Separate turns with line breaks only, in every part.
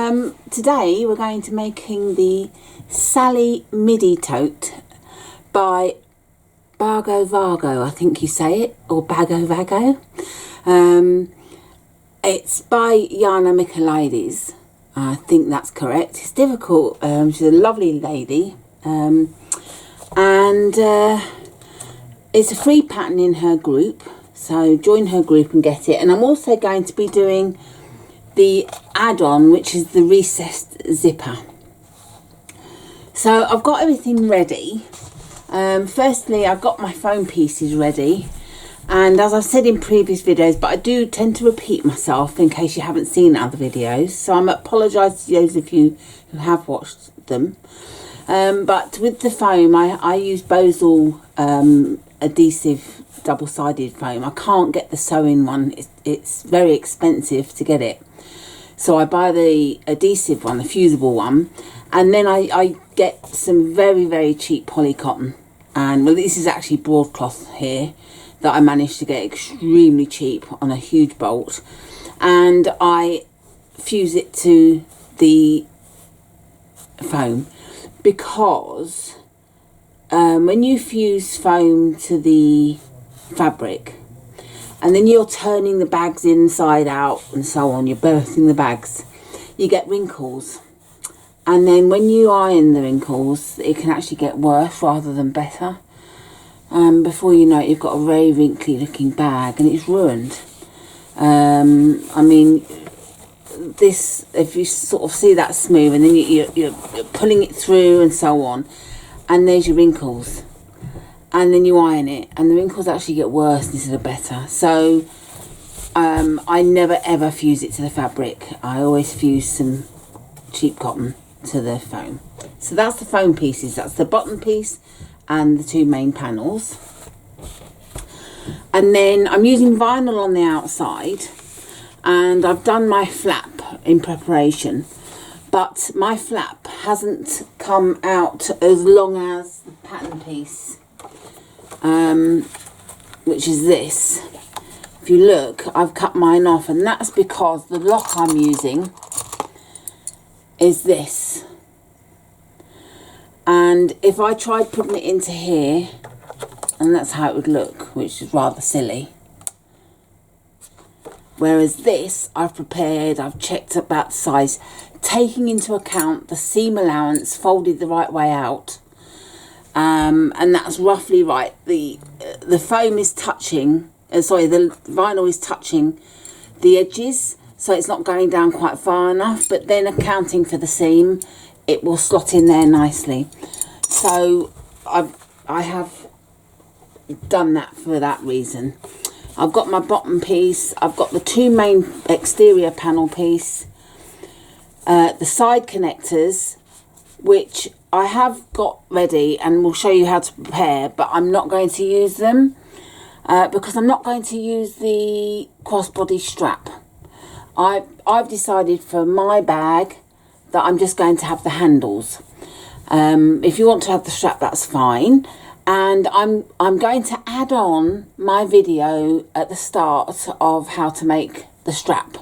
Today we're going to making the Sally Midi Tote by Bago, I think you say it, or Bago. It's by Yanna Michaelides. I think that's correct. It's difficult. She's a lovely lady, and it's a free pattern in her group. So join her group and get it. And I'm also going to be doing the add-on, which is the recessed zipper. So I've got everything ready. Firstly, I've got my foam pieces ready, and as I've said in previous videos, but I do tend to repeat myself in case you haven't seen other videos, so I'm apologise to those of you who have watched them. But with the foam, I use Bosal adhesive double-sided foam. I can't get the sewing one. It's very expensive to get it. So I buy the adhesive one, the fusible one, and then I get some very, very cheap poly cotton. And well, this is actually broadcloth here that I managed to get extremely cheap on a huge bolt. And I fuse it to the foam because when you fuse foam to the fabric, and then you're turning the bags inside out and so on, you're birthing the bags, you get wrinkles. And then when you iron the wrinkles, it can actually get worse rather than better. Before you know it, you've got a very wrinkly looking bag and it's ruined. I mean, this, if you sort of see that smooth and then you're pulling it through and so on, and there's your wrinkles. And then you iron it and the wrinkles actually get worse instead of better. So I never ever fuse it to the fabric. I always fuse some cheap cotton to the foam. So that's the foam pieces. That's the bottom piece and the two main panels. And then I'm using vinyl on the outside, and I've done my flap in preparation, but my flap hasn't come out as long as the pattern piece, which is this. If you look, I've cut mine off, and that's because the lock I'm using is this. And if I tried putting it into here, and that's how it would look, which is rather silly. Whereas this, I've prepared, I've checked about the size, taking into account the seam allowance, folded the right way out. And that's roughly right. The foam is touching, the vinyl is touching the edges, so it's not going down quite far enough, but then accounting for the seam, it will slot in there nicely. So I have done that for that reason. I've got my bottom piece, I've got the two main exterior panel piece, the side connectors, which I have got ready and will show you how to prepare, but I'm not going to use them because I'm not going to use the crossbody strap. I've decided for my bag that I'm just going to have the handles. If you want to have the strap, that's fine. And I'm going to add on my video at the start of how to make the strap.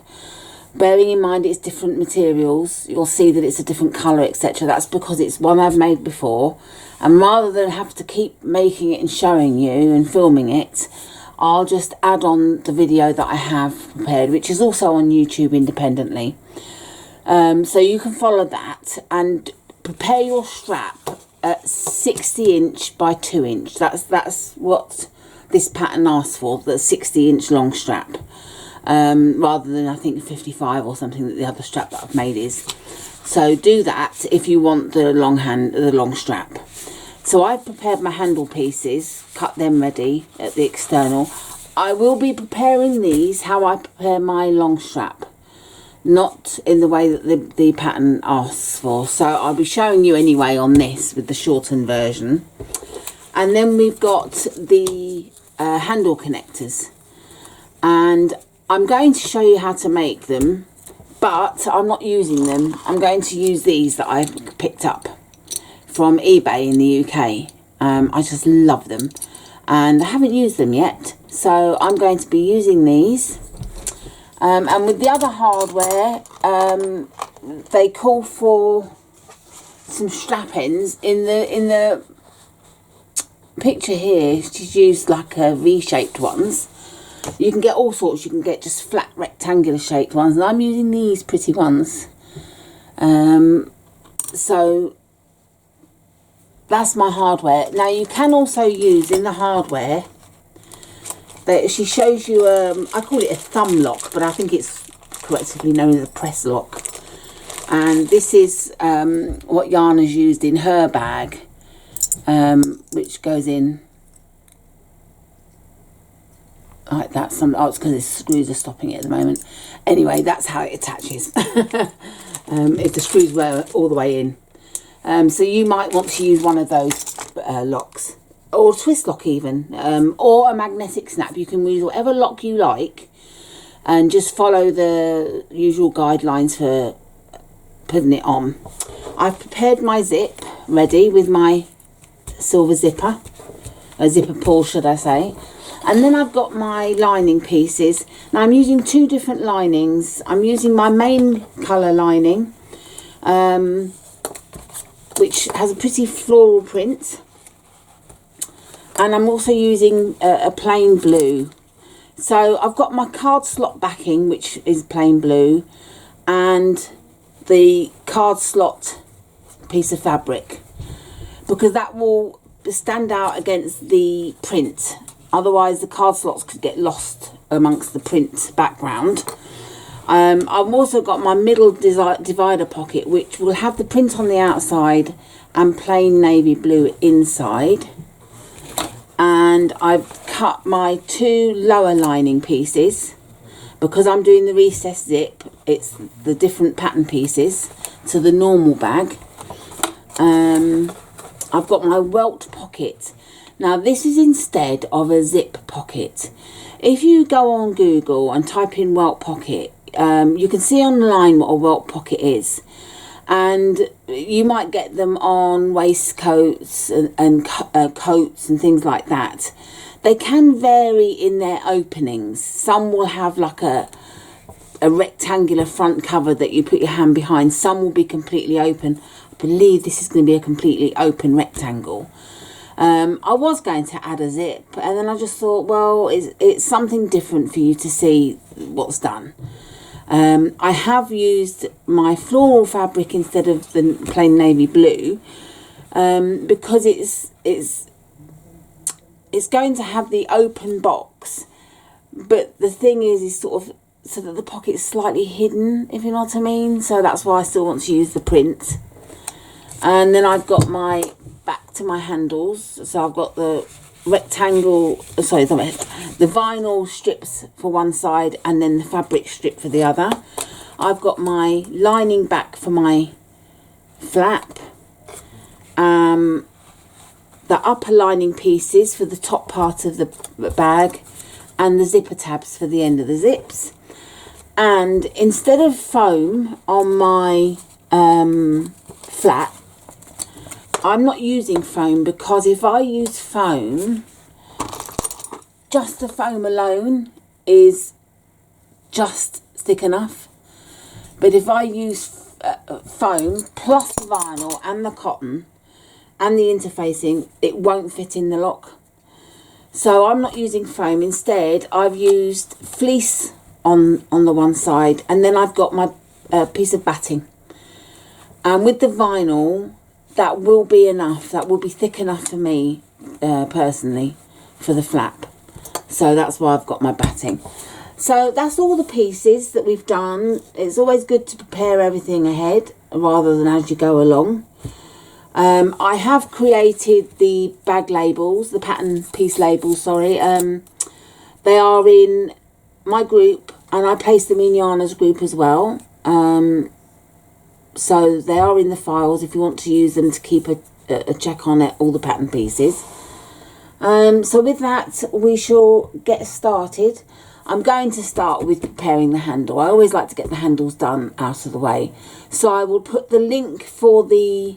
Bearing in mind it's different materials, you'll see that it's a different colour, etc. That's because it's one I've made before. And rather than have to keep making it and showing you and filming it, I'll just add on the video that I have prepared, which is also on YouTube independently. So you can follow that and prepare your strap at 60 inch by 2 inch. That's what this pattern asks for, the 60 inch long strap, rather than I think 55 or something that the other strap that I've made is. So do that if you want the long strap. So I've prepared my handle pieces, cut them ready at the external. I will be preparing these how I prepare my long strap, not in the way that the pattern asks for. So I'll be showing you anyway on this with the shortened version. And then we've got the handle connectors, and I'm going to show you how to make them, but I'm not using them. I'm going to use these that I've picked up from eBay in the UK. I just love them and I haven't used them yet, so I'm going to be using these. And with the other hardware, they call for some strap ends. In the picture here, she's used like a V-shaped ones. You can get all sorts. You can get just flat rectangular shaped ones, and I'm using these pretty ones. So that's my hardware. Now you can also use in the hardware that she shows you, I call it a thumb lock, but I think it's collectively known as a press lock. And this is what Yanna's used in her bag, which goes in like that. Oh, it's because the screws are stopping it at the moment. Anyway, that's how it attaches. If the screws were all the way in. So you might want to use one of those locks, or a twist lock even, or a magnetic snap. You can use whatever lock you like, and just follow the usual guidelines for putting it on. I've prepared my zip ready with my silver zipper, a zipper pull should I say, and then I've got my lining pieces. Now I'm using two different linings. I'm using my main colour lining, which has a pretty floral print, and I'm also using a plain blue. So I've got my card slot backing, which is plain blue, and the card slot piece of fabric, because that will stand out against the print. Otherwise the card slots could get lost amongst the print background. I've also got my middle divider pocket, which will have the print on the outside and plain navy blue inside. And I've cut my two lower lining pieces, because I'm doing the recessed zip. It's the different pattern pieces to the normal bag. I've got my Welt Pocket. Now this is instead of a zip pocket. If you go on Google and type in Welt Pocket, you can see online what a Welt Pocket is, and you might get them on waistcoats and coats and things like that. They can vary in their openings. Some will have like a rectangular front cover that you put your hand behind. Some will be completely open. I believe this is going to be a completely open rectangle. I was going to add a zip, and then I just thought, well, it's something different for you to see what's done. I have used my floral fabric instead of the plain navy blue, because it's going to have the open box, but the thing is sort of so that the pocket is slightly hidden, if you know what I mean. So that's why I still want to use the print. And then I've got my back to my handles. So I've got the rectangle, sorry, the vinyl strips for one side and then the fabric strip for the other. I've got my lining back for my flap, the upper lining pieces for the top part of the bag, and the zipper tabs for the end of the zips. And instead of foam on my flap, I'm not using foam, because if I use foam, just the foam alone is just thick enough. But if I use foam plus the vinyl and the cotton and the interfacing, it won't fit in the lock. So I'm not using foam. Instead, I've used fleece on the one side, and then I've got my piece of batting. And with the vinyl, that will be enough. That will be thick enough for me, personally, for the flap. So that's why I've got my batting. So that's all the pieces that we've done. It's always good to prepare everything ahead rather than as you go along. I have created the bag labels, the pattern piece labels, sorry. They are in my group, and I placed them in Yanna's group as well. So they are in the files if you want to use them to keep a check on it, all the pattern pieces. So with that, we shall get started. I'm going to start with preparing the handle. I always like to get the handles done out of the way. So I will put the link for the...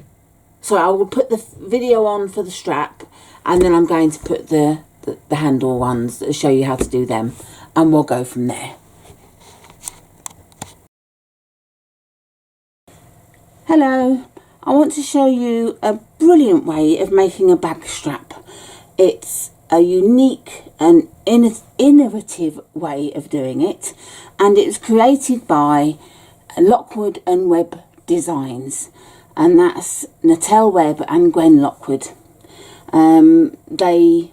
So I will put the video on for the strap, and then I'm going to put the handle ones that show you how to do them, and we'll go from there. Hello, I want to show you a brilliant way of making a bag strap. It's a unique and innovative way of doing it, and it was created by Lockwood and Webb Designs, and that's Natal Webb and Gwen Lockwood. They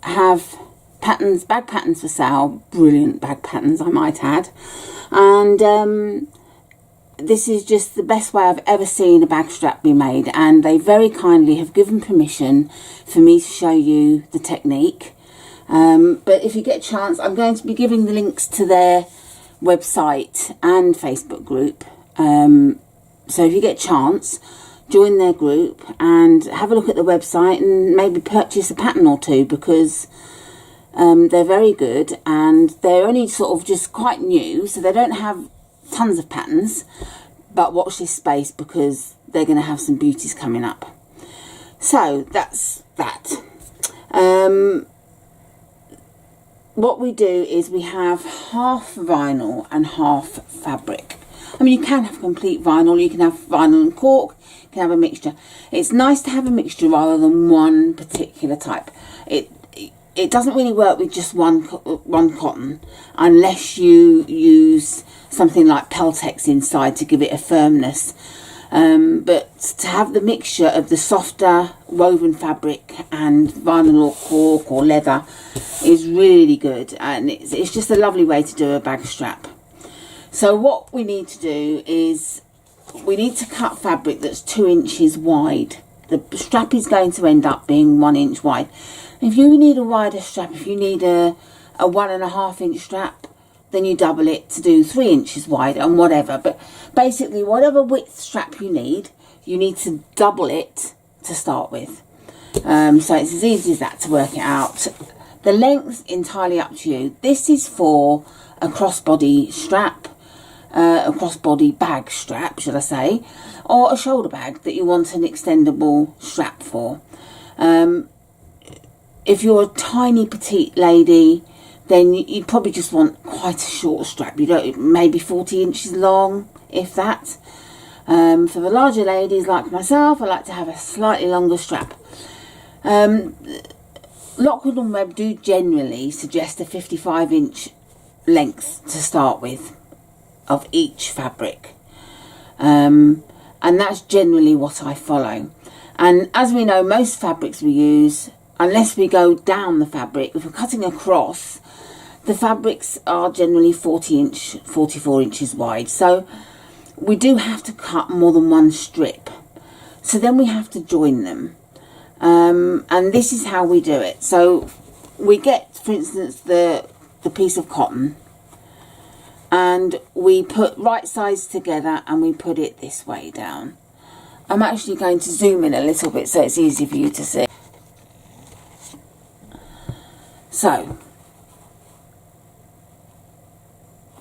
have patterns, bag patterns for sale, brilliant bag patterns I might add, and this is just the best way I've ever seen a bag strap be made, and they very kindly have given permission for me to show you the technique. But if you get a chance, I'm going to be giving the links to their website and Facebook group. So if you get a chance, join their group and have a look at the website and maybe purchase a pattern or two, because they're very good, and they're only sort of just quite new, so they don't have tons of patterns, but watch this space because they're going to have some beauties coming up. So that's that. What we do is we have half vinyl and half fabric. I mean, you can have complete vinyl, you can have vinyl and cork, you can have a mixture. It's nice to have a mixture rather than one particular type. It doesn't really work with just one cotton unless you use something like Peltex inside to give it a firmness. But to have the mixture of the softer woven fabric and vinyl or cork or leather is really good, and it's just a lovely way to do a bag strap. So what we need to do is we need to cut fabric that's 2 inches wide. The strap is going to end up being 1 inch wide. If you need a wider strap, if you need a 1.5 inch strap, then you double it to do 3 inches wide and whatever. But basically, whatever width strap you need to double it to start with. So it's as easy as that to work it out. The length's entirely up to you. This is for a crossbody strap, a crossbody bag strap, should I say, or a shoulder bag that you want an extendable strap for. If you're a tiny petite lady, then you'd probably just want quite a short strap. You don't, maybe 40 inches long, if that. For the larger ladies like myself, I like to have a slightly longer strap. Lockwood and Webb do generally suggest a 55 inch length to start with of each fabric. And that's generally what I follow. And as we know, most fabrics we use, unless we go down the fabric, if we're cutting across, the fabrics are generally 44 inches wide. So we do have to cut more than one strip. So then we have to join them. And this is how we do it. So we get, for instance, the piece of cotton, and we put right sides together and we put it this way down. I'm actually going to zoom in a little bit so it's easy for you to see. So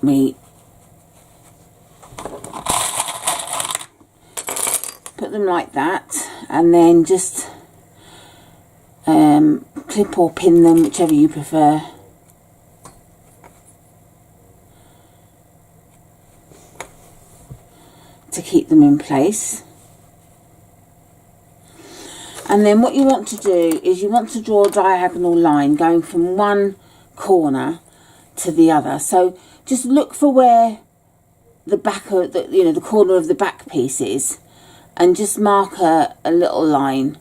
we put them like that, and then just clip or pin them, whichever you prefer. To keep them in place. And then what you want to do is you want to draw a diagonal line going from one corner to the other. So just look for where the back of the corner of the back piece is, and just mark a little line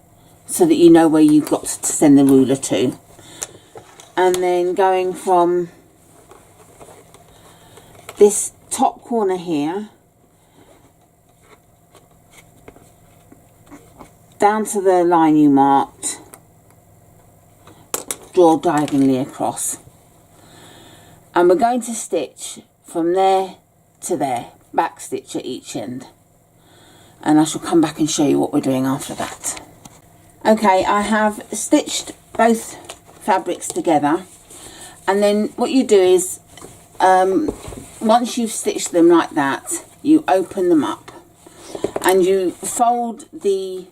so that you know where you've got to send the ruler to. And then going from this top corner here down to the line you marked, draw diagonally across, and we're going to stitch from there to there, back stitch at each end, and I shall come back and show you what we're doing after that. Okay, I have stitched both fabrics together, and then what you do is once you've stitched them like that, you open them up and you fold the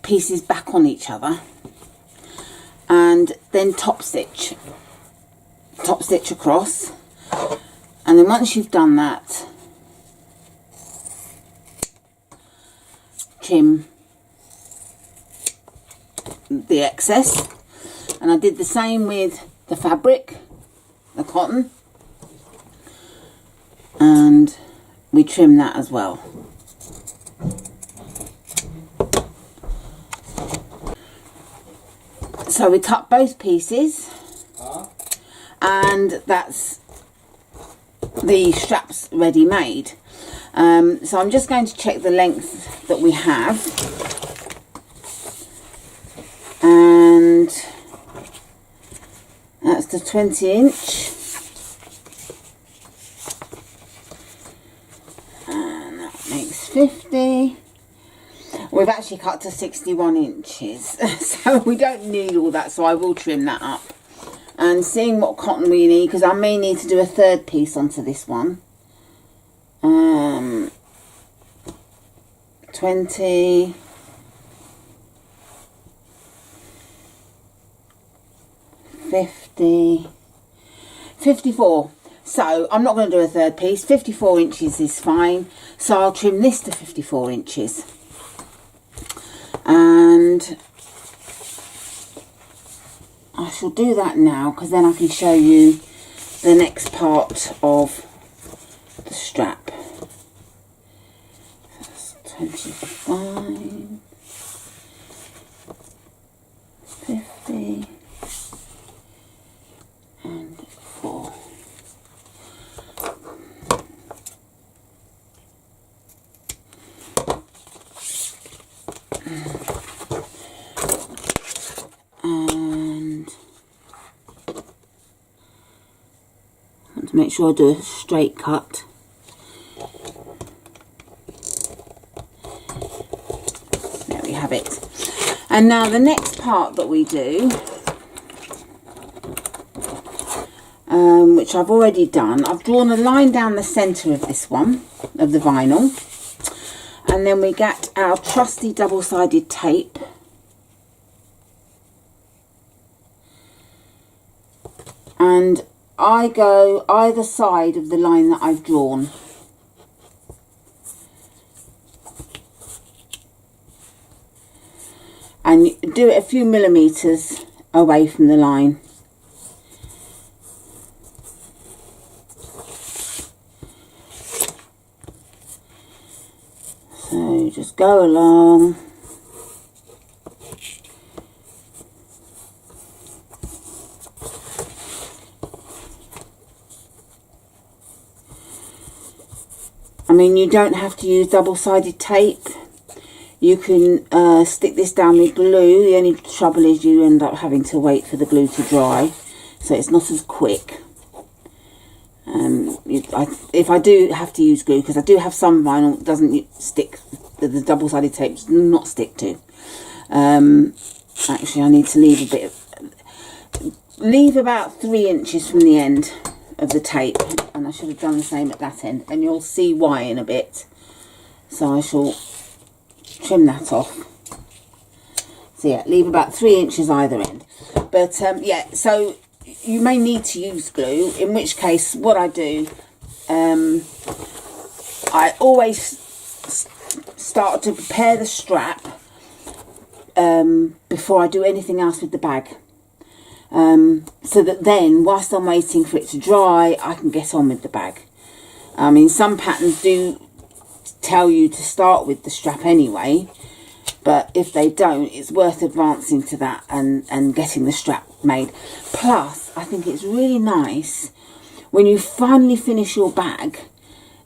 pieces back on each other, and then top stitch across. And then once you've done that, trim the excess. And I did the same with the fabric, the cotton, and we trim that as well. So we cut both pieces, and that's the straps ready made. So I'm just going to check the length that we have, and that's the 20-inch, and that makes 50. We've actually cut to 61 inches, so we don't need all that, so I will trim that up. And seeing what cotton we need, because I may need to do a third piece onto this one. 20, 50, 54. So I'm not going to do a third piece. 54 inches is fine, so I'll trim this to 54 inches. And I shall do that now, because then I can show you the next part of the strap. That's 25, 50 and 4. And I want to make sure I do a straight cut. There we have it. And now the next part that we do, which I've already done, I've drawn a line down the centre of this one, of the vinyl, and then we get our trusty double-sided tape, and I go either side of the line that I've drawn. And do it a few millimetres away from the line. So just go along. I mean, you don't have to use double-sided tape. You can stick this down with glue. The only trouble is you end up having to wait for the glue to dry, so it's not as quick. If I do have to use glue, because I do have some vinyl that doesn't stick, the double-sided tape does not stick to. Actually, I need to leave about 3 inches from the end of the tape, and I should have done the same at that end, and you'll see why in a bit. So I shall trim that off. So yeah, leave about 3 inches either end. But yeah, so you may need to use glue, in which case what I do, I always start to prepare the strap before I do anything else with the bag, so that then whilst I'm waiting for it to dry, I can get on with the bag. I mean, some patterns do tell you to start with the strap anyway, but if they don't, it's worth advancing to that and getting the strap made. Plus, I think it's really nice when you finally finish your bag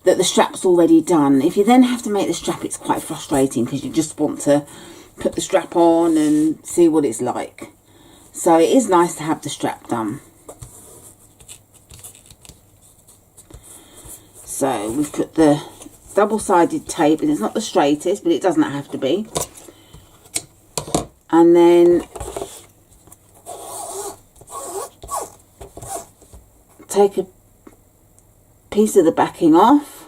that the strap's already done. If you then have to make the strap, it's quite frustrating, because you just want to put the strap on and see what it's like. So it is nice to have the strap done. So we've put the double-sided tape, and it's not the straightest, but it doesn't have to be. And then take a piece of the backing off,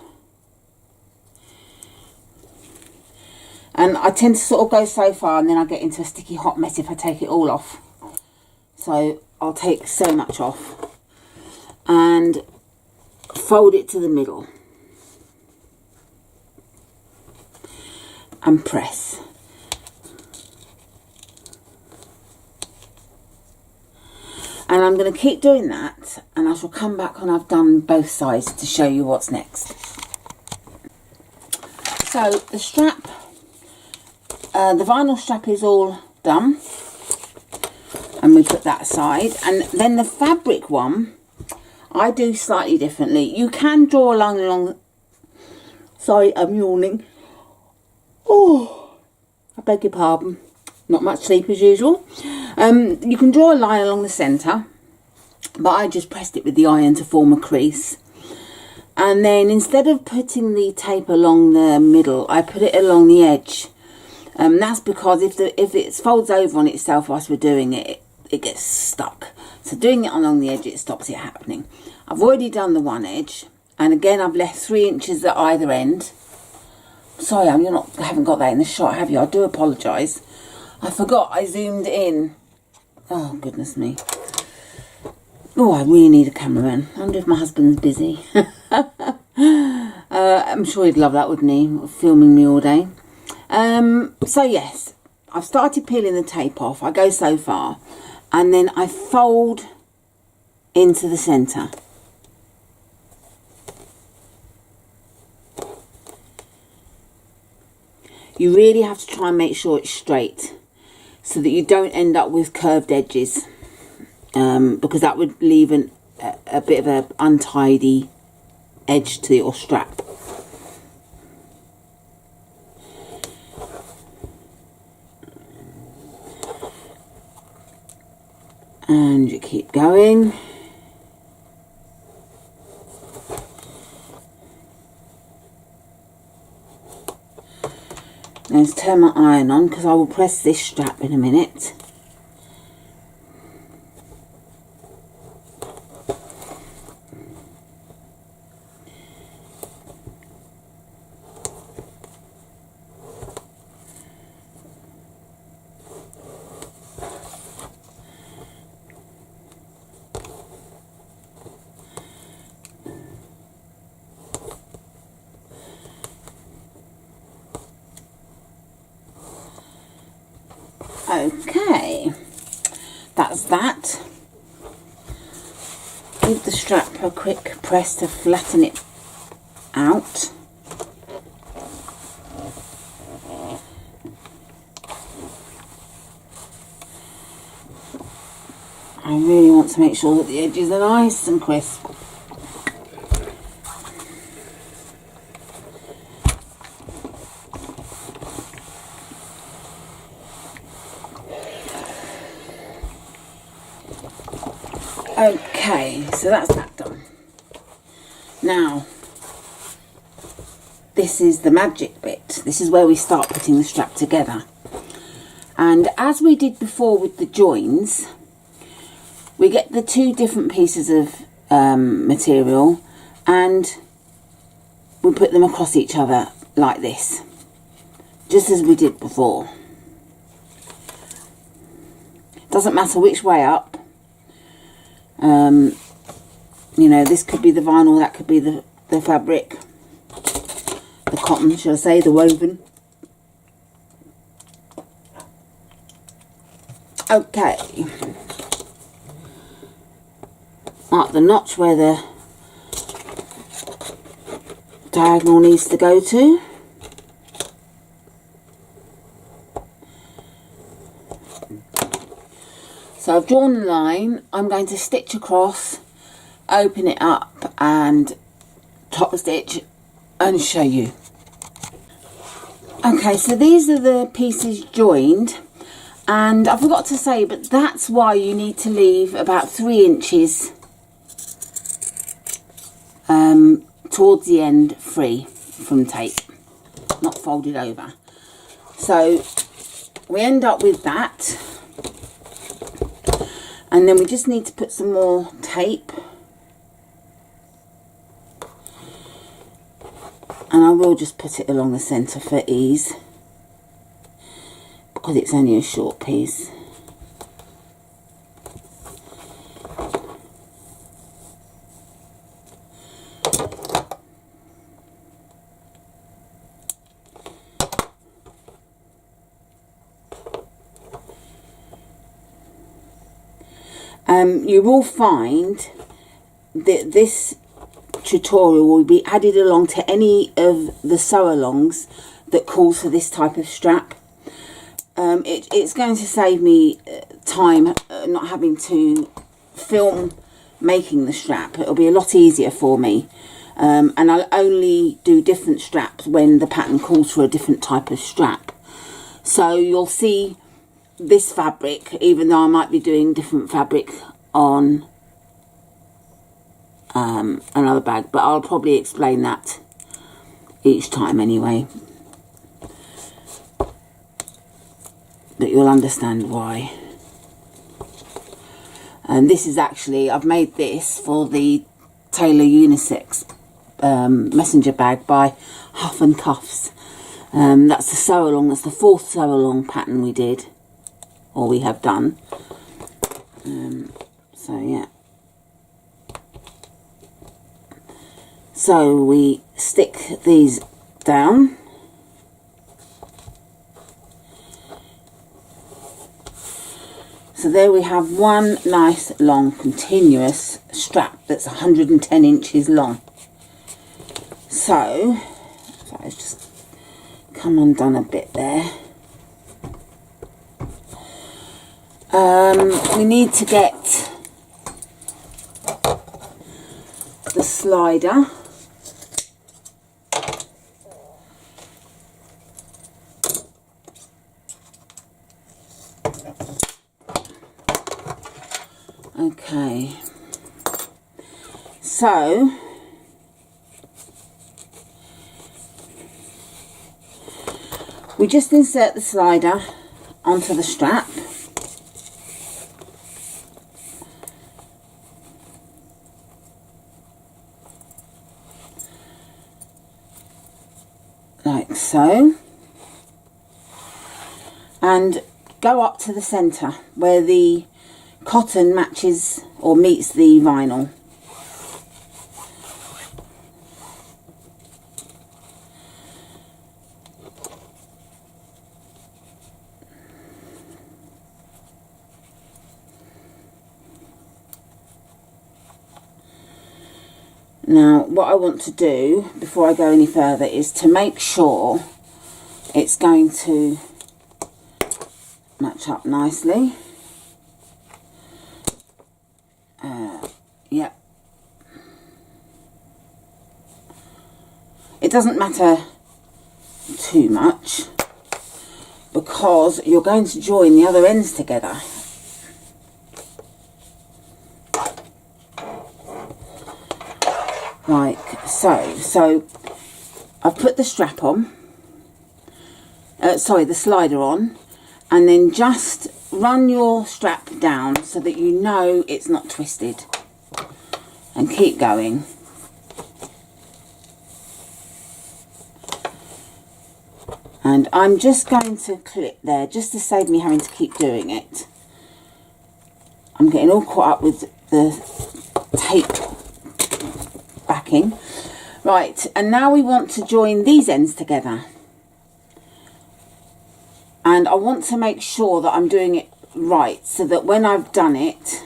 and I tend to sort of go so far, and then I get into a sticky hot mess if I take it all off. So I'll take so much off and fold it to the middle. and press. And I'm going to keep doing that, and I shall come back when I've done both sides to show you what's next. So the strap, the vinyl strap is all done, and we put that aside. And then the fabric one, I do slightly differently. You can draw a line along, sorry, I'm yawning. Oh, I beg your pardon. Not much sleep as usual. You can draw a line along the centre, but I just pressed it with the iron to form a crease. And then instead of putting the tape along the middle, I put it along the edge. That's because if it folds over on itself whilst we're doing it, it gets stuck. So doing it along the edge, it stops it happening. I've already done the one edge, and again I've left 3 inches at either end. Sorry, haven't got that in the shot, have you? I do apologise. I forgot I zoomed in. Oh, goodness me. Oh, I really need a cameraman. I wonder if my husband's busy. I'm sure he'd love that, wouldn't he? Filming me all day. So, yes, I've started peeling the tape off. I go so far. And then I fold into the centre. You really have to try and make sure it's straight, so that you don't end up with curved edges, because that would leave a bit of an untidy edge to your strap. And you keep going. Let's turn my iron on, because I will press this strap in a minute. Okay, that's that. Give the strap a quick press to flatten it out. I really want to make sure that the edges are nice and crisp. Okay, so that's that done. Now, this is the magic bit. This is where we start putting the strap together. And as we did before with the joins, we get the 2 different pieces of material and we put them across each other like this, just as we did before. Doesn't matter which way up. You know, this could be the vinyl, that could be the fabric, the cotton, shall I say, the woven. Okay. Mark the notch where the diagonal needs to go to. So I've drawn the line. I'm going to stitch across, open it up and top stitch and show you. Okay, so these are the pieces joined, and I forgot to say, but that's why you need to leave about 3 inches towards the end free from tape, not folded over. So we end up with that. And then we just need to put some more tape. And I will just put it along the centre for ease, because it's only a short piece. You will find that this tutorial will be added along to any of the sew alongs that calls for this type of strap. It's going to save me time not having to film making the strap. It'll be a lot easier for me, and I'll only do different straps when the pattern calls for a different type of strap. So you'll see this fabric, even though I might be doing different fabric on another bag, but I'll probably explain that each time anyway, but you'll understand why. And this is actually, I've made this for the Taylor Unisex messenger bag by Huff and Cuffs. That's the sew along, that's the 4th sew along pattern we did, or we have done. So yeah, so we stick these down, so there we have one nice long continuous strap that's 110 inches long. So it's just come undone a bit there. We need to get the slider. Okay, so we just insert the slider onto the strap. Like so, and go up to the centre where the cotton matches or meets the vinyl. Now what I want to do before I go any further is to make sure it's going to match up nicely. Yep. It doesn't matter too much because you're going to join the other ends together. Like so. So I've put the strap on, the slider on, and then just run your strap down so that you know it's not twisted, and keep going. And I'm just going to clip there just to save me having to keep doing it. I'm getting all caught up with the tape backing. Right, and now we want to join these ends together. And I want to make sure that I'm doing it right so that when I've done it,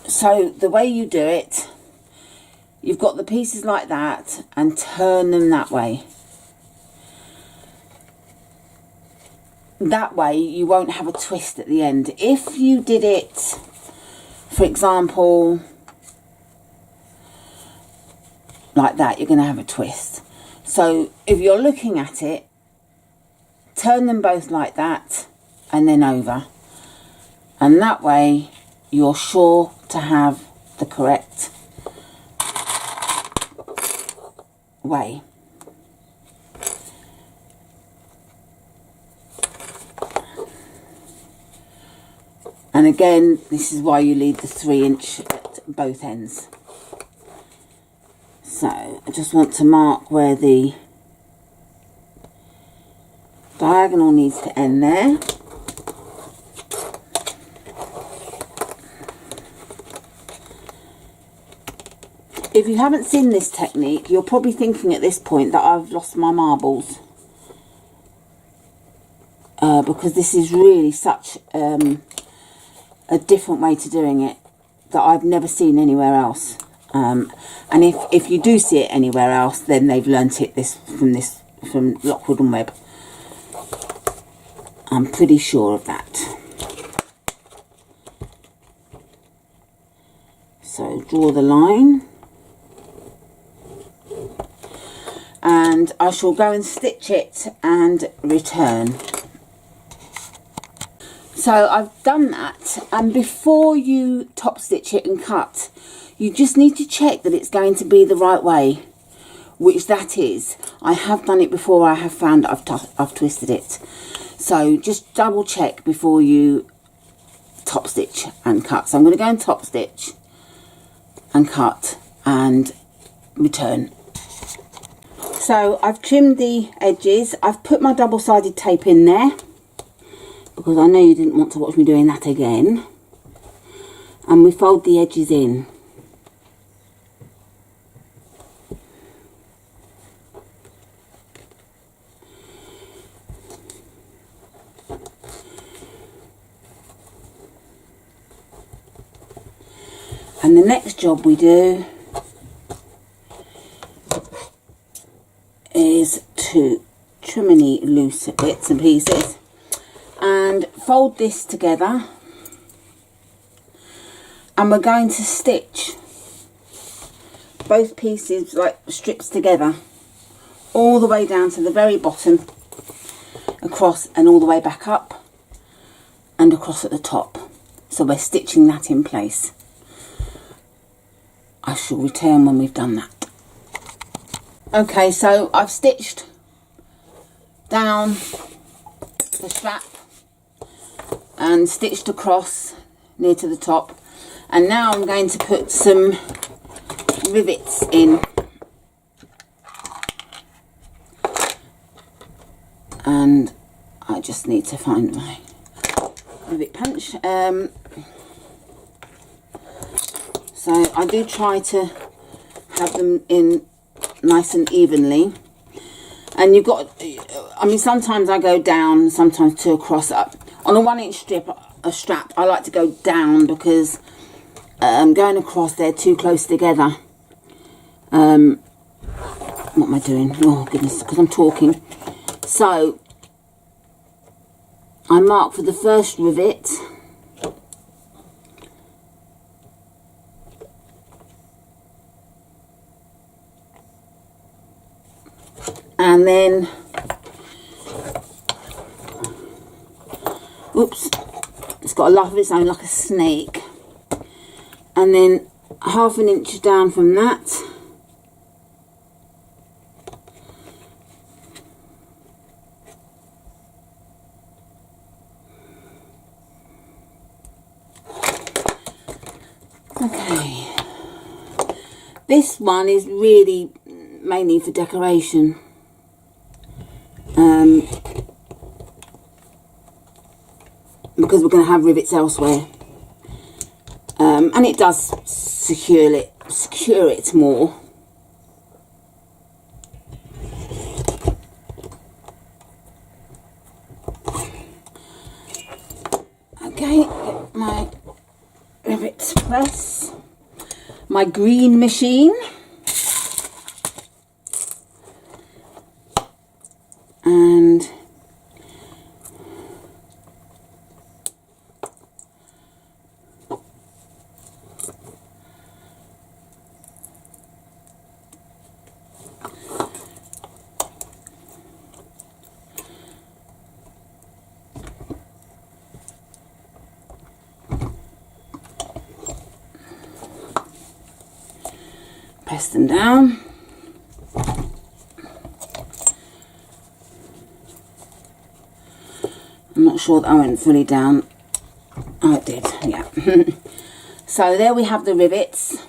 so the way you do it, you've got the pieces like that and turn them that way. That way you won't have a twist at the end. If you did it, for example, like that, you're going to have a twist. So if you're looking at it, turn them both like that and then over. And that way you're sure to have the correct way. And again, this is why you leave the 3" at both ends. So I just want to mark where the diagonal needs to end there. If you haven't seen this technique, you're probably thinking at this point that I've lost my marbles. because this is really such a different way to doing it that I've never seen anywhere else. And if you do see it anywhere else, then they've learnt it from Lockwood and Webb. I'm pretty sure of that. So draw the line, and I shall go and stitch it and return. So I've done that, and before you top stitch it and cut, you just need to check that it's going to be the right way, which that is. I have done it before. I have found I've twisted it. So just double check before you top stitch and cut. So I'm going to go and top stitch and cut and return. So I've trimmed the edges. I've put my double-sided tape in there because I know you didn't want to watch me doing that again. And we fold the edges in. And the next job we do is to trim any loose bits and pieces and fold this together, and we're going to stitch both pieces like strips together all the way down to the very bottom, across and all the way back up and across at the top. So we're stitching that in place. I shall return when we've done that. Okay, so I've stitched down the strap and stitched across near to the top, and now I'm going to put some rivets in, and I just need to find my rivet punch. So I do try to have them in nice and evenly, and you've got, I mean, sometimes I go down, sometimes two across. Up on a 1 inch strap I like to go down because going across they're too close together. What am I doing? Oh goodness, because I'm talking. So I mark for the first rivet, and then, oops, it's got a life of its own like a snake, and then 1/2 inch down from that, okay, this one is really mainly for decoration. Because we're going to have rivets elsewhere, and it does secure it more. Okay, get my rivet press, my green machine, and press them down. I'm not sure that I went fully down. Oh, it did, yeah. So there we have the rivets.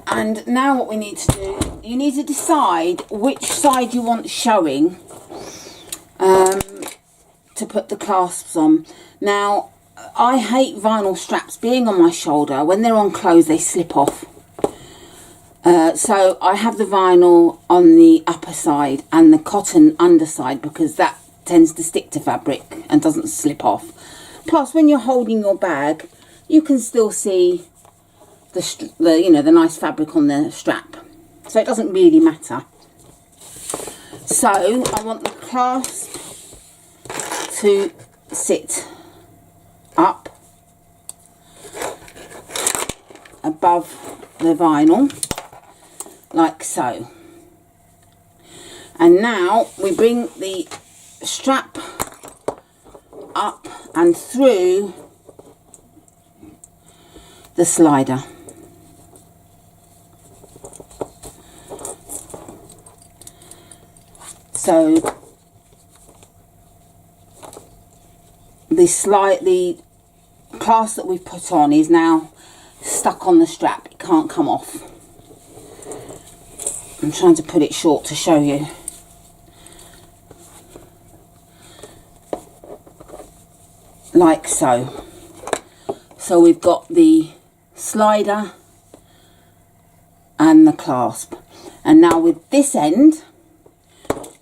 And now what we need to do, you need to decide which side you want showing to put the clasps on. Now, I hate vinyl straps being on my shoulder. When they're on clothes, they slip off. So I have the vinyl on the upper side and the cotton underside, because that tends to stick to fabric and doesn't slip off. Plus, when you're holding your bag, you can still see the nice fabric on the strap, so it doesn't really matter. So I want the clasp to sit up above the vinyl like so, and now we bring the strap up and through the slider. So the clasp that we've put on is now stuck on the strap. It can't come off. I'm trying to put it short to show you. Like so. So we've got the slider and the clasp. And now with this end,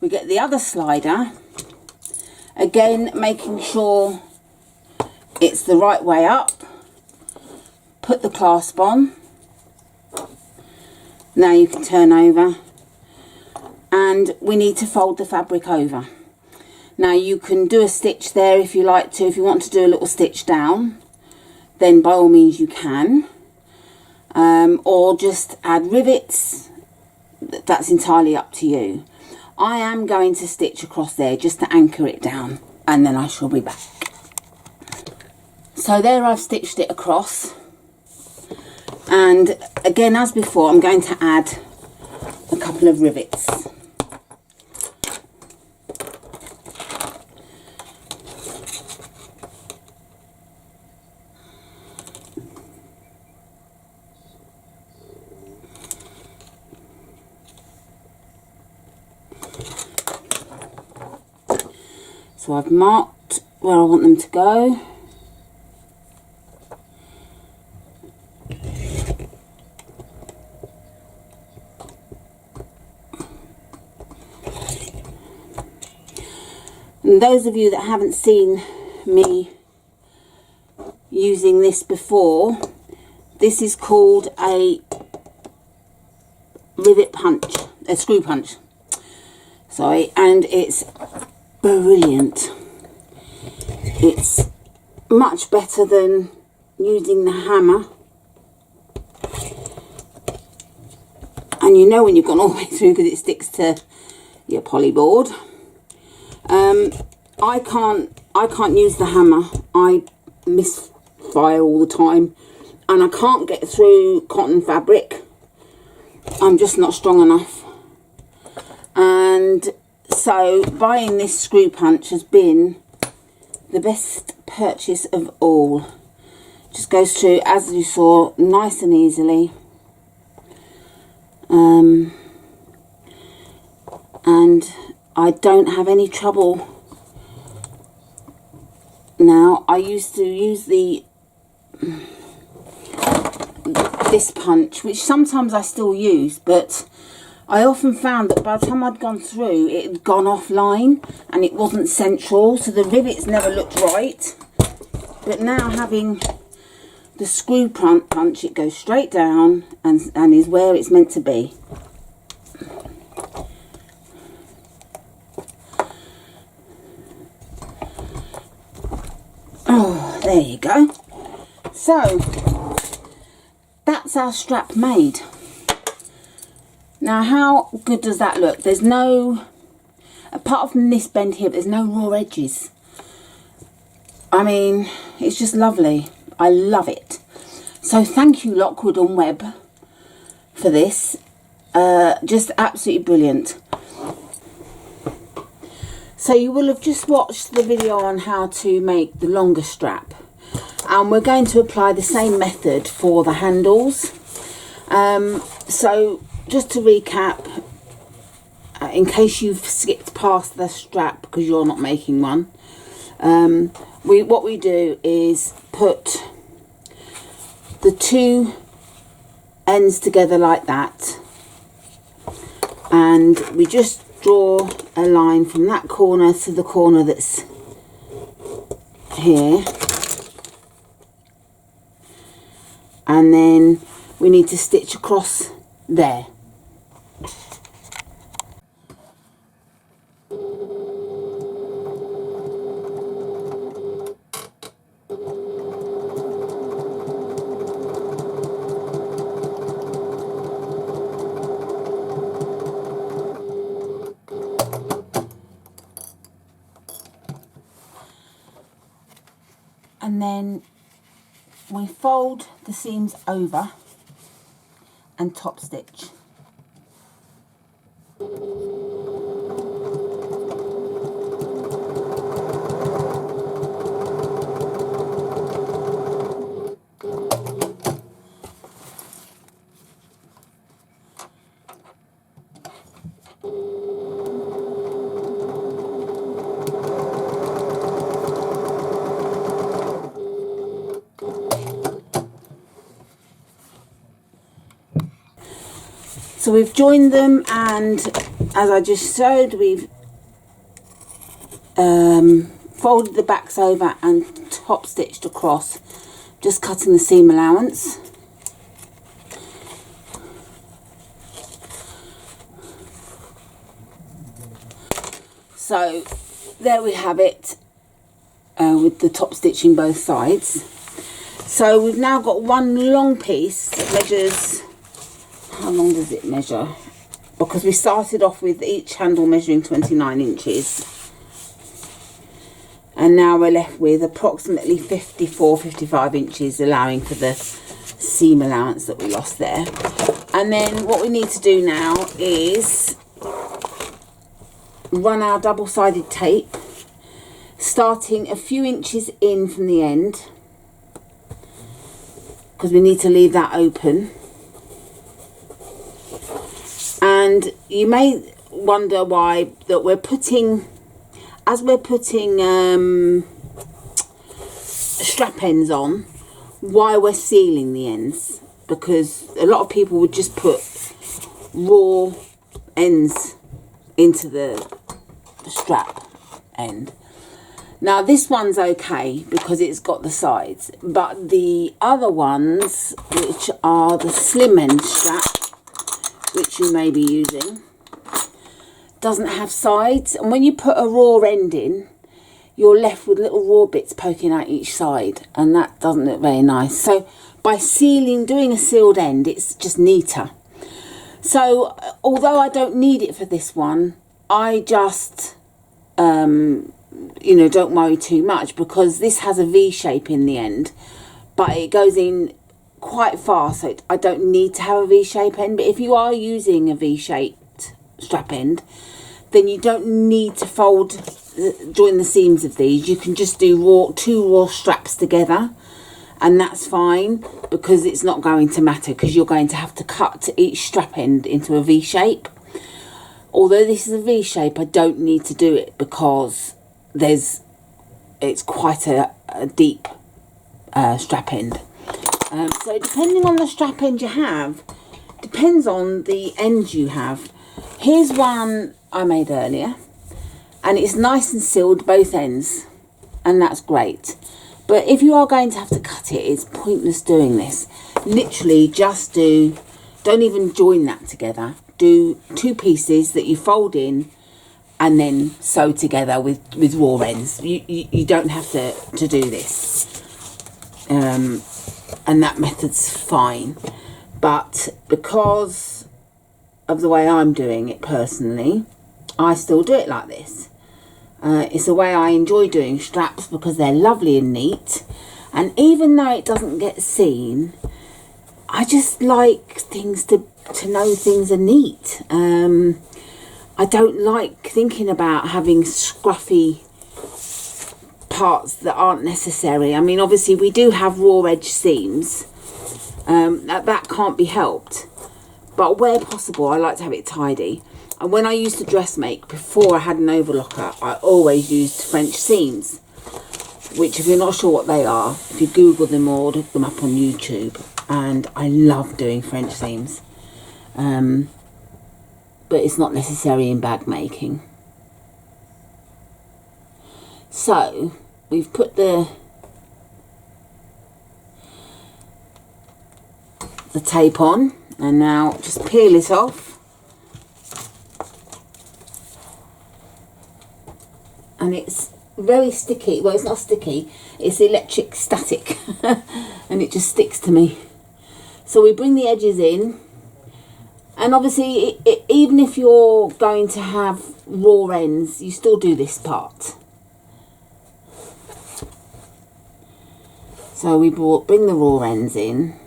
we get the other slider, again making sure it's the right way up. Put the clasp on. Now you can turn over, and we need to fold the fabric over. Now you can do a stitch there if you like to. If you want to do a little stitch down, then by all means you can, or just add rivets. That's entirely up to you. I am going to stitch across there just to anchor it down, and then I shall be back. So there, I've stitched it across, and again, as before, I'm going to add a couple of rivets. So I've marked where I want them to go. And those of you that haven't seen me using this before, this is called a rivet punch, a screw punch. Sorry, and it's brilliant. It's much better than using the hammer, and you know when you've gone all the way through because it sticks to your poly board. I can't use the hammer. I misfire all the time, and I can't get through cotton fabric. I'm just not strong enough. And so buying this screw punch has been the best purchase of all. Just goes through, as you saw, nice and easily. And I don't have any trouble now. I used to use this punch, which sometimes I still use, but I often found that by the time I'd gone through, it had gone offline and it wasn't central, so the rivets never looked right. But now having the screw punch, it goes straight down and is where it's meant to be. Oh, there you go. So that's our strap made. Now, how good does that look? There's no, apart from this bend here, there's no raw edges. I mean, it's just lovely. I love it. So thank you, Lockwood and Webb, for this. Just absolutely brilliant. So you will have just watched the video on how to make the longer strap. And we're going to apply the same method for the handles. So just to recap, in case you've skipped past the strap because you're not making one, what we do is put the two ends together like that, and we just draw a line from that corner to the corner that's here, and then we need to stitch across there. And then we fold the seams over and top stitch. So we've joined them, and as I just showed, we've folded the backs over and top stitched across, just cutting the seam allowance. So there we have it, with the top stitching both sides. So we've now got one long piece that measures, how long does it measure? Because we started off with each handle measuring 29 inches. And now we're left with approximately 55 inches, allowing for the seam allowance that we lost there. And then what we need to do now is run our double-sided tape, starting a few inches in from the end, because we need to leave that open. And you may wonder why that we're putting, as we're putting strap ends on, why we're sealing the ends, because a lot of people would just put raw ends into the strap end. Now this one's okay because it's got the sides, but the other ones, which are the slim end strap, which you may be using, doesn't have sides, and when you put a raw end in, you're left with little raw bits poking out each side, and that doesn't look very nice. So by sealing, doing a sealed end, it's just neater. So although I don't need it for this one, I just you know, don't worry too much, because this has a V shape in the end, but it goes in quite far, so I don't need to have a V shape end. But if you are using a V shaped strap end, then you don't need to join the seams of these. You can just do two raw straps together, and that's fine, because it's not going to matter, because you're going to have to cut each strap end into a V shape. Although this is a V shape, I don't need to do it because it's quite a deep strap end. So depending on the strap end you have, depends on the end you have. Here's one I made earlier, and it's nice and sealed both ends, and that's great. But if you are going to have to cut it, it's pointless doing this. Literally just don't even join that together. Do two pieces that you fold in and then sew together with raw ends. You don't have to do this. And that method's fine. But because of the way I'm doing it personally, I still do it like this. It's the way I enjoy doing straps, because they're lovely and neat. And even though it doesn't get seen, I just like things to know things are neat. I don't like thinking about having scruffy parts that aren't necessary. I mean, obviously we do have raw edge seams, that can't be helped, but where possible I like to have it tidy. And when I used to dressmake, before I had an overlocker, I always used French seams, which, if you're not sure what they are, if you Google them or look them up on YouTube, and I love doing French seams. but it's not necessary in bag making. So we've put the tape on, and now just peel it off, and it's very sticky. Well, it's not sticky, it's electric static and it just sticks to me. So we bring the edges in, and obviously even if you're going to have raw ends, you still do this part. So we bring the raw ends in,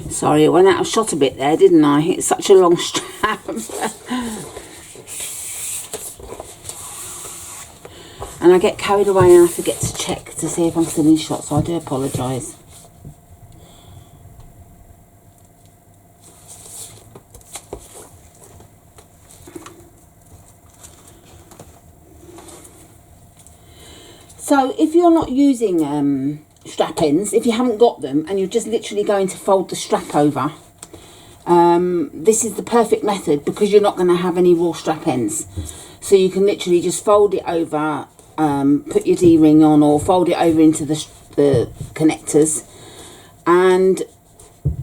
sorry, I went out of shot a bit there, didn't I? It's such a long strap. And I get carried away and I forget to check to see if I'm still in shot, so I do apologise. So if you're not using strap ends, if you haven't got them and you're just literally going to fold the strap over, this is the perfect method, because you're not going to have any raw strap ends. So you can literally just fold it over, put your D-ring on, or fold it over into the connectors, and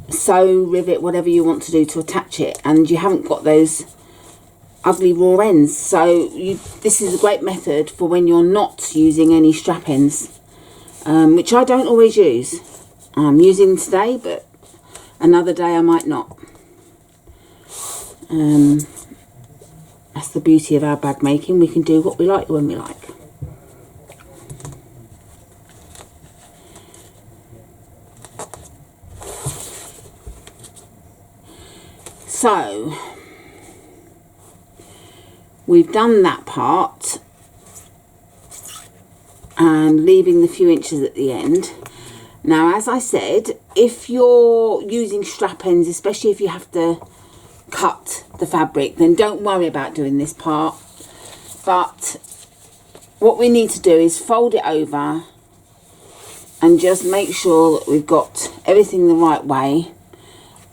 sew, rivet, whatever you want to do to attach it, and you haven't got those ugly raw ends. So this is a great method for when you're not using any strap ends, which I don't always use. I'm using them today, but another day I might not. That's the beauty of our bag making. We can do what we like when we like. So we've done that part and leaving the few inches at the end. Now, as I said, if you're using strap ends, especially if you have to cut the fabric, then don't worry about doing this part. But what we need to do is fold it over and just make sure that we've got everything the right way.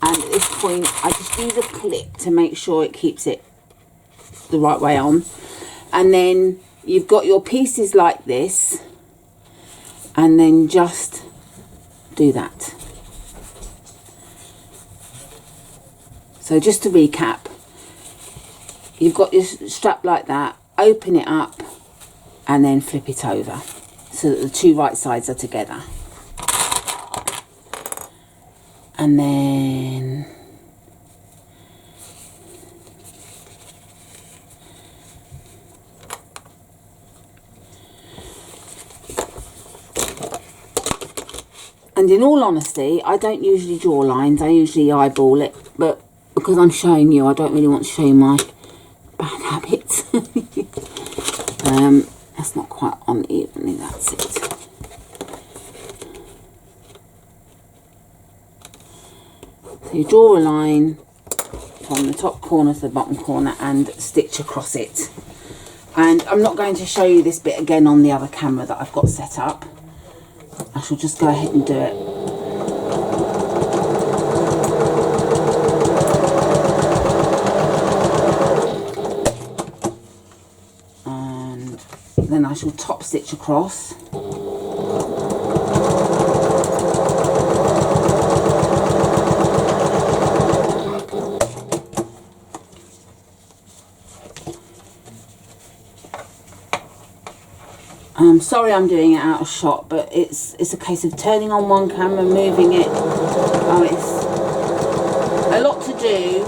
And at this point, I just use a clip to make sure it keeps it the right way on. And then you've got your pieces like this, and then just do that. So just to recap, you've got your strap like that, open it up and then flip it over so that the two right sides are together. And then in all honesty, I don't usually draw lines, I usually eyeball it, but because I'm showing you, I don't really want to show you my bad habits. That's not quite on evenly, that's it. So you draw a line from the top corner to the bottom corner and stitch across it. And I'm not going to show you this bit again on the other camera that I've got set up. I shall just go ahead and do it. And then I shall top stitch across. I'm sorry I'm doing it out of shot, but it's a case of turning on one camera, moving it. Oh, it's a lot to do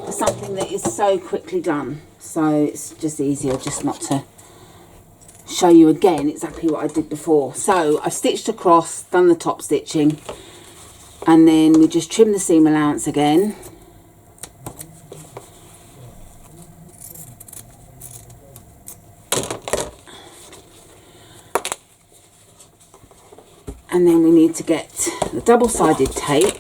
for something that is so quickly done. So it's just easier just not to show you again exactly what I did before. So I've stitched across, done the top stitching, and then we just trim the seam allowance again. And then we need to get the double-sided tape.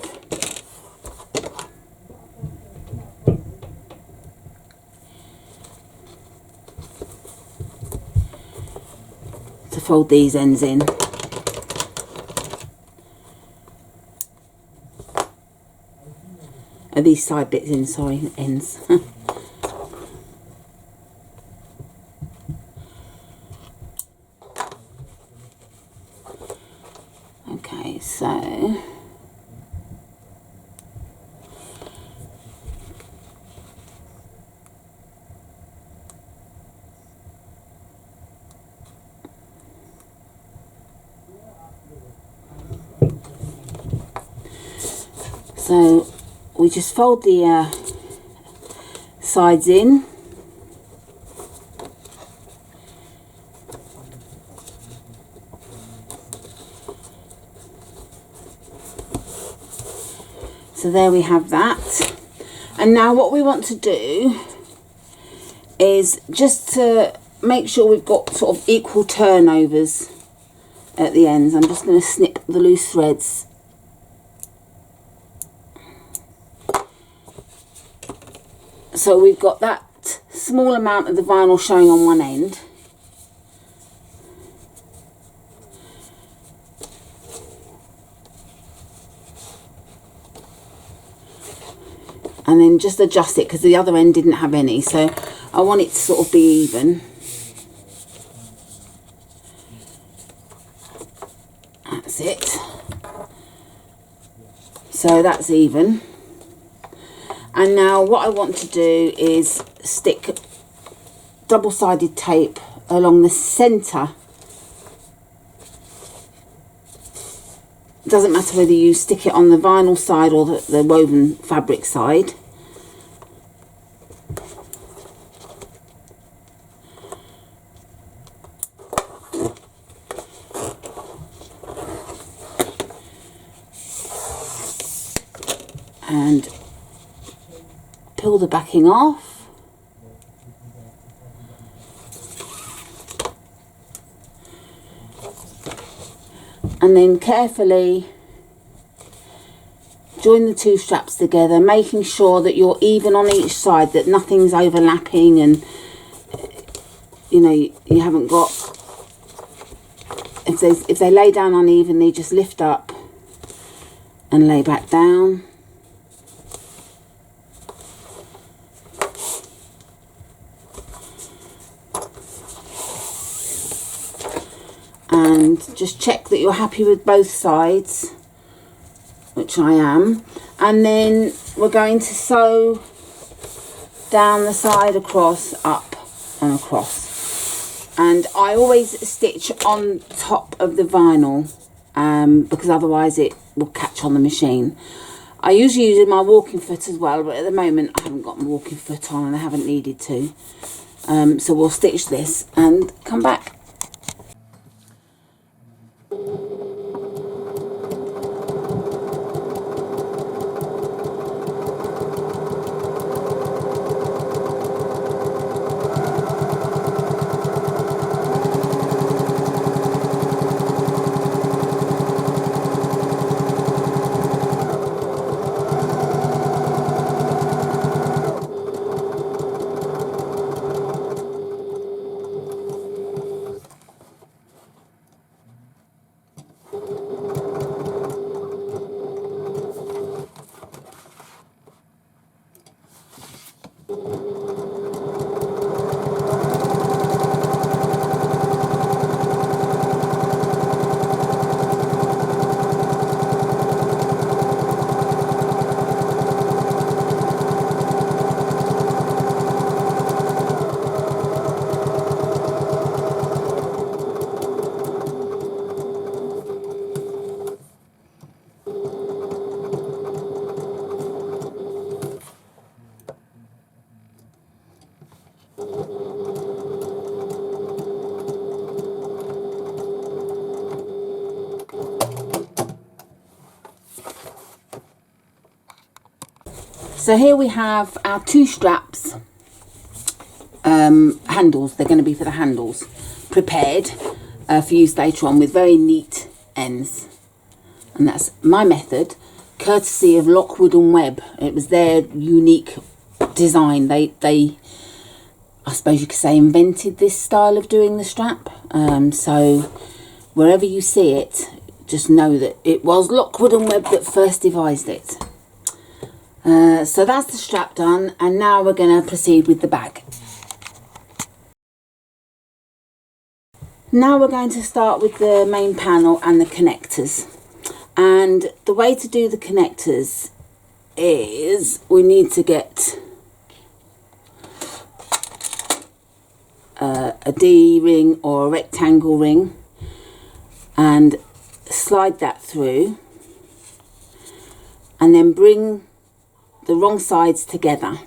To fold these ends in. These side bits in, sorry, ends. Okay, so we just fold the sides in. So there we have that. And now what we want to do is just to make sure we've got sort of equal turnovers at the ends. I'm just going to snip the loose threads. So we've got that small amount of the vinyl showing on one end. And then just adjust it because the other end didn't have any. So I want it to sort of be even. That's it. So that's even. And now what I want to do is stick double-sided tape along the centre. It doesn't matter whether you stick it on the vinyl side or the woven fabric side. And peel the backing off. And then carefully join the two straps together, making sure that you're even on each side, that nothing's overlapping, and you know, you haven't got, if they lay down unevenly, just lift up and lay back down. And just check that you're happy with both sides, which I am. And then we're going to sew down the side across, up and across. And I always stitch on top of the vinyl because otherwise it will catch on the machine. I usually use my walking foot as well, but at the moment I haven't got my walking foot on and I haven't needed to. So we'll stitch this and come back. So here we have our 2 straps, handles, they're going to be for the handles, prepared for use later on with very neat ends. And that's my method, courtesy of Lockwood and Webb. It was their unique design. They I suppose you could say, invented this style of doing the strap. So wherever you see it, just know that it was Lockwood and Webb that first devised it. So that's the strap done, and now we're going to proceed with the bag. Now we're going to start with the main panel and the connectors. And the way to do the connectors is we need to get a D ring or a rectangle ring and slide that through, and then bring the wrong sides together.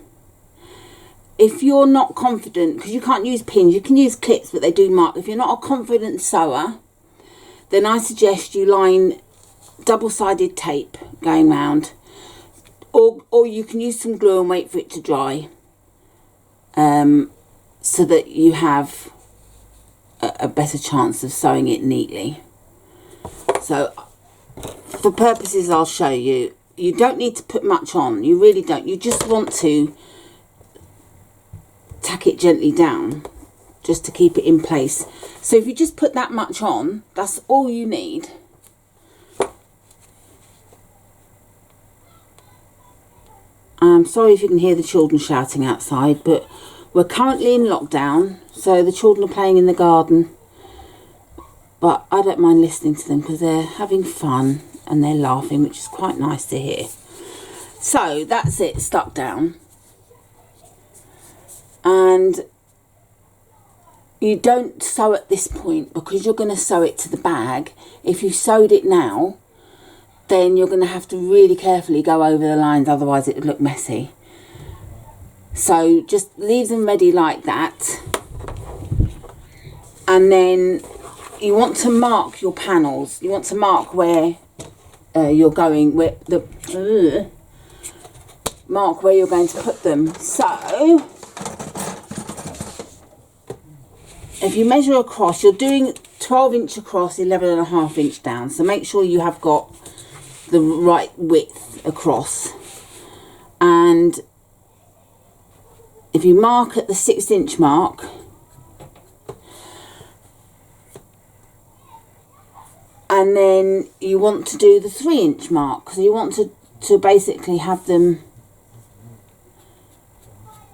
If you're not confident, because you can't use pins, you can use clips, but they do mark. If you're not a confident sewer, then I suggest you line double-sided tape going round, or you can use some glue and wait for it to dry, so that you have a better chance of sewing it neatly. So for purposes I'll show you, you don't need to put much on, you really don't. You just want to tack it gently down just to keep it in place. So if you just put that much on, that's all you need. I'm sorry if you can hear the children shouting outside, but we're currently in lockdown, so the children are playing in the garden, but I don't mind listening to them because they're having fun and they're laughing, which is quite nice to hear. So that's it, stuck down. And you don't sew at this point because you're going to sew it to the bag. If you sewed it now, then you're going to have to really carefully go over the lines, otherwise it would look messy. So just leave them ready like that. And then you want to mark your panels. You want to mark where you're going, where the mark where you're going to put them. So if you measure across, you're doing 12" across, 11.5" down. So make sure you have got the right width across. And if you mark at the 6" mark, and then you want to do the 3" mark, because you want to basically have them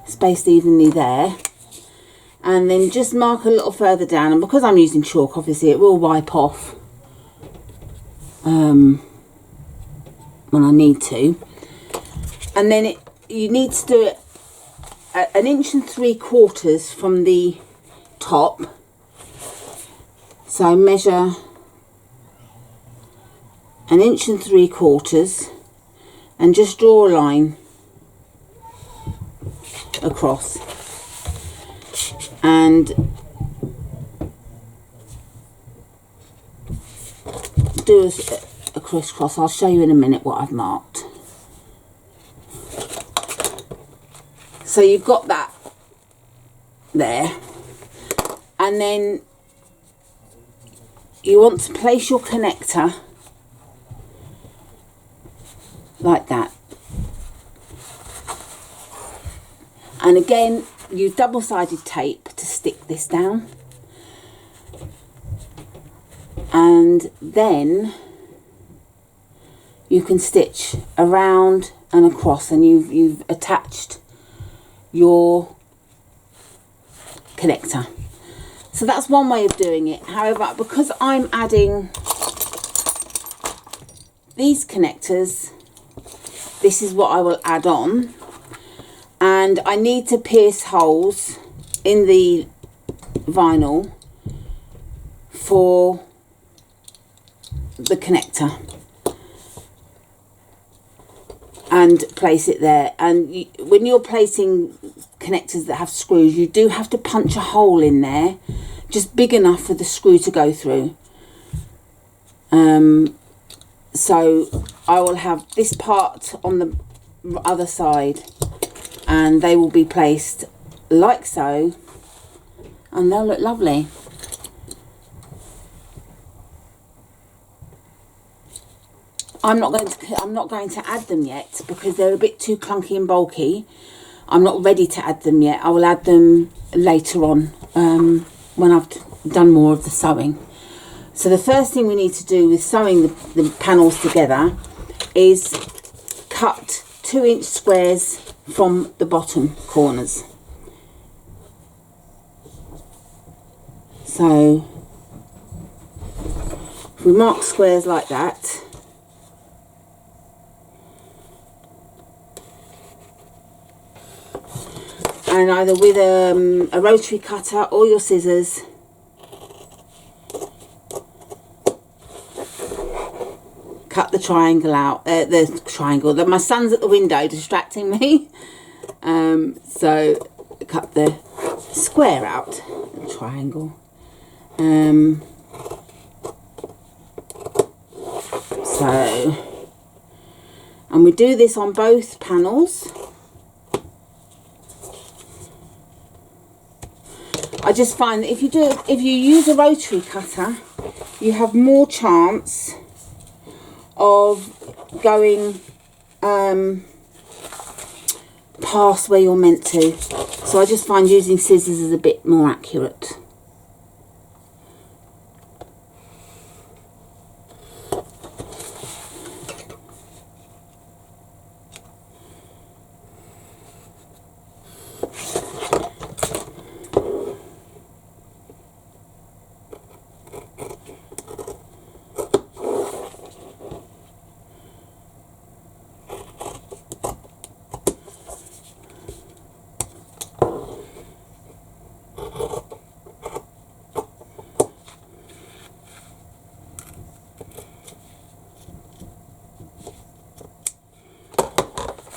spaced evenly there, and then just mark a little further down. And because I'm using chalk, obviously it will wipe off when I need to. And then you need to do it 1 3/4 from the top. So measure 1 3/4 and just draw a line across, and do a crisscross. I'll show you in a minute what I've marked. So you've got that there, and then you want to place your connector like that. And again, use double-sided tape to stick this down. And then you can stitch around and across, and you've attached your connector. So that's one way of doing it. However, because I'm adding these connectors, this is what I will add on. And I need to pierce holes in the vinyl for the connector and place it there. And when you're placing connectors that have screws, you do have to punch a hole in there just big enough for the screw to go through. So I will have this part on the other side, and they will be placed like so, and they'll look lovely. I'm not going to add them yet because they're a bit too clunky and bulky. I'm not ready to add them yet. I will add them later on when I've done more of the sewing. So the first thing we need to do with sewing the panels together is cut 2-inch squares from the bottom corners. So if we mark squares like that, and either with a rotary cutter or your scissors, cut the triangle out. My son's at the window distracting me. So cut the square out, the triangle. And we do this on both panels. I just find that if you use a rotary cutter, you have more chance of going past where you're meant to. So I just find using scissors is a bit more accurate.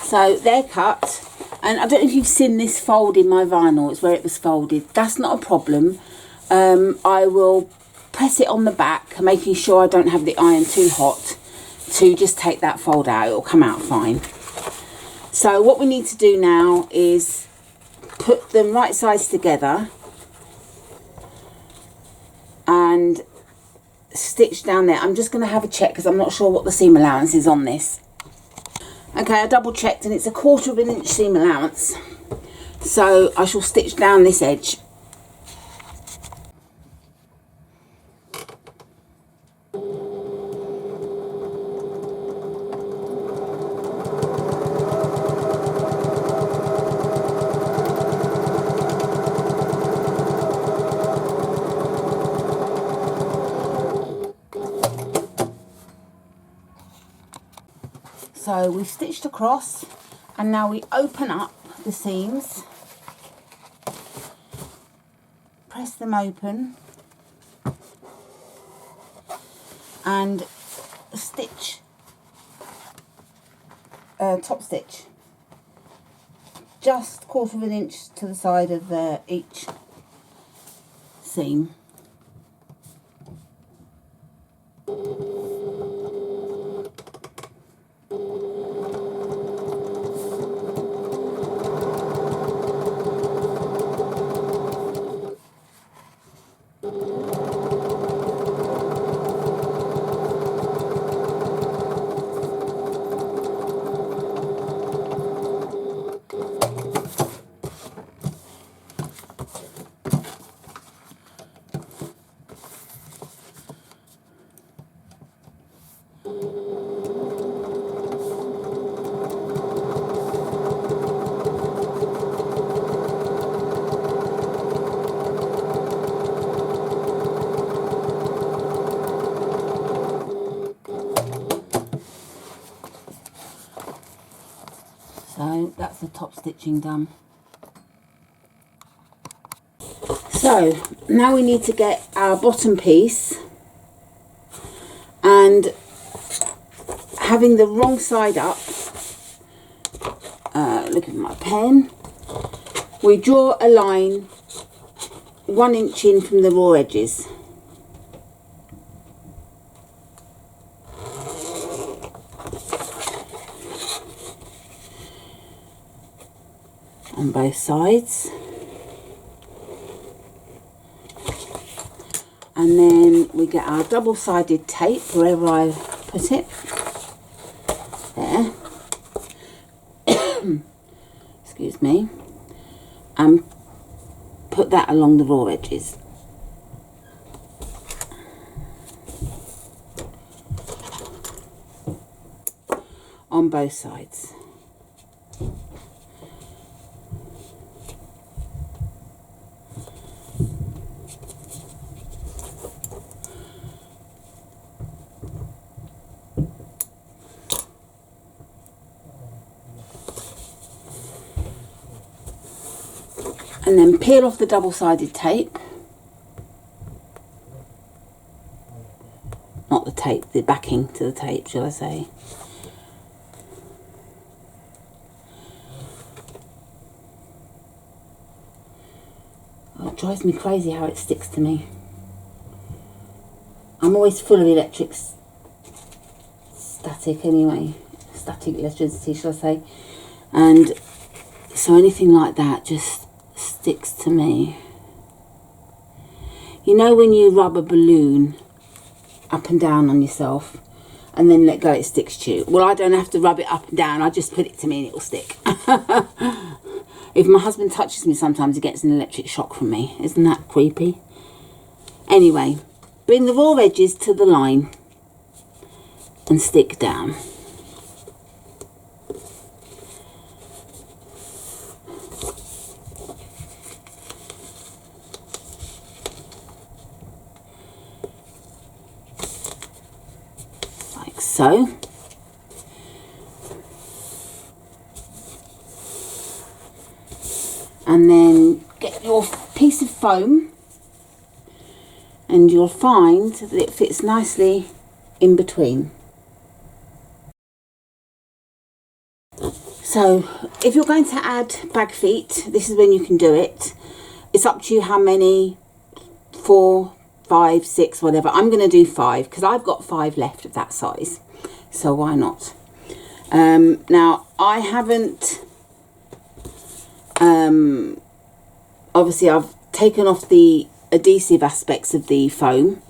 So they're cut, and I don't know if you've seen this fold in my vinyl. It's where it was folded. That's not a problem. I will press it on the back, making sure I don't have the iron too hot to just take that fold out. It'll come out fine. So what we need to do now is put them right sides together and stitch down there. I'm just going to have a check because I'm not sure what the seam allowance is on this. Okay, I double checked and it's 1/4 inch seam allowance. So I shall stitch down this edge. So we've stitched across, and now we open up the seams, press them open, and stitch, top stitch, just 1/4 inch to the side of each seam. So that's the top stitching done. So now we need to get our bottom piece, and having the wrong side up, look at my pen, we draw a line 1 inch in from the raw edges. on both sides. And then we get our double-sided tape, wherever I put it. There. Excuse me. And put that along the raw edges. On both sides. And then peel off the double-sided tape. Not the tape, the backing to the tape, shall I say. Oh, it drives me crazy how it sticks to me. I'm always full of electric static anyway. Static electricity, shall I say. And so anything like that just sticks to me. You know when you rub a balloon up and down on yourself and then let go, it sticks to you? Well, I don't have to rub it up and down, I just put it to me and it will stick. If my husband touches me sometimes he gets an electric shock from me. Isn't that creepy? Anyway, bring the raw edges to the line and stick down. So, and then get your piece of foam and you'll find that it fits nicely in between. So if you're going to add bag feet, this is when you can do it. It's up to you how many, 4, 5, 6, whatever. I'm going to do 5 because I've got 5 left of that size. So why not? Now I haven't, obviously I've taken off the adhesive aspects of the foam.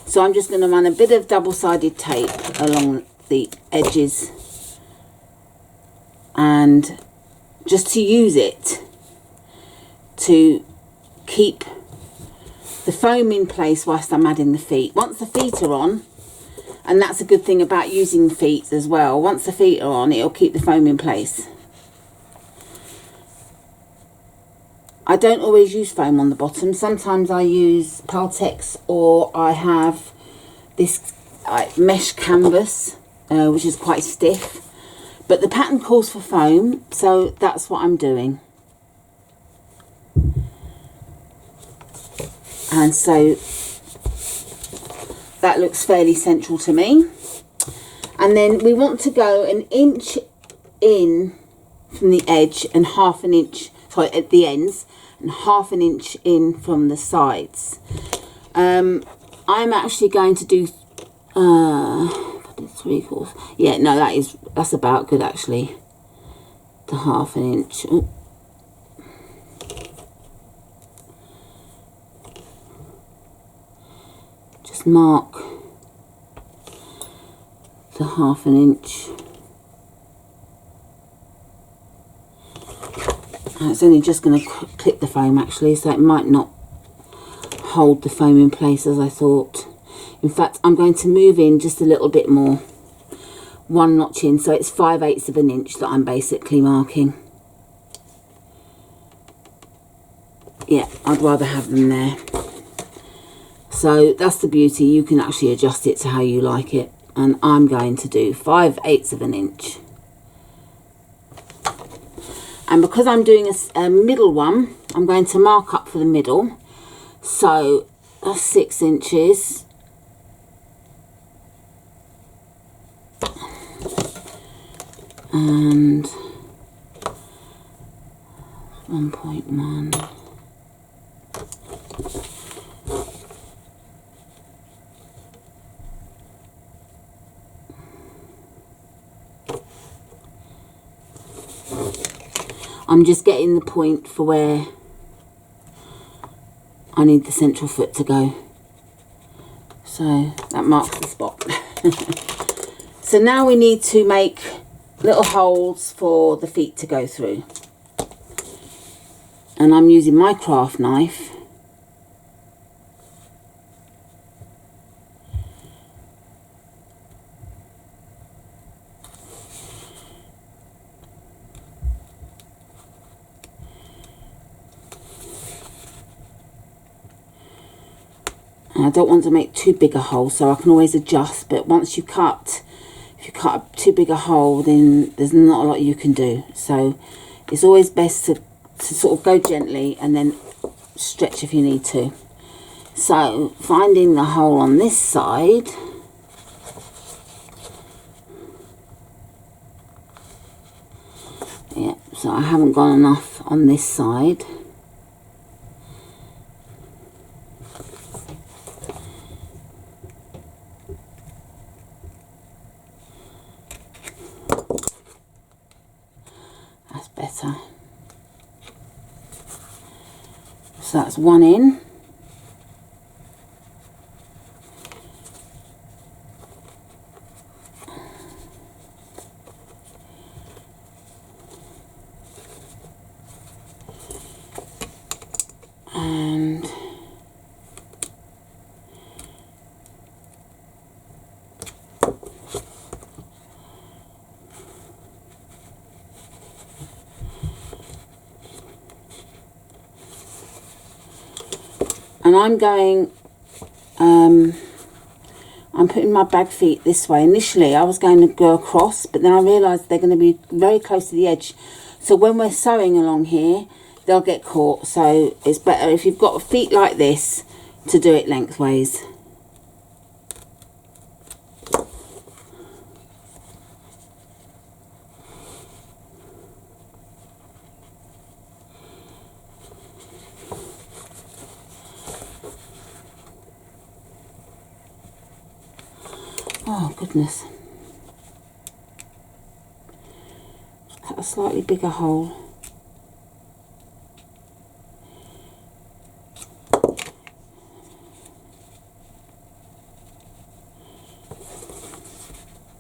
So I'm just going to run a bit of double-sided tape along the edges and just to use it to keep the foam in place whilst I'm adding the feet. Once the feet are on, and that's a good thing about using feet as well, once the feet are on, it'll keep the foam in place. I don't always use foam on the bottom. Sometimes I use Paltex, or I have this mesh canvas, which is quite stiff. But the pattern calls for foam, so that's what I'm doing. And so that looks fairly central to me. And then we want to go 1 inch in from the edge and 1/2 inch, sorry, at the ends, and 1/2 inch in from the sides. I'm actually going to do 3/4. Yeah, no, that's about good actually. The 1/2 inch. Ooh. Just mark the 1/2 inch. It's only just going to clip the foam actually, so it might not hold the foam in place as I thought. In fact, I'm going to move in just a little bit more, 1 notch in, so it's 5/8 of an inch that I'm basically marking. Yeah, I'd rather have them there. So that's the beauty, you can actually adjust it to how you like it, and I'm going to do 5/8 of an inch. And because I'm doing a middle one, I'm going to mark up for the middle. So that's 6 inches. And 1.1. I'm just getting the point for where I need the central foot to go. So that marks the spot. So now we need to make little holes for the feet to go through. And I'm using my craft knife. And I don't want to make too big a hole, so I can always adjust, but once you cut, if you cut too big a hole, then there's not a lot you can do. So it's always best to sort of go gently and then stretch if you need to. So finding the hole on this side, yeah, so I haven't gone enough on this side. That's better. So that's one in. And I'm going, I'm putting my bag feet this way. Initially I was going to go across, but then I realised they're going to be very close to the edge. So when we're sewing along here, they'll get caught. So it's better if you've got feet like this to do it lengthways. Oh goodness. Cut a slightly bigger hole.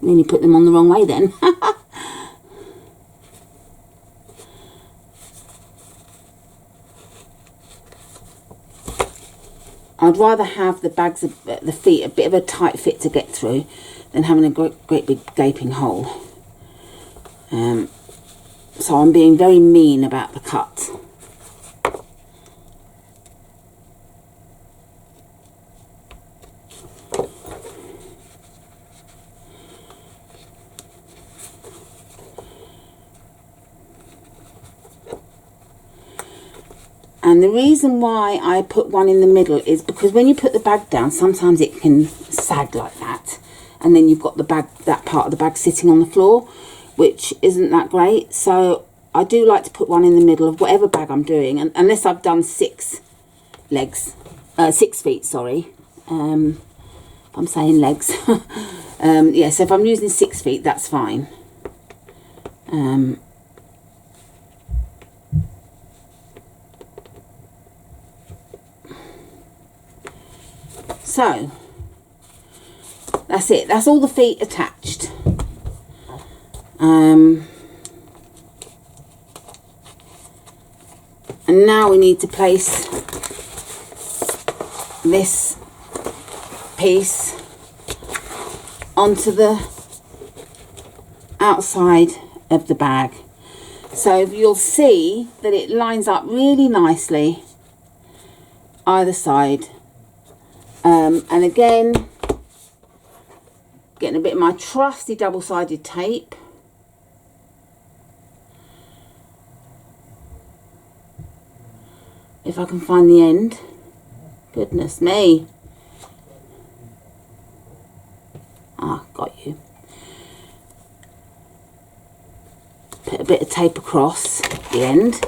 Nearly put them on the wrong way then. I'd rather have the bags of the feet a bit of a tight fit to get through than having a great big gaping hole. So I'm being very mean about the cut. And the reason why I put one in the middle is because when you put the bag down, sometimes it can sag like that. And then you've got the bag, that part of the bag sitting on the floor, which isn't that great. So I do like to put one in the middle of whatever bag I'm doing. And unless I've done 6 feet, sorry. I'm saying legs. Yeah, so if I'm using 6 feet, that's fine. So that's it. That's all the feet attached. And now we need to place this piece onto the outside of the bag. So you'll see that it lines up really nicely either side. And again, getting a bit of my trusty double-sided tape. If I can find the end. Goodness me. Ah, got you. Put a bit of tape across the end.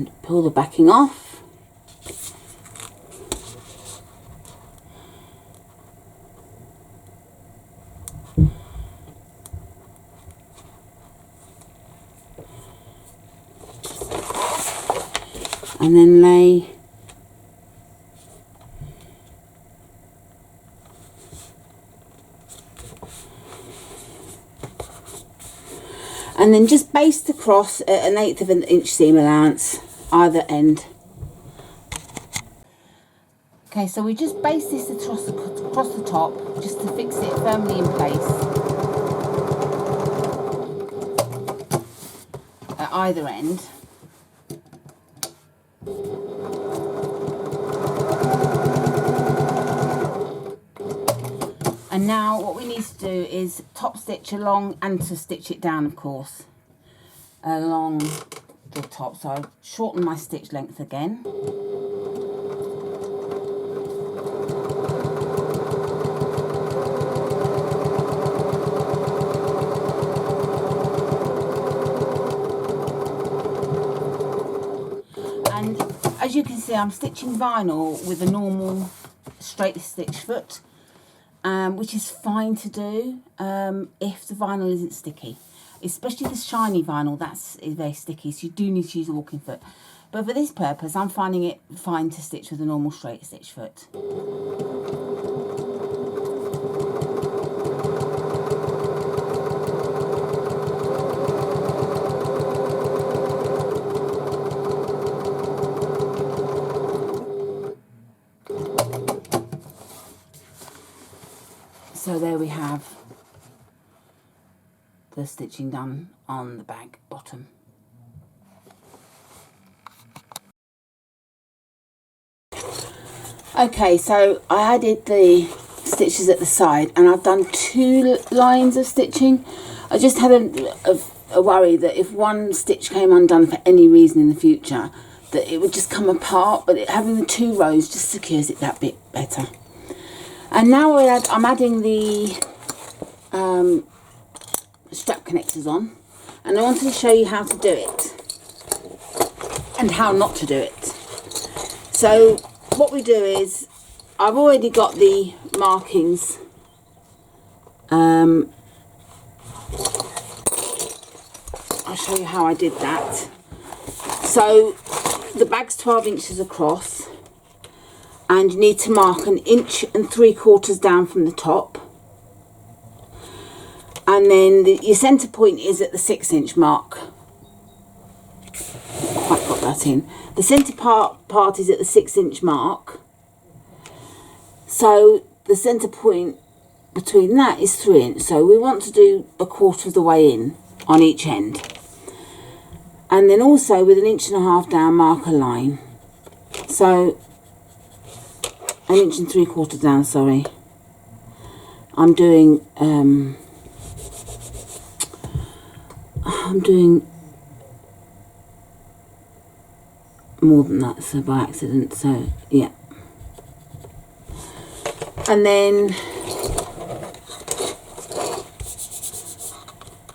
and pull the backing off. And then lay and then just baste across at 1/8 of an inch seam allowance either end. Okay, so we just baste this across the top just to fix it firmly in place at either end. And now what we need to do is top stitch along and to stitch it down, of course, along the top. So I'll shorten my stitch length again. And as you can see, I'm stitching vinyl with a normal straight stitch foot. Which is fine to do if the vinyl isn't sticky. Especially the shiny vinyl, is very sticky, so you do need to use a walking foot. But for this purpose, I'm finding it fine to stitch with a normal straight stitch foot. So there we have the stitching done on the bag bottom. Okay, so I added the stitches at the side and I've done 2 lines of stitching. I just had a worry that if one stitch came undone for any reason in the future, that it would just come apart, but having the 2 rows just secures it that bit better. And now I'm adding the strap connectors on, and I wanted to show you how to do it and how not to do it. So what we do is, I've already got the markings I'll show you how I did that. So the bag's 12 inches across, and you need to mark 1.75 inches down from the top, and then your centre point is at the 6-inch mark. I've got that in. The centre part is at the 6-inch mark, so the centre point between that is 3 inches. So we want to do 1/4 of the way in on each end, and then also with 1.5 inches down, mark a line. So 1.75 inches down, sorry. I'm doing more than that, so by accident, so yeah. And then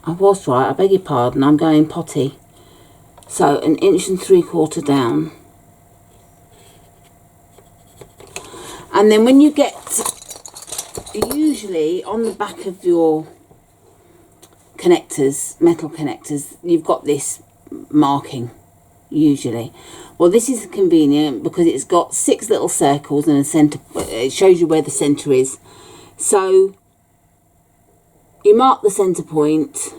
I was right, I beg your pardon, I'm going potty. So 1.75 inches down. And then when you get, usually on the back of your connectors, metal connectors, you've got this marking, usually. Well, this is convenient because it's got 6 little circles and a centre. It shows you where the centre is. So you mark the centre point,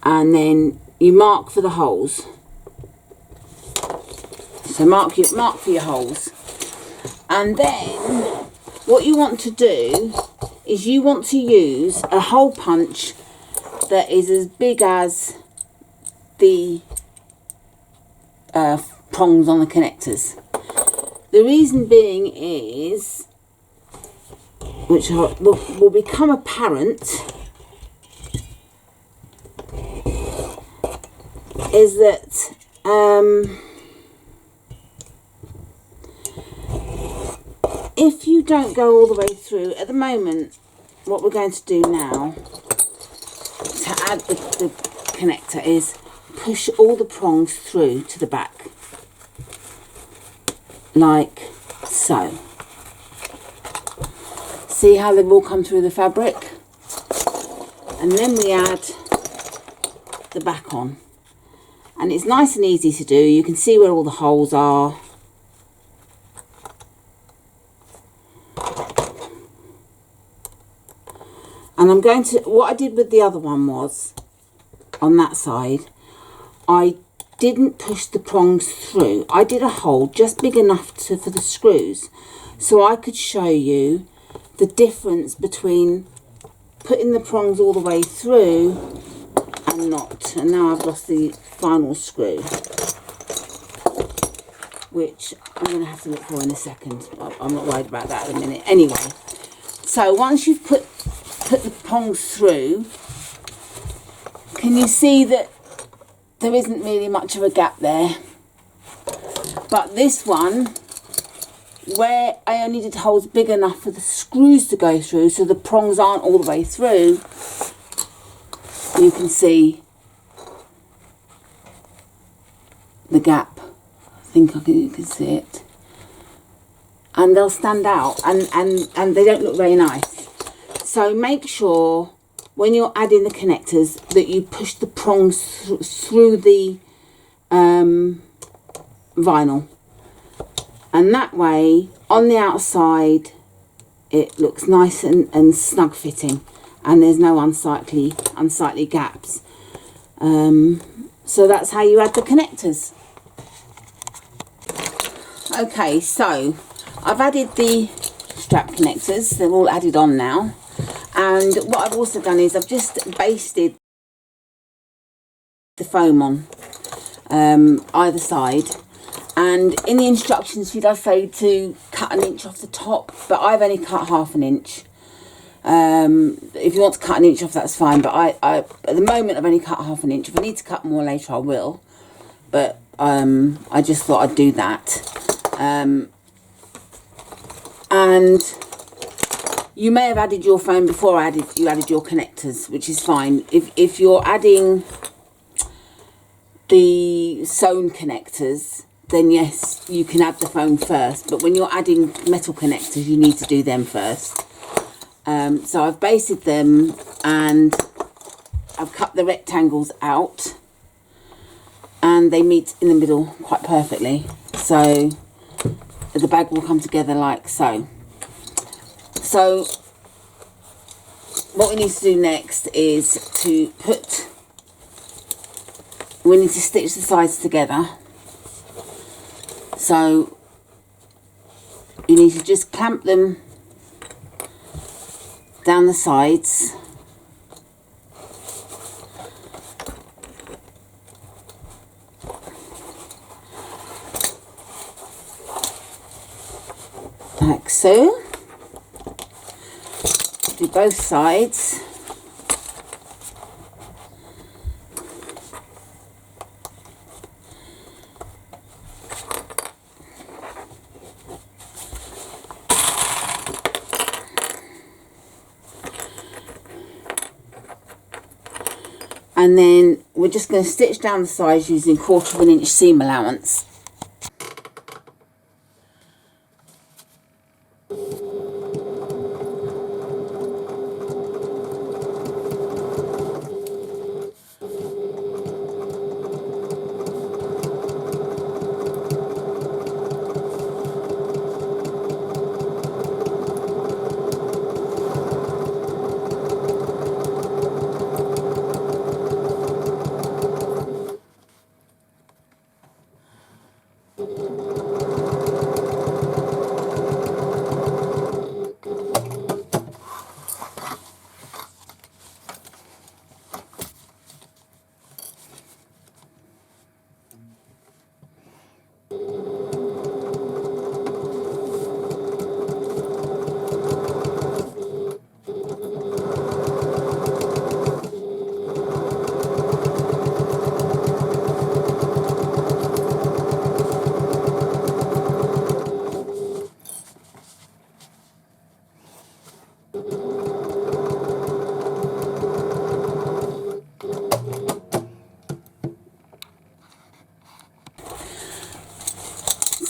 and then you mark for the holes. So mark for your holes. And then what you want to do is you want to use a hole punch that is as big as the prongs on the connectors. The reason being is, which will become apparent, is that if you don't go all the way through, at the moment, what we're going to do now to add the connector is push all the prongs through to the back, like so. See how they've all come through the fabric? And then we add the back on. And it's nice and easy to do. You can see where all the holes are. And I'm going to, what I did with the other one was, on that side, I didn't push the prongs through. I did a hole just big enough for the screws, so I could show you the difference between putting the prongs all the way through and not. And now I've lost the final screw, which I'm going to have to look for in a second. I'm not worried about that at the minute. Anyway, so once you've put the prongs through, can you see that there isn't really much of a gap there? But this one, where I only did holes big enough for the screws to go through, so the prongs aren't all the way through, you can see the gap. I think you can see it. And they'll stand out, and they don't look very nice. So make sure when you're adding the connectors that you push the prongs through the vinyl. And that way, on the outside, it looks nice and snug fitting, and there's no unsightly gaps. So that's how you add the connectors. Okay, so I've added the strap connectors. They're all added on now. And what I've also done is I've just basted the foam on either side. And in the instructions, she does say to cut 1 inch off the top, but I've only cut 1/2 inch. If you want to cut 1 inch off, that's fine. But I at the moment, I've only cut 1/2 inch. If I need to cut more later, I will. But I just thought I'd do that. And you may have added your foam before you added your connectors, which is fine. If you're adding the sewn connectors, then yes, you can add the foam first. But when you're adding metal connectors, you need to do them first. So I've basted them and I've cut the rectangles out, and they meet in the middle quite perfectly. So the bag will come together like so. So what we need to do next is we need to stitch the sides together. So you need to just clamp them down the sides. Like so. Do both sides. And then we're just going to stitch down the sides using 1/4 inch seam allowance.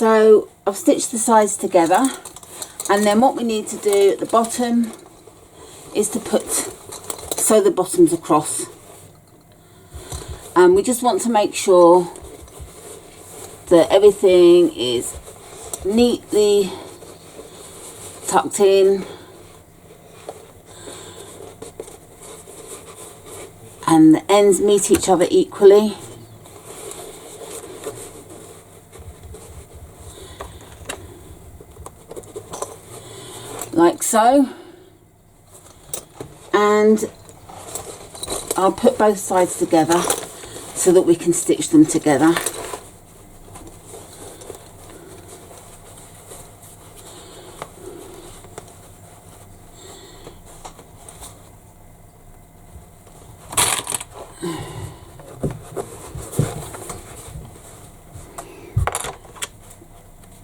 So I've stitched the sides together, and then what we need to do at the bottom is to sew the bottoms across. And we just want to make sure that everything is neatly tucked in and the ends meet each other equally. Like so. And I'll put both sides together so that we can stitch them together.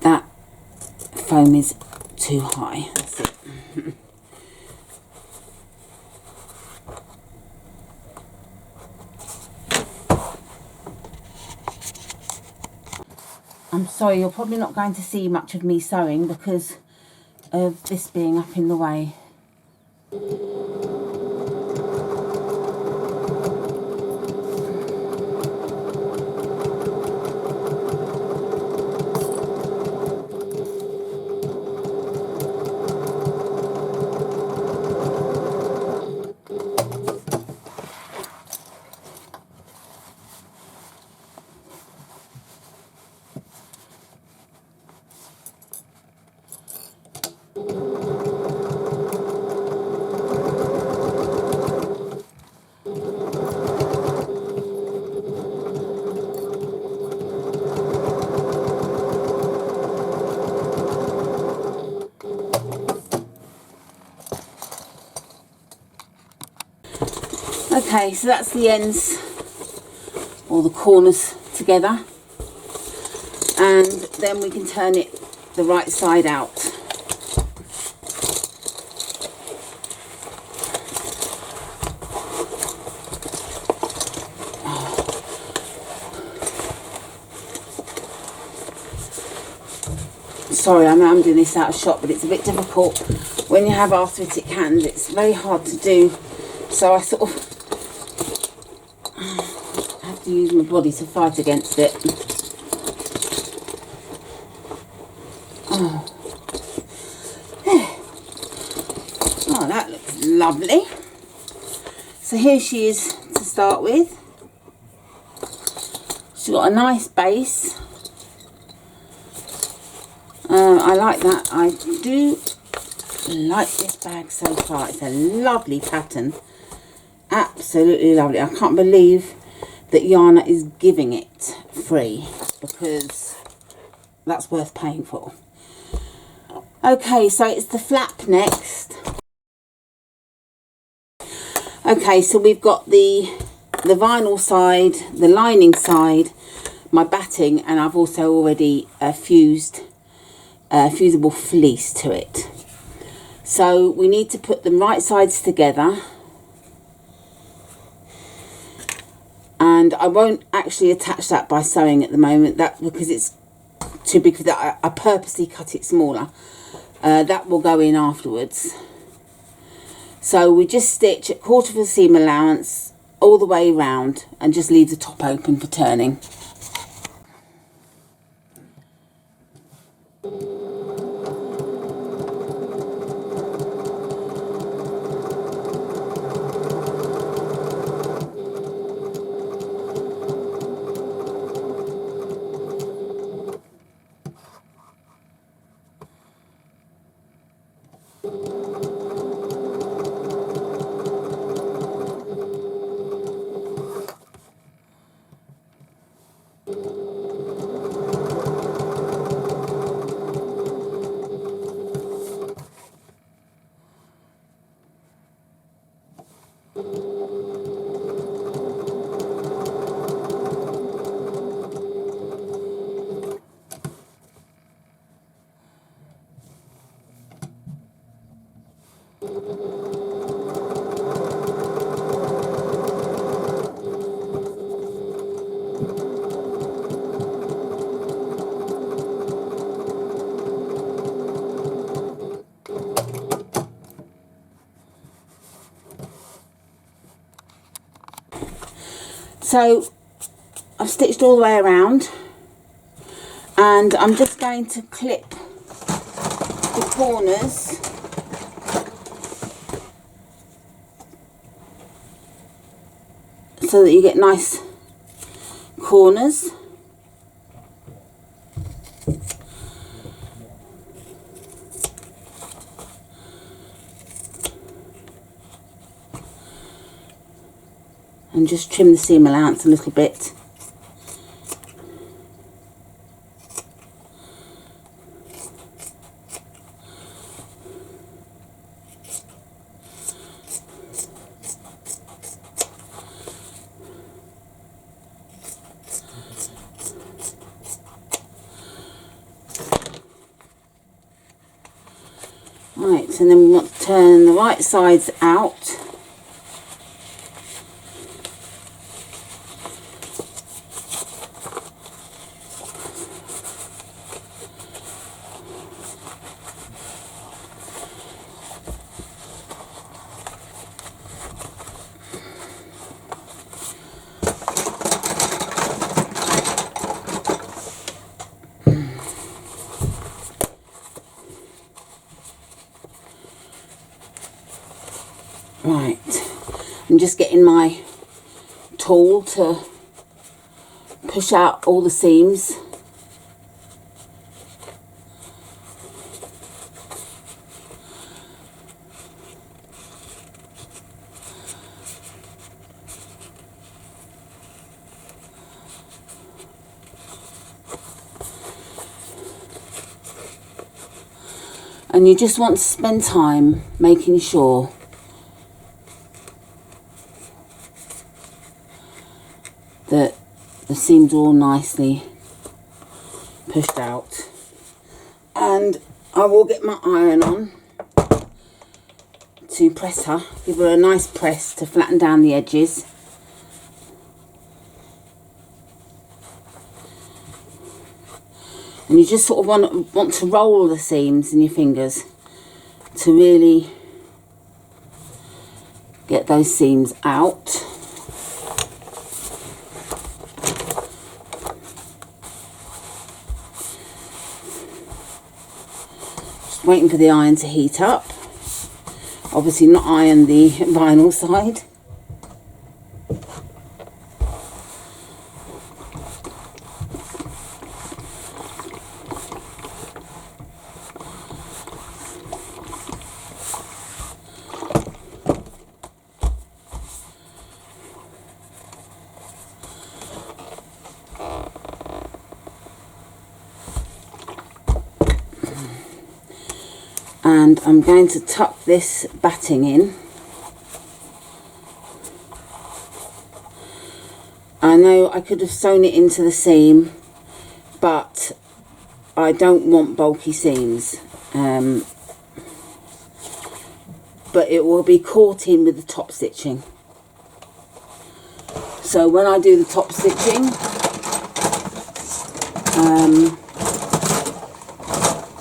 That foam is too high. That's it. I'm sorry, you're probably not going to see much of me sewing because of this being up in the way. Okay, so that's the ends or the corners together, and then we can turn it the right side out. Sorry, I know I'm doing this out of shot, but it's a bit difficult when you have arthritic hands. It's very hard to do, so I sort of have to use my body to fight against it. Oh, oh, that looks lovely. So here she is to start with. She's got a nice base. I like that. I do like this bag so far. It's a lovely pattern. Absolutely lovely. I can't believe that Yanna is giving it free, because that's worth paying for. Okay, so it's the flap next. Okay, so we've got the vinyl side, the lining side, my batting, and I've also already fused fusible fleece to it. So we need to put the right sides together, and I won't actually attach that by sewing at the moment, that because it's too big for that. I purposely cut it smaller. That will go in afterwards. So we just stitch a quarter of a seam allowance all the way round and just leave the top open for turning. So I've stitched all the way around, and I'm just going to clip the corners so that you get nice corners. And just trim the seam allowance a little bit. Right, and then we want to turn the right sides out. Right, I'm just getting my tool to push out all the seams. And you just want to spend time making sure that the seams are all nicely pushed out. And I will get my iron on to press her, give her a nice press to flatten down the edges. And you just sort of want to roll the seams in your fingers to really get those seams out. Just waiting for the iron to heat up. Obviously not iron the vinyl side. And I'm going to tuck this batting in. I know I could have sewn it into the seam, but I don't want bulky seams. But it will be caught in with the top stitching. So when I do the top stitching,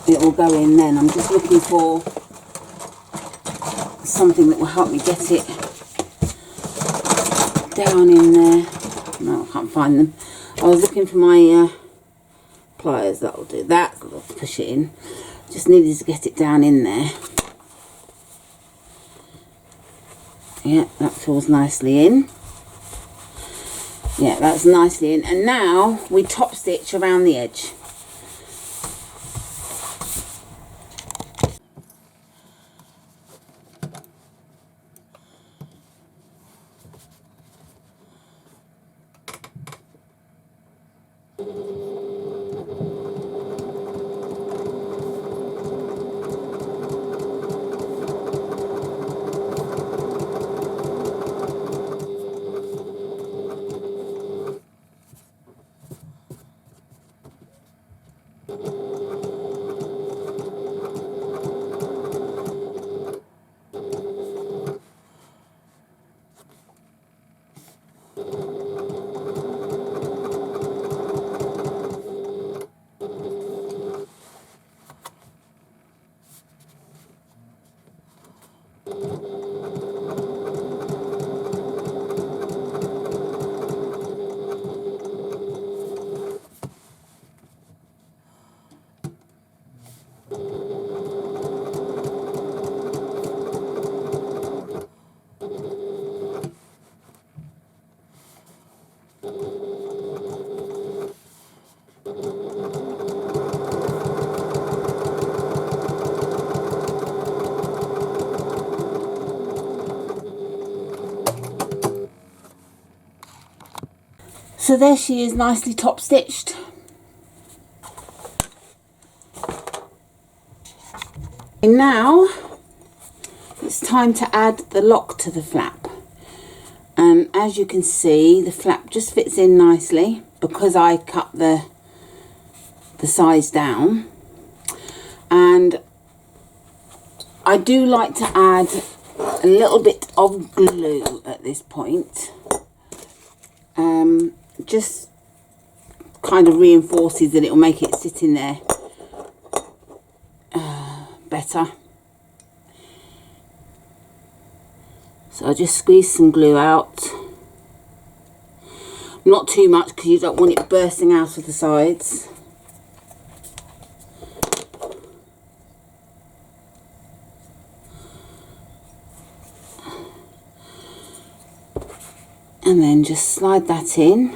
it will go in then. I'm just looking for something that will help me get it down in there. No, I can't find them. I was looking for my pliers. That will do that. I'll push it in. Just needed to get it down in there. Yeah, that feels nicely in. Yeah, that's nicely in. And now we top stitch around the edge. So there she is, nicely top stitched. And now it's time to add the lock to the flap. And as you can see, the flap just fits in nicely because I cut the size down. And I do like to add a little bit of glue at this point. Just kind of reinforces that it will make it sit in there better. So I just squeeze some glue out. Not too much because you don't want it bursting out of the sides. And then just slide that in.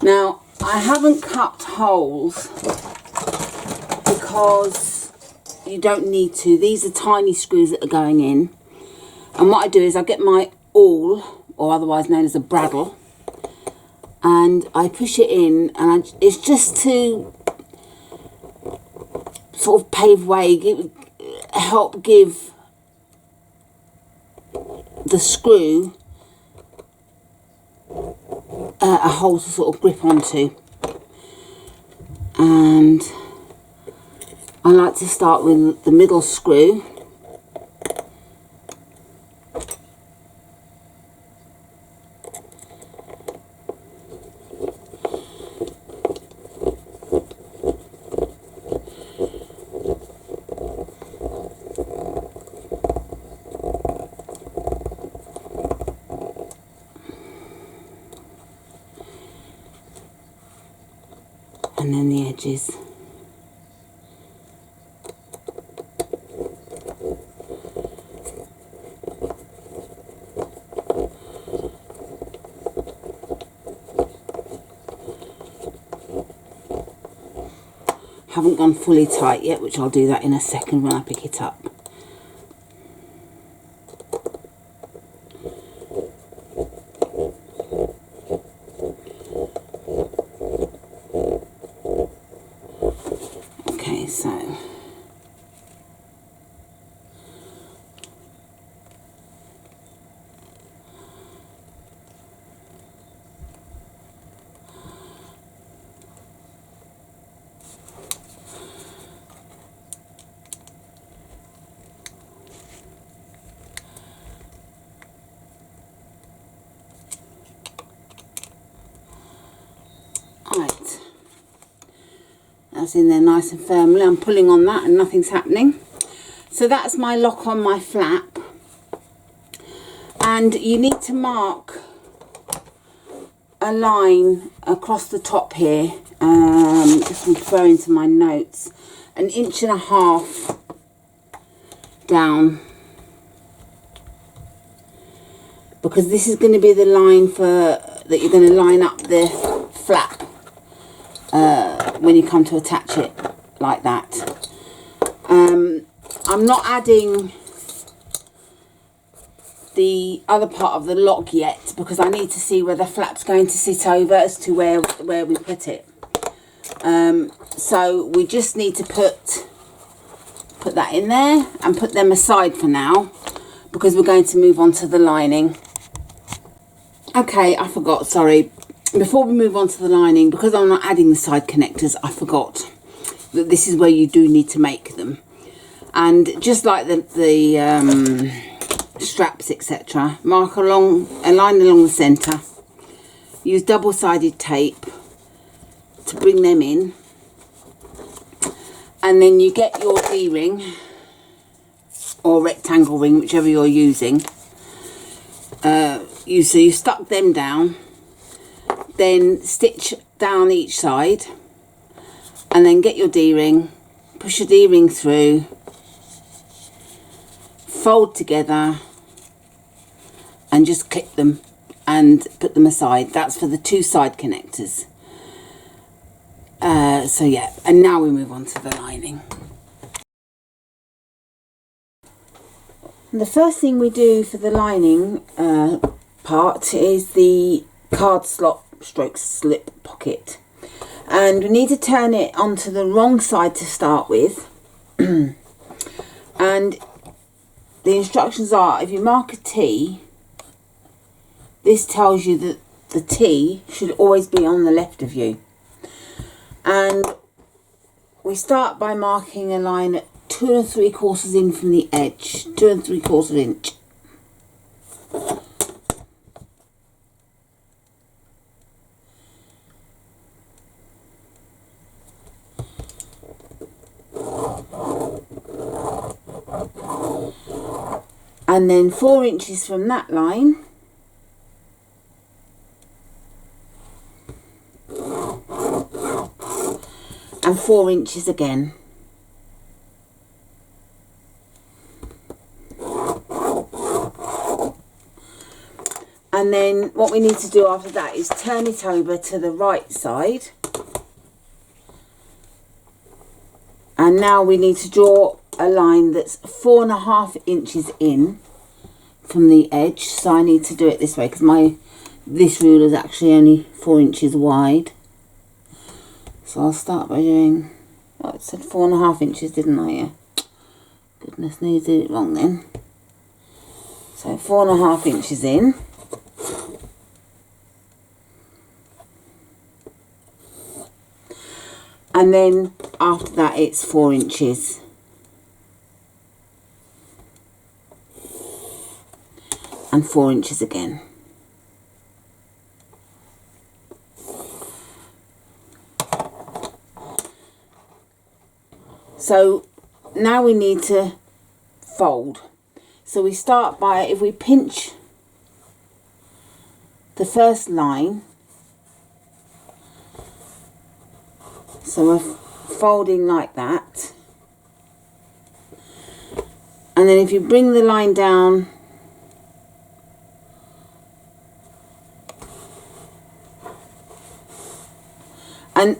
Now, I haven't cut holes because you don't need to. These are tiny screws that are going in. And what I do is I get my awl, or otherwise known as a bradawl, and I push it in, and it's just to sort of pave way, help give the screw a hole to sort of grip onto. And I like to start with the middle screw, and then the edges. Haven't gone fully tight yet, which I'll do that in a second when I pick it up. Okay, so right, that's in there nice and firmly. I'm pulling on that and nothing's happening. So that's my lock on my flap. And you need to mark a line across the top here. Just referring to my notes, 1.5 inches down, because this is going to be the line that you're going to line up the flap when you come to attach it like that. I'm not adding the other part of the lock yet because I need to see where the flap's going to sit over as to where we put it. So we just need to put that in there and put them aside for now because we're going to move on to the lining. Okay, I forgot, sorry. Before we move on to the lining, because I'm not adding the side connectors, I forgot that this is where you do need to make them. And just like the straps, etc., mark a line along the centre. Use double-sided tape to bring them in. And then you get your D-ring or rectangle ring, whichever you're using. So you stuck them down, then stitch down each side, and then get your D-ring, push your D-ring through, fold together, and just clip them and put them aside. That's for the 2 side connectors. So yeah, and now we move on to the lining. The first thing we do for the lining part is the card slot stroke slip pocket, and we need to turn it onto the wrong side to start with. And the instructions are, if you mark a T, this tells you that the T should always be on the left of you. And we start by marking a line at 2 3/4 in from the edge, 2 3/4 inch. And then 4 inches from that line, and 4 inches again. And then what we need to do after that is turn it over to the right side. And now we need to draw a line that's 4.5 inches in from the edge. So I need to do it this way because this ruler is actually only 4 inches wide. So I'll start by doing, well, it said 4.5 inches, didn't I? Yeah. Goodness me, I did it wrong then. So 4.5 inches in. And then after that it's 4 inches. And 4 inches again. So now we need to fold. So we start by, if we pinch the first line, so we're folding like that, and then if you bring the line down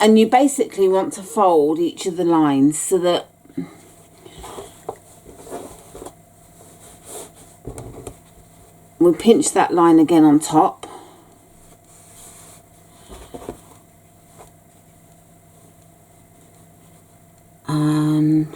and you basically want to fold each of the lines so that we pinch that line again on top, and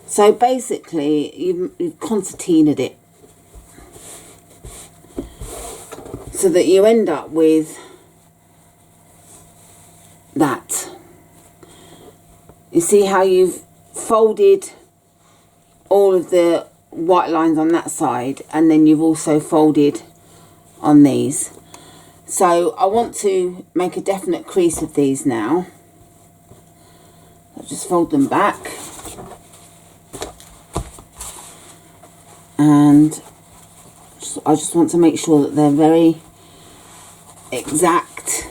so basically you've concertinaed it so that you end up with that. You see how you've folded all of the white lines on that side, and then you've also folded on these. So I want to make a definite crease of these now. I'll just fold them back. And I just want to make sure that they're very exact.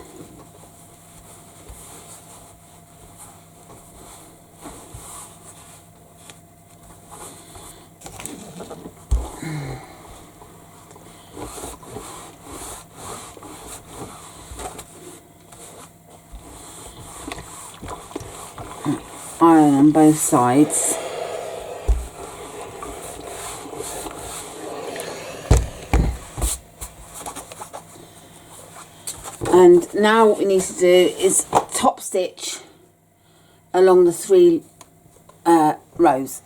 Iron on both sides. And now what we need to do is top stitch along the 3 rows.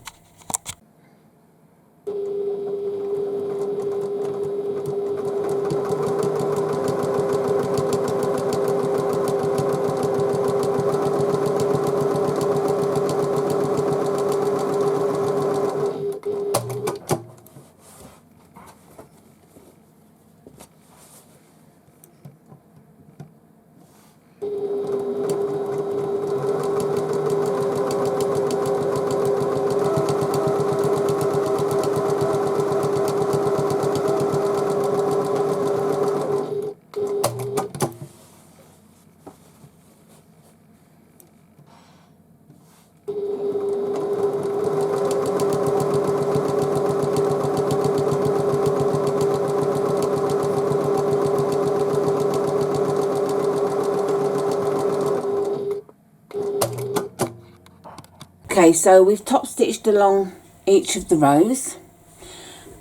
Okay, so we've top stitched along each of the rows,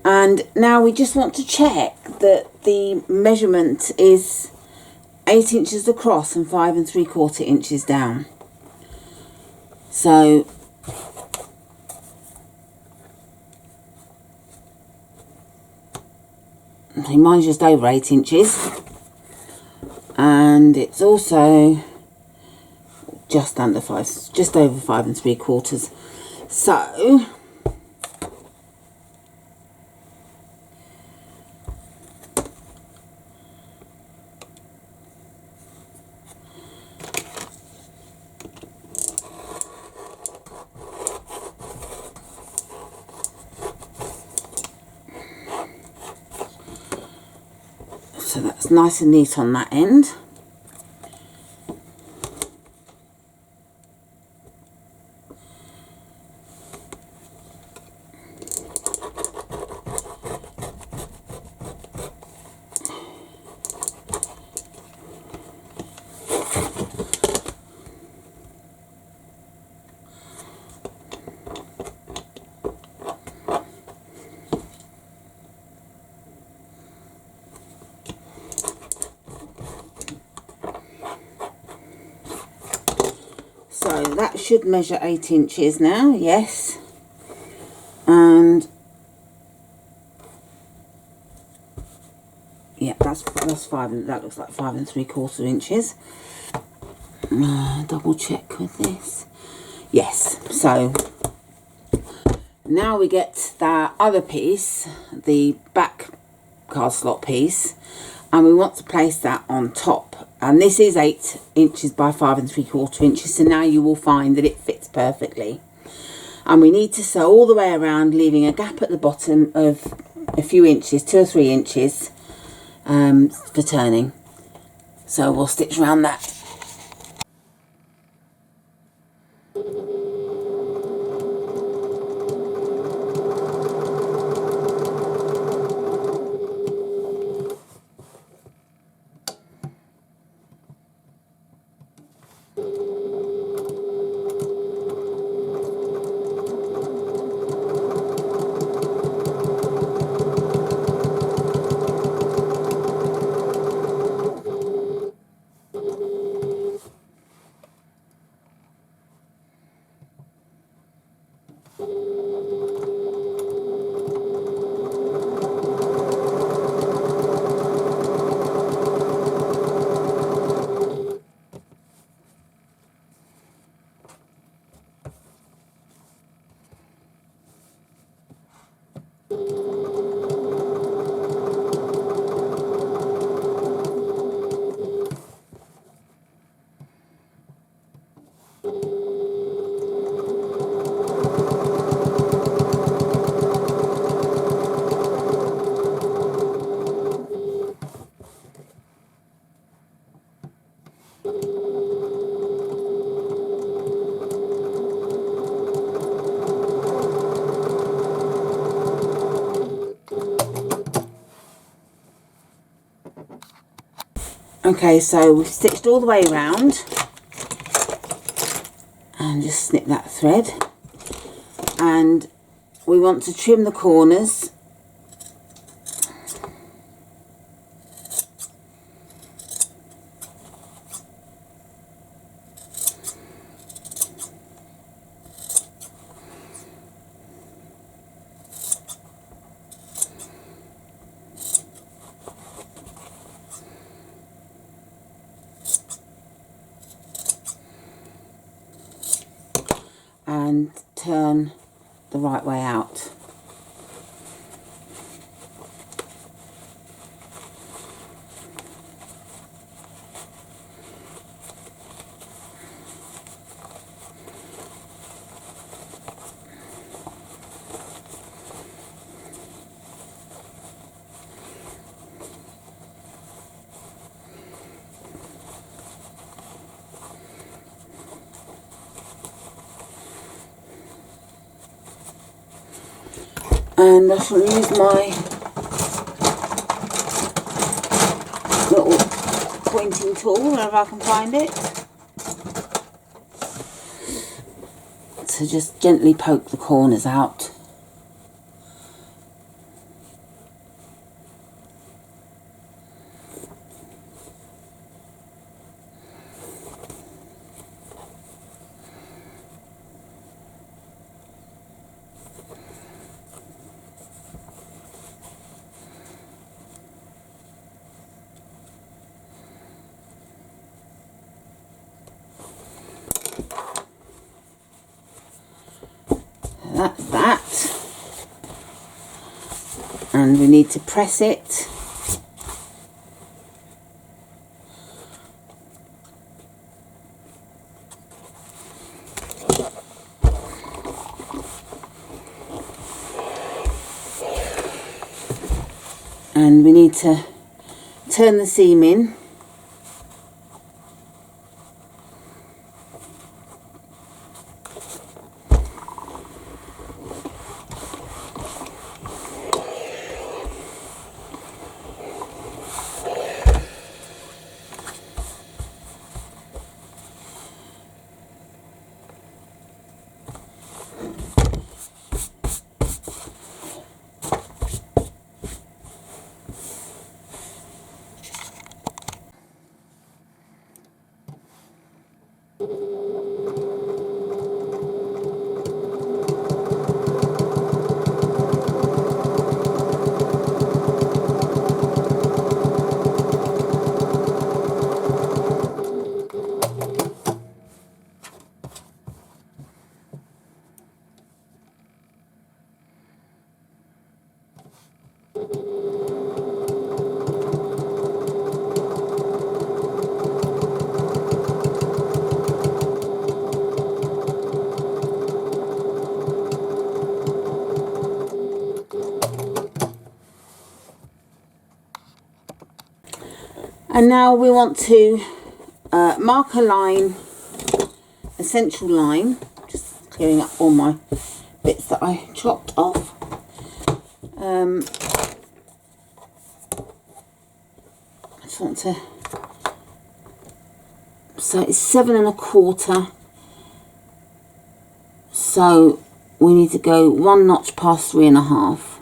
and now we just want to check that the measurement is 8 inches across and 5 3/4 inches down. So mine's just over 8 inches, and it's also just under 5, just over 5 3/4. So that's nice and neat on that end. So that should measure 8 inches now, yes. And yeah, that's 5, that looks like 5 3/4 inches. Double check with this. Yes, so now we get that other piece, the back card slot piece, and we want to place that on top. And this is 8 inches by 5 3/4 inches, so now you will find that it fits perfectly. And we need to sew all the way around, leaving a gap at the bottom of a few inches, 2 or 3 inches, for turning. So we'll stitch around that. Okay, so we've stitched all the way around, and just snip that thread, and we want to trim the corners. And turn the right way out. And I shall use my little pointing tool wherever I can find it So just gently poke the corners out. That's that, and we need to press it. And we need to turn the seam in. And now we want to mark a line, a central line, just clearing up all my bits that I chopped off. I just want to, so it's 7 1/4, so we need to go 1 notch past 3 1/2.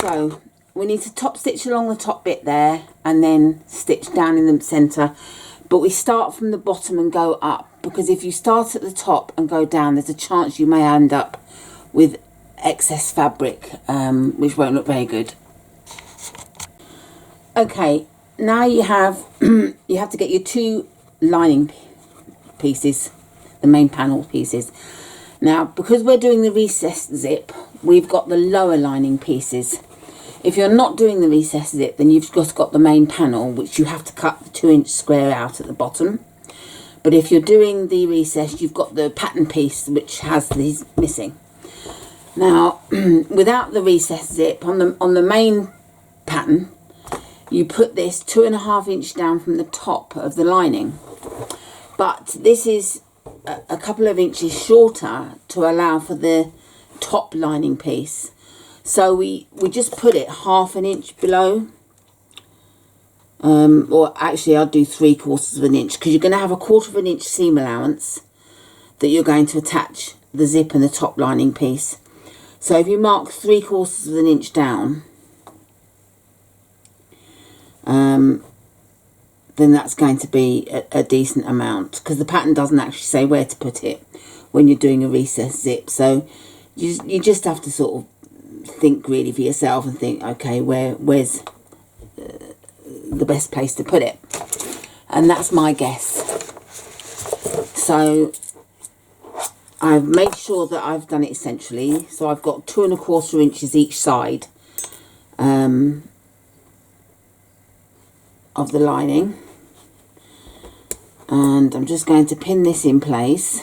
So we need to top stitch along the top bit there and then stitch down in the centre, but we start from the bottom and go up, because if you start at the top and go down, there's a chance you may end up with excess fabric, which won't look very good. Okay, now you have you have to get your 2 lining pieces, the main panel pieces. Now, because we're doing the recessed zip, we've got the lower lining pieces. If you're not doing the recessed zip, then you've just got the main panel, which you have to cut the 2-inch square out at the bottom. But if you're doing the recess, you've got the pattern piece, which has these missing. Now, without the recessed zip, on the main pattern, you put this 2 1/2 inch down from the top of the lining. But this is a couple of inches shorter to allow for the top lining piece. So we just put it 1/2 inch below, or actually I'll do 3/4 inch, because you're going to have a 1/4 inch seam allowance that you're going to attach the zip and the top lining piece. So if you mark 3/4 inch down, then that's going to be a decent amount, because the pattern doesn't actually say where to put it when you're doing a recessed zip. So you just have to sort of think really for yourself and think, okay, where's the best place to put it, and that's my guess. So I've made sure that I've done it centrally, so I've got 2 1/4 inches each side of the lining, and I'm just going to pin this in place.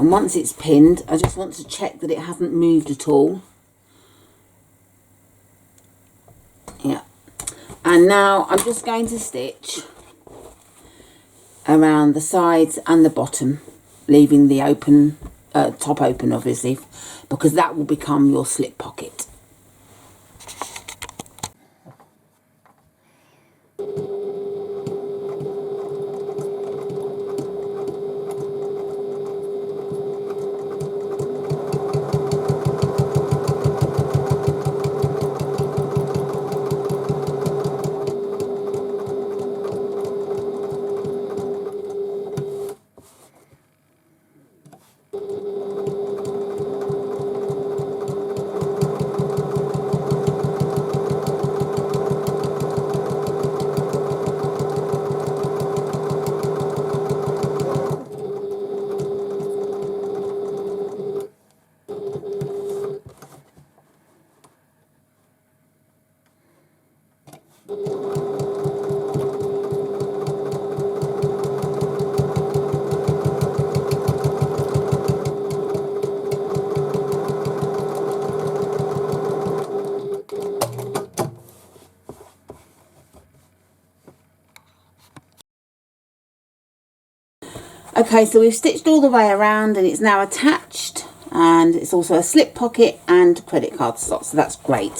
And once it's pinned, I just want to check that it hasn't moved at all. Yeah. And now I'm just going to stitch around the sides and the bottom, leaving the open, top open obviously, because that will become your slip pocket. Okay, so we've stitched all the way around and it's now attached, and it's also a slip pocket and credit card slot, so that's great.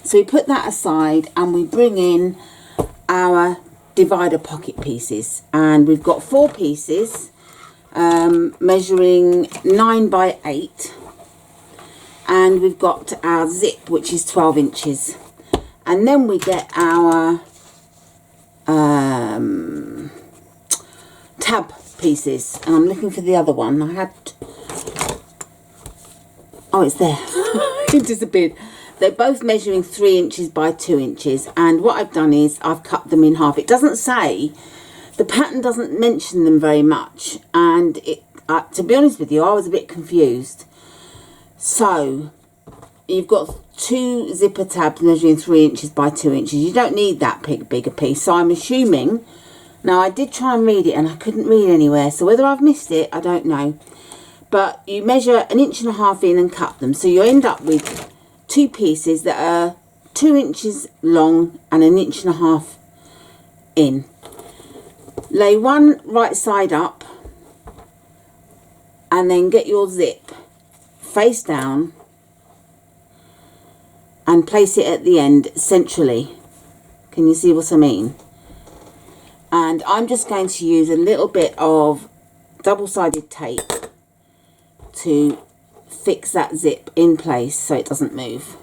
So we put that aside and we bring in our divider pocket pieces, and we've got 4 pieces measuring 9 by 8, and we've got our zip, which is 12 inches, and then we get our tab pieces, and I'm looking for the other one. I had, oh, it's there. It disappeared. They're both measuring 3 inches by 2 inches, and what I've done is I've cut them in half. It doesn't say, the pattern doesn't mention them very much, and it to be honest with you, I was a bit confused. So you've got 2 zipper tabs measuring 3 inches by 2 inches. You don't need that bigger piece, so I'm assuming. Now, I did try and read it and I couldn't read anywhere, so whether I've missed it, I don't know. But you measure 1.5 inches in and cut them, so you end up with 2 pieces that are 2 inches long and 1.5 inches in. Lay one right side up and then get your zip face down and place it at the end centrally. Can you see what I mean? And I'm just going to use a little bit of double-sided tape to fix that zip in place so it doesn't move.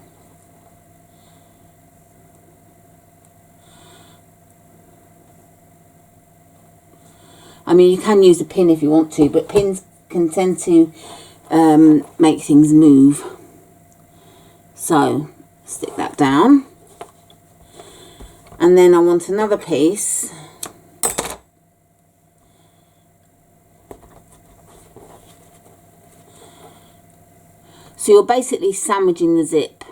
I mean, you can use a pin if you want to, but pins can tend to make things move. So stick that down, and then I want another piece. So you're basically sandwiching the zip.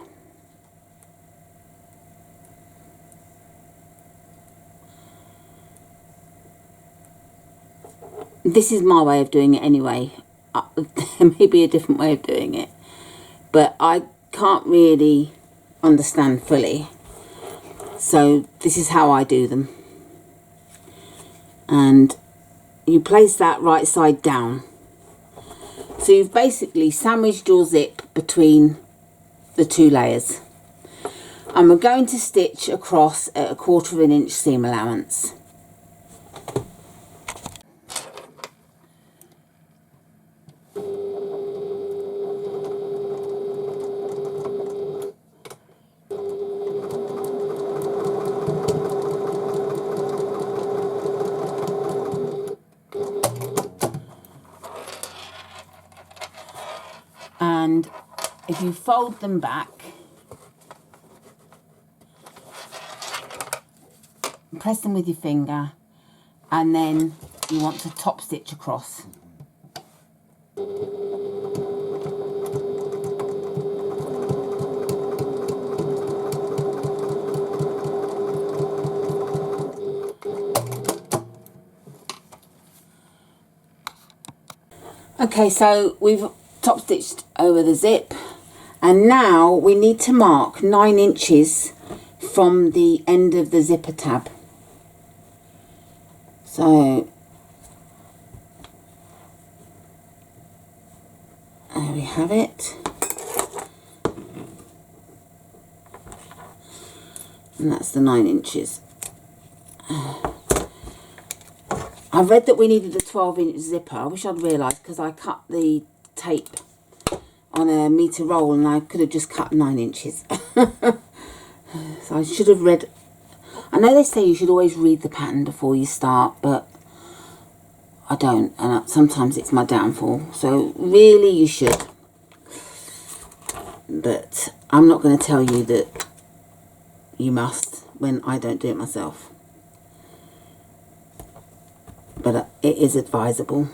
This is my way of doing it anyway. There may be a different way of doing it, but I can't really understand fully. So this is how I do them. And you place that right side down. So you've basically sandwiched your zip between the 2 layers. And we're going to stitch across at 1/4 inch seam allowance. And if you fold them back, press them with your finger, and then you want to top stitch across. Okay, so we've top stitched over the zip, and now we need to mark 9 inches from the end of the zipper tab. So there we have it, and that's the 9 inches. I read that we needed a 12-inch zipper. I wish I'd realised, because I cut the tape on a metre roll and I could have just cut 9 inches. So I should have read. I know they say you should always read the pattern before you start, but I don't, and sometimes it's my downfall. So really you should. But I'm not going to tell you that you must when I don't do it myself. But it is advisable.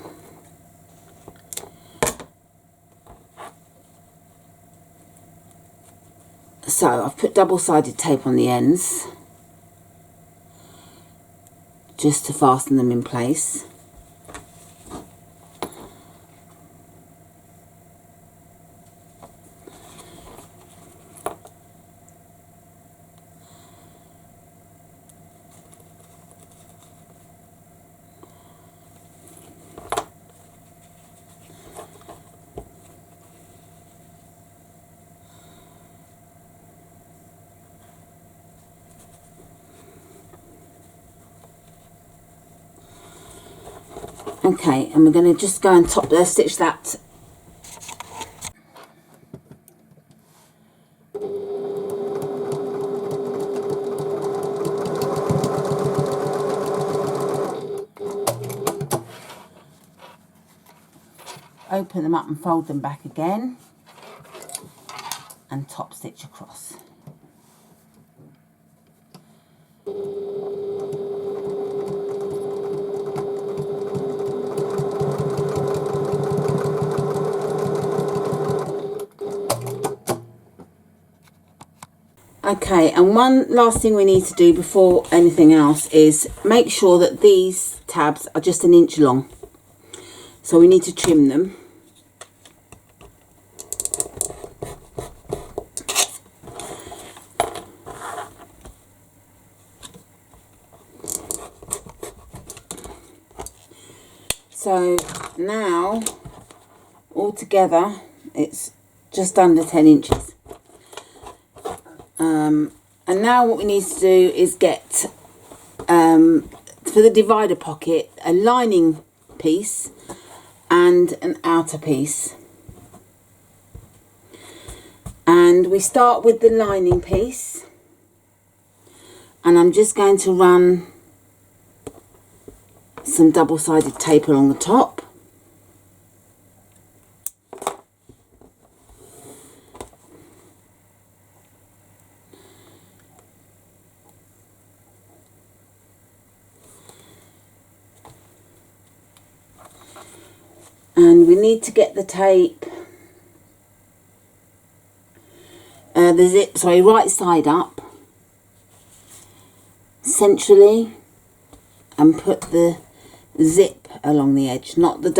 So I've put double-sided tape on the ends just to fasten them in place. Okay, and we're going to just go and stitch that. Open them up and fold them back again, and top stitch across. Okay, and one last thing we need to do before anything else is make sure that these tabs are just 1 inch long. So we need to trim them. So now altogether it's just under 10 inches. And now what we need to do is get, for the divider pocket, a lining piece and an outer piece. And we start with the lining piece, and I'm just going to run some double-sided tape along the top. And we need to get the tape, the zip, sorry, right side up, centrally, and put the zip along the edge, not the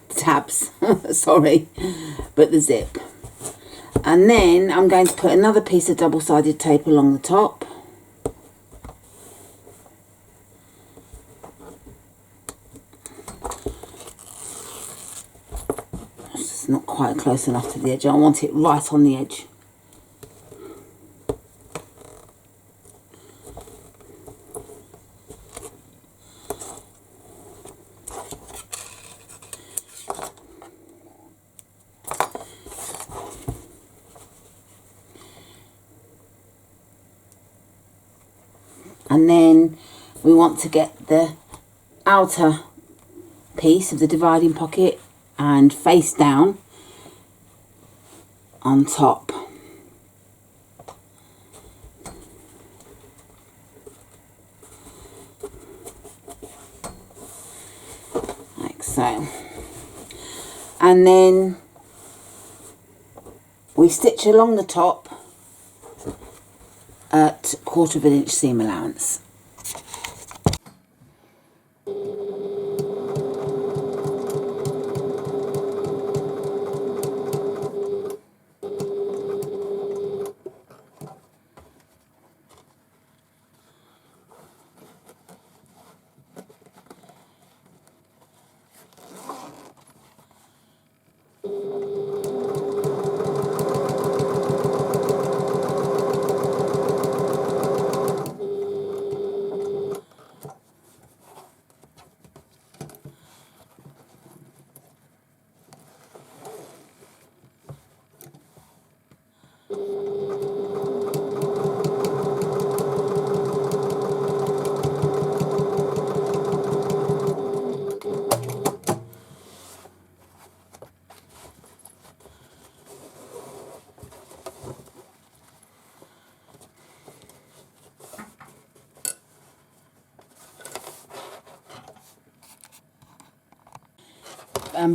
tabs, sorry, but the zip. And then I'm going to put another piece of double-sided tape along the top. It's not quite close enough to the edge. I want it right on the edge. And then we want to get the outer piece of the dividing pocket and face down on top. Like so. And then we stitch along the top at 1/4 inch seam allowance.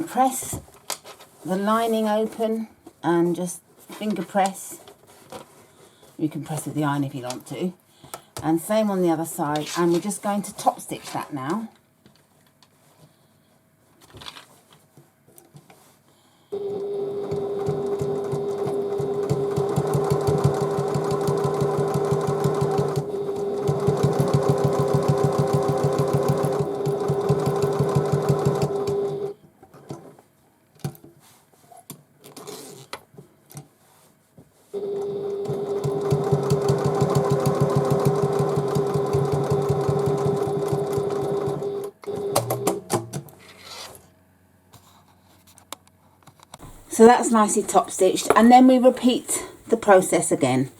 Press the lining open and just finger press. You can press with the iron if you want to. And same on the other side. And we're just going to top stitch that now. So that's nicely top stitched, and then we repeat the process again.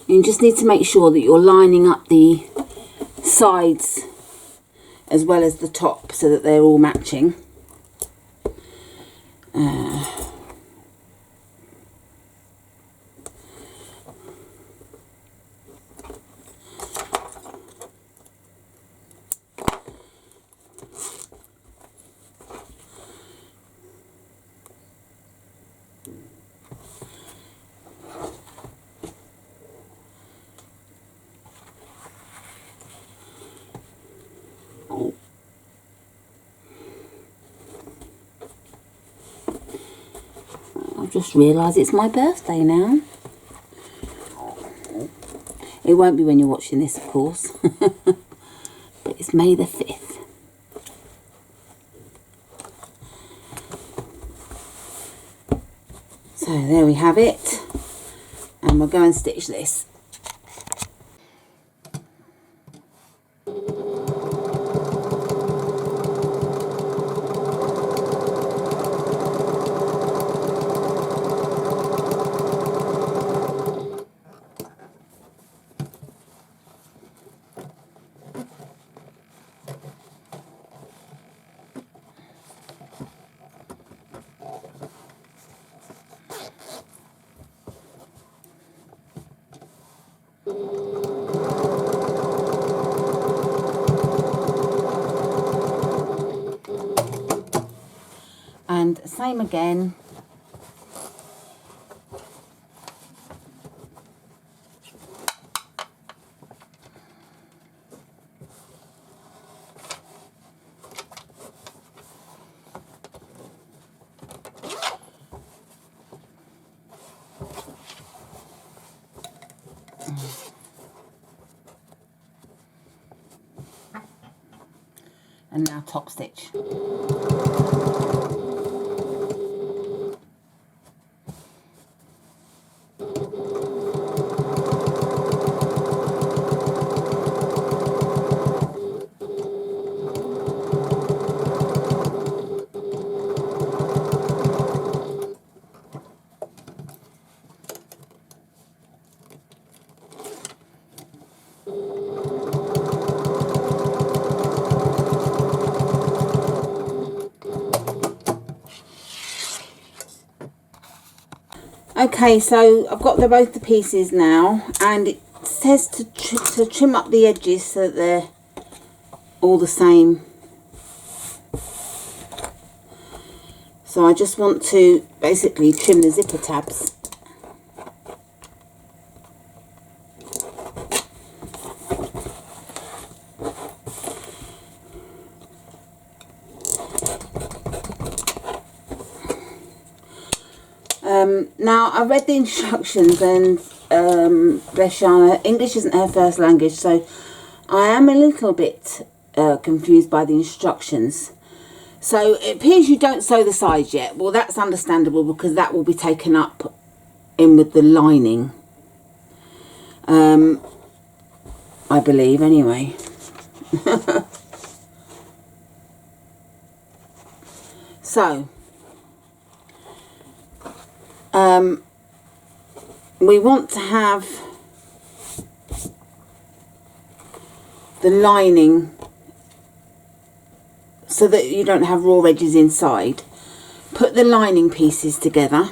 You just need to make sure that you're lining up the sides as well as the top so that they're all matching. I've just realised it's my birthday now. It won't be when you're watching this, of course, but it's May the 5th. So there we have it, and we'll go and stitch this. And same again. And now top stitch. Okay, so I've got both the pieces now, and it says to trim up the edges so that they're all the same. So I just want to basically trim the zipper tabs. Now, I read the instructions, and bless Yanna, English isn't her first language, so I am a little bit confused by the instructions. So it appears you don't sew the sides yet. Well, that's understandable because that will be taken up in with the lining. I believe, anyway. So, we want to have the lining so that you don't have raw edges inside. Put the lining pieces together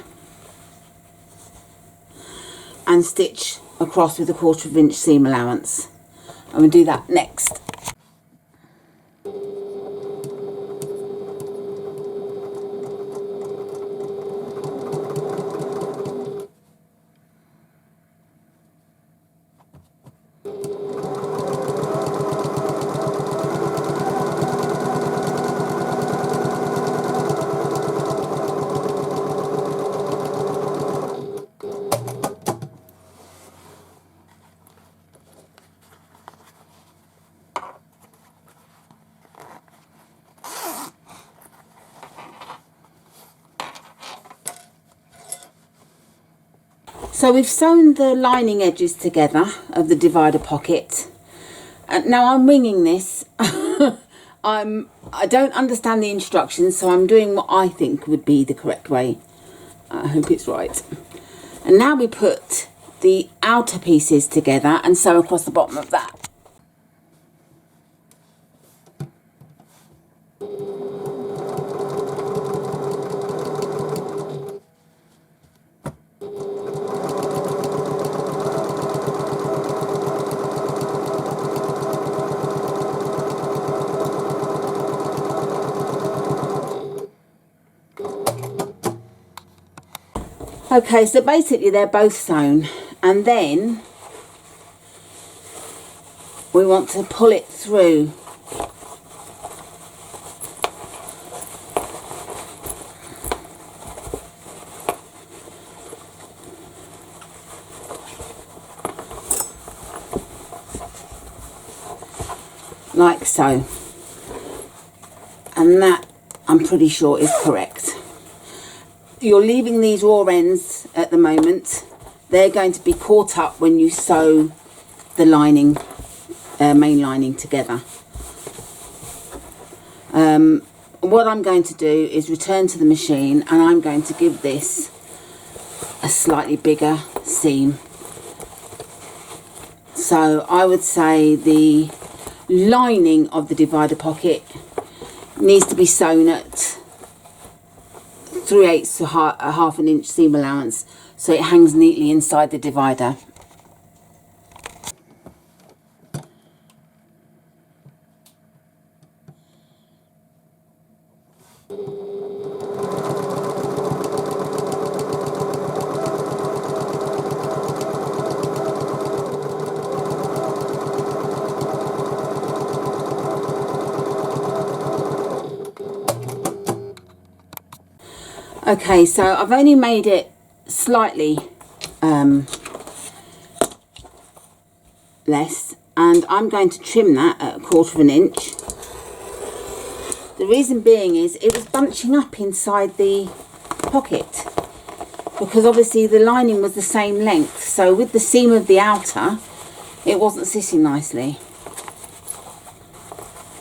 and stitch across with a 1/4 inch seam allowance. I'm going to do that next. So we've sewn the lining edges together of the divider pocket. Now I'm winging this. I don't understand the instructions, so I'm doing what I think would be the correct way. I hope it's right. And now we put the outer pieces together and sew across the bottom of that. Okay, so basically they're both sewn, and then we want to pull it through. Like so. And that, I'm pretty sure, is correct. You're leaving these raw ends at the moment. They're going to be caught up when you sew the lining, main lining together. What I'm going to do is return to the machine, and I'm going to give this a slightly bigger seam. So I would say the lining of the divider pocket needs to be sewn at 3/8 to a 1/2 inch seam allowance, so it hangs neatly inside the divider. Okay, so I've only made it slightly less, and I'm going to trim that at 1/4 inch. The reason being is it was bunching up inside the pocket, because obviously the lining was the same length, so with the seam of the outer it wasn't sitting nicely.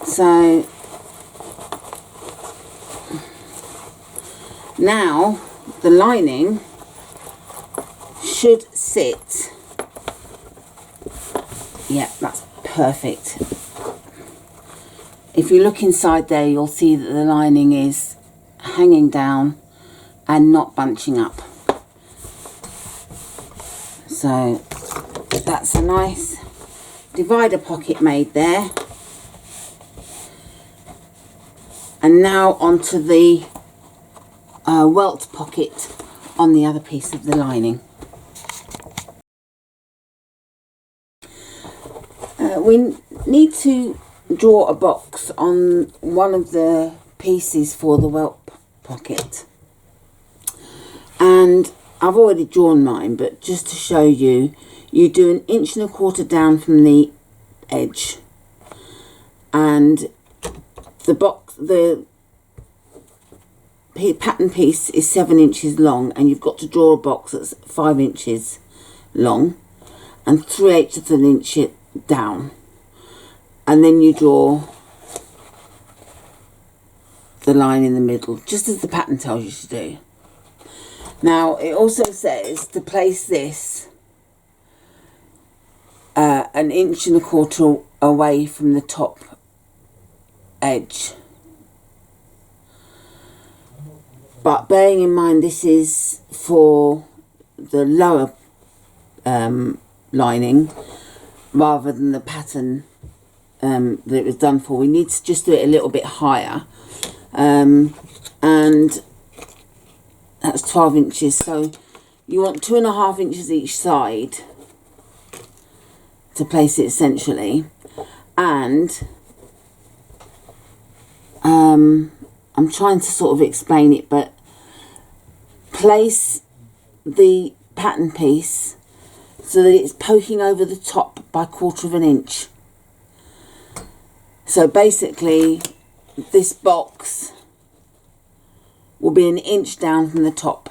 So now the lining should sit, yeah, that's perfect. If you look inside there, you'll see that the lining is hanging down and not bunching up. So that's a nice divider pocket made there. And now onto the Welt pocket on the other piece of the lining. We need to draw a box on one of the pieces for the Welt pocket, and I've already drawn mine, but just to show you, you do 1.25 inches down from the edge, and the pattern piece is 7 inches long, and you've got to draw a box that's 5 inches long and 3/8 of an inch down, and then you draw the line in the middle, just as the pattern tells you to do. Now it also says to place this 1.25 inches away from the top edge, but bearing in mind this is for the lower lining rather than the pattern that it was done for, we need to just do it a little bit higher, and that's 12 inches, so you want 2.5 inches each side to place it centrally. And I'm trying to sort of explain it, but place the pattern piece so that it's poking over the top by 1/4 inch. So basically this box will be 1 inch down from the top.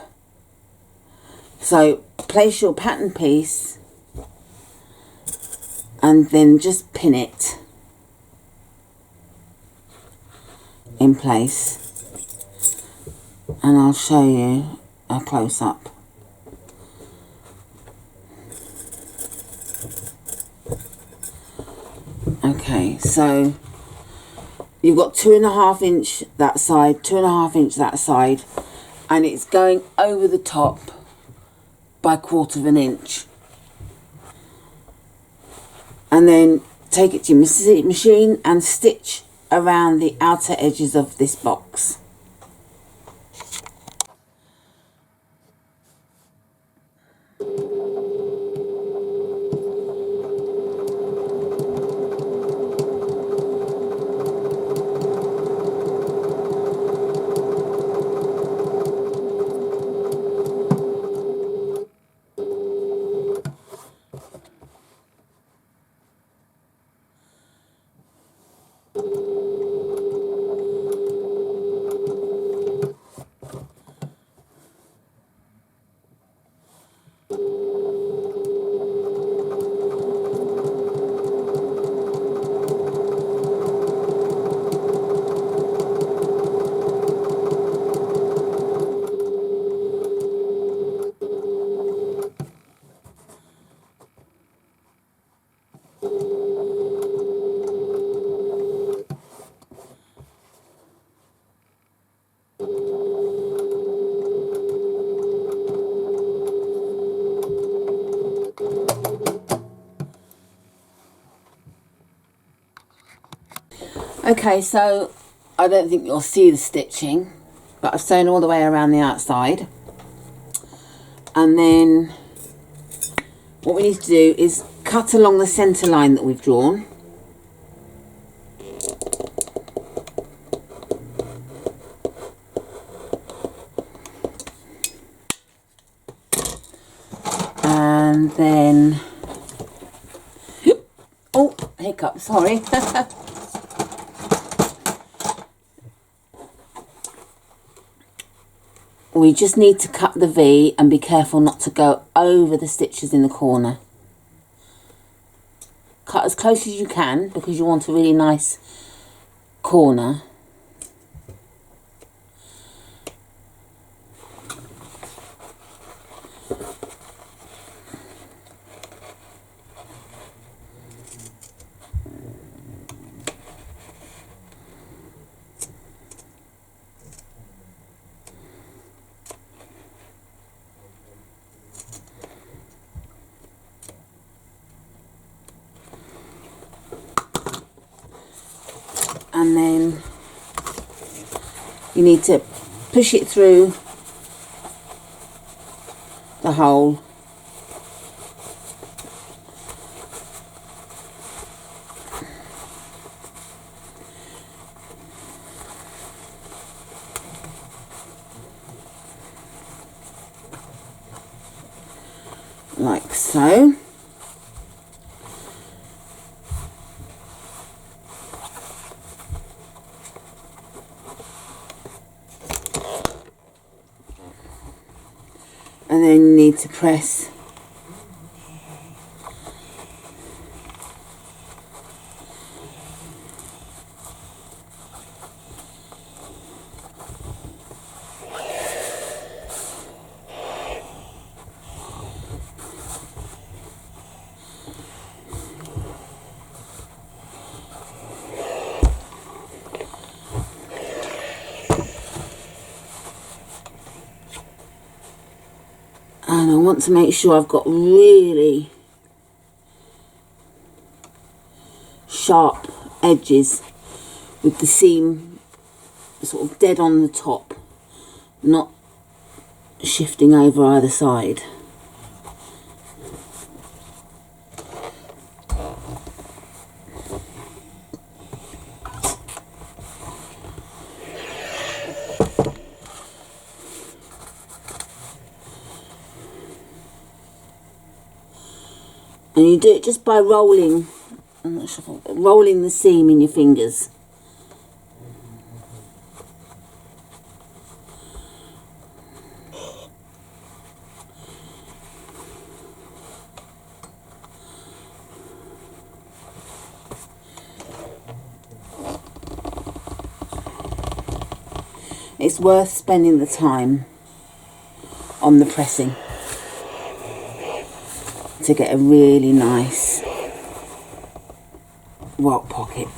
So place your pattern piece and then just pin it in place, and I'll show you a close-up. Okay, so you've got 2.5 inch that side, 2.5 inch that side, and it's going over the top by 1/4 inch. And then take it to your machine and stitch around the outer edges of this box. Okay, so I don't think you'll see the stitching, but I've sewn all the way around the outside. And then what we need to do is cut along the centre line that we've drawn. And then, oh, hiccup, sorry. We just need to cut the V and be careful not to go over the stitches in the corner. Cut as close as you can because you want a really nice corner. you need to push it through the hole. Like so. And then you need to press and I want to make sure I've got really sharp edges with the seam sort of dead on the top, not shifting over either side. And you do it just by rolling, I'm not sure, rolling the seam in your fingers. It's worth spending the time on the pressing to get a really nice Welt Pocket.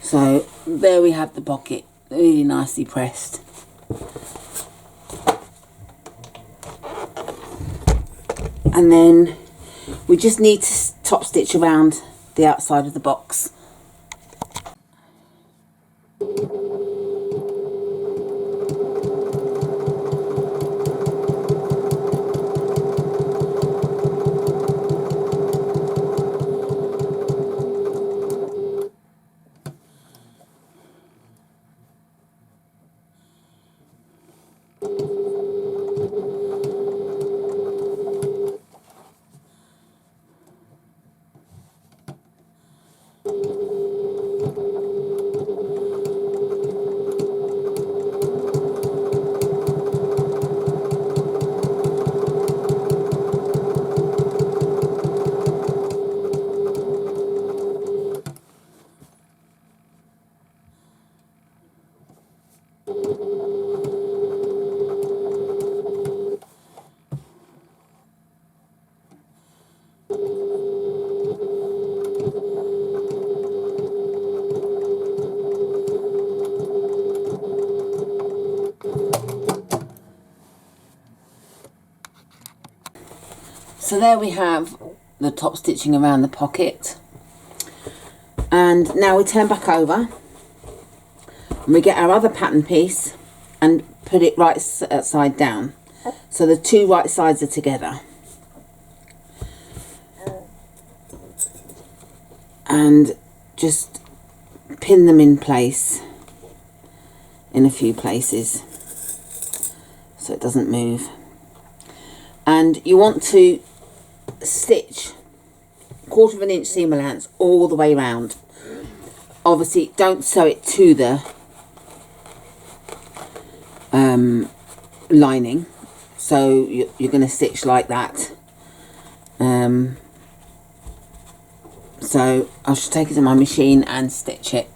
So there we have the pocket, really nicely pressed. And then we just need to top stitch around the outside of the box. So there we have the top stitching around the pocket, and now we turn back over and we get our other pattern piece and put it right side down, so the two right sides are together, and just pin them in place in a few places so it doesn't move. And you want to stitch 1/4 inch seam allowance all the way around. Obviously don't sew it to the lining, so you're going to stitch like that, So I should take it to my machine and stitch it.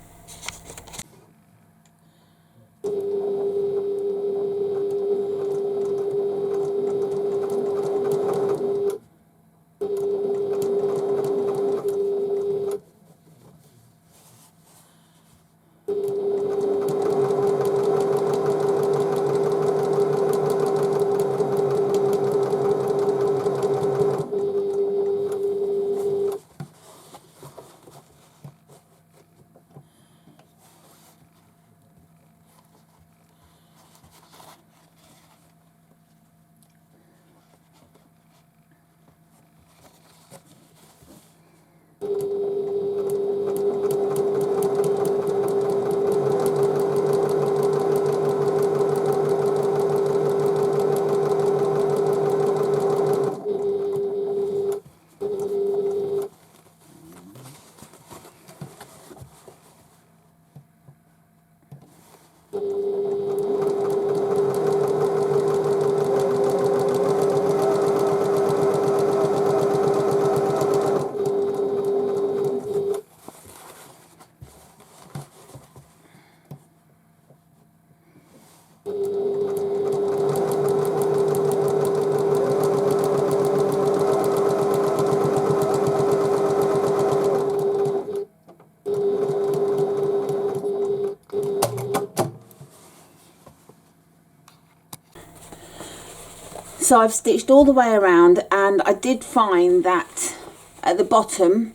So I've stitched all the way around, and I did find that at the bottom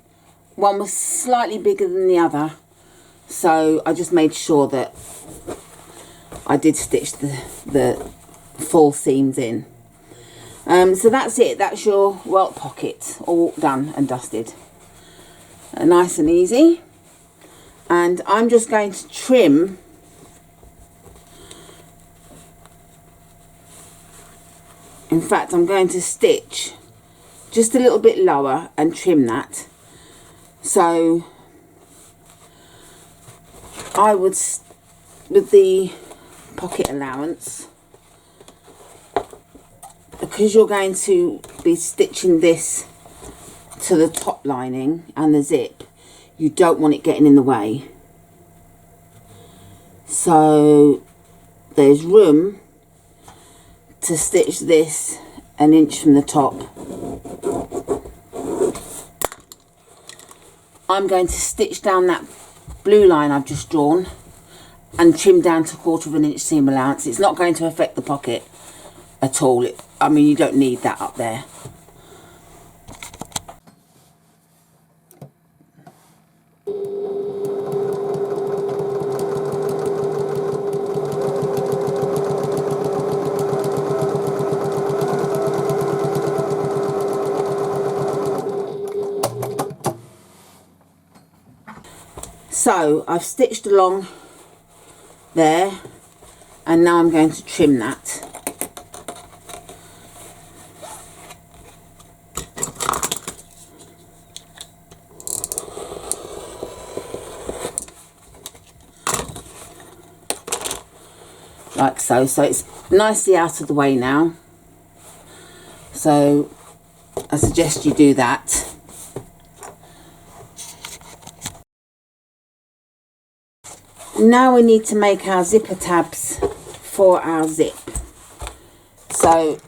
one was slightly bigger than the other, so I just made sure that I did stitch the full seams in. So that's it. That's your Welt Pocket all done and dusted. Nice and easy. And I'm just going to trim in fact I'm going to stitch just a little bit lower and trim that. So I would, with the pocket allowance, because you're going to be stitching this to the top lining and the zip, you don't want it getting in the way. So there's room to stitch this an inch from the top. I'm going to stitch down that blue line I've just drawn and trim down to 1/4 of an inch seam allowance. It's not going to affect the pocket at all. I mean, you don't need that up there. So I've stitched along there, and now I'm going to trim that. Like so. So it's nicely out of the way now. So I suggest you do that. Now we need to make our zipper tabs for our zip. So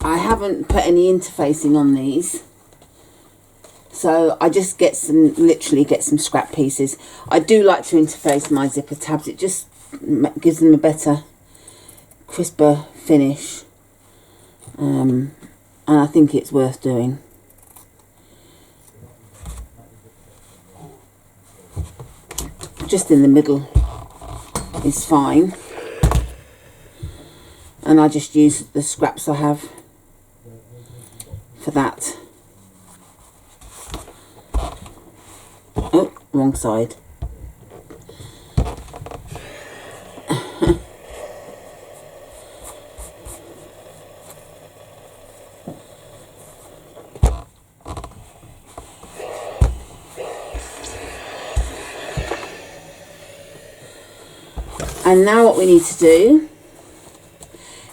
I haven't put any interfacing on these, so I just get some, literally get some scrap pieces. I do like to interface my zipper tabs. It just gives them a better, crisper finish, and I think it's worth doing. Just in the middle is fine, and I just use the scraps I have for that. Oh, wrong side. And now what we need to do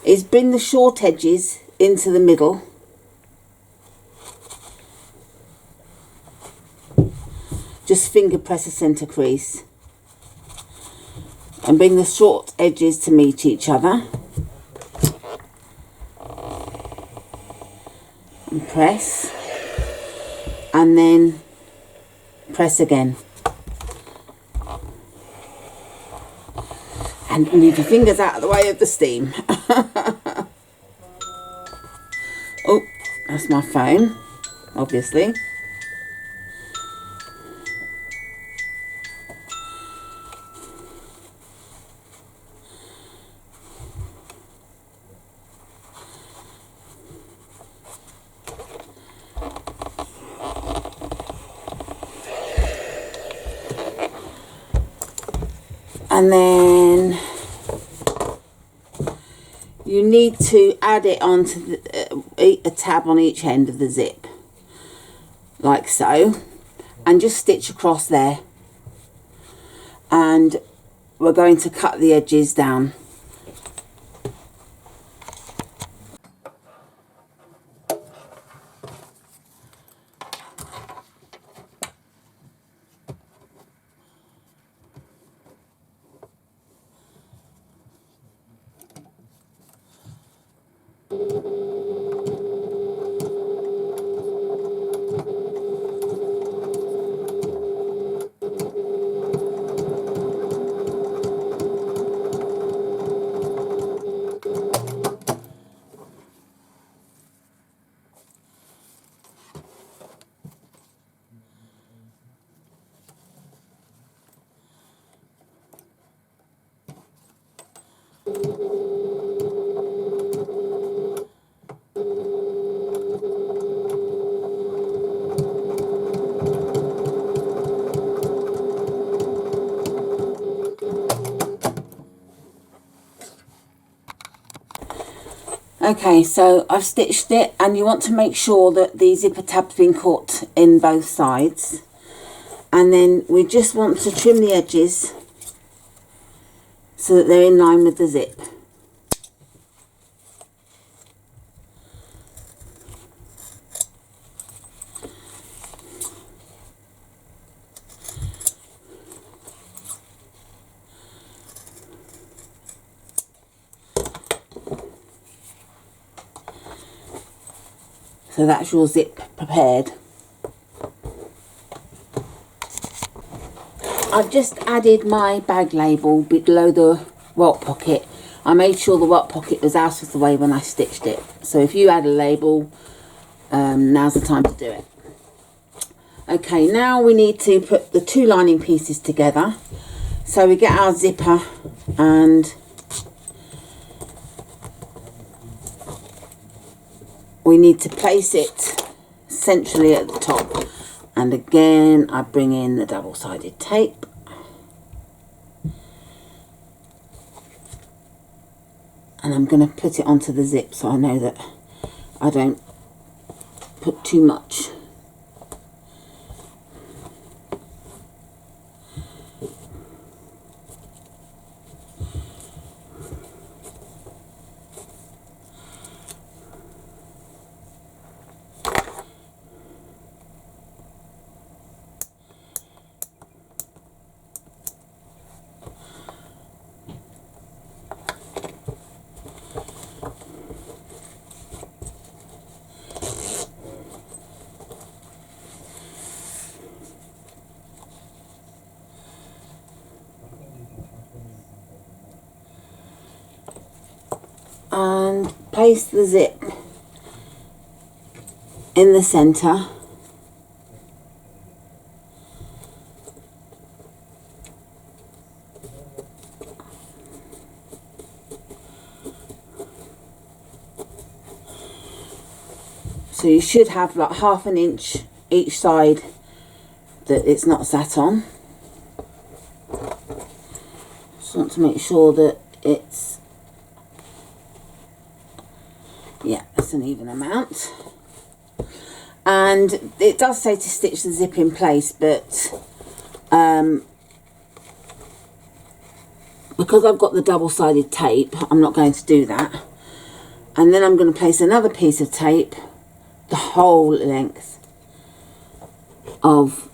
is bring the short edges into the middle finger press a centre crease and bring the short edges to meet each other. And press. And then press again. And leave your fingers out of the way of the steam. Oh, that's my phone, obviously. And then you need to add it onto a tab on each end of the zip, like so, and just stitch across there. And we're going to cut the edges down. Okay, so I've stitched it, and you want to make sure that the zipper tab's been cut in both sides. And then we just want to trim the edges so that they're in line with the zip. So that's your zip prepared. I've just added my bag label below the Welt Pocket. I made sure the Welt Pocket was out of the way when I stitched it. So if you add a label, now's the time to do it. Okay, now we need to put the two lining pieces together. So we get our zipper and we need to place it centrally at the top. And again, I bring in the double-sided tape. And I'm going to put it onto the zip so I know that I don't put too much. And place the zip in the center. So you should have like ½ an inch each side that it's not sat on. Just want to make sure that it's, yeah, that's an even amount. And it does say to stitch the zip in place, but because I've got the double-sided tape, I'm not going to do that. And then I'm going to place another piece of tape the whole length of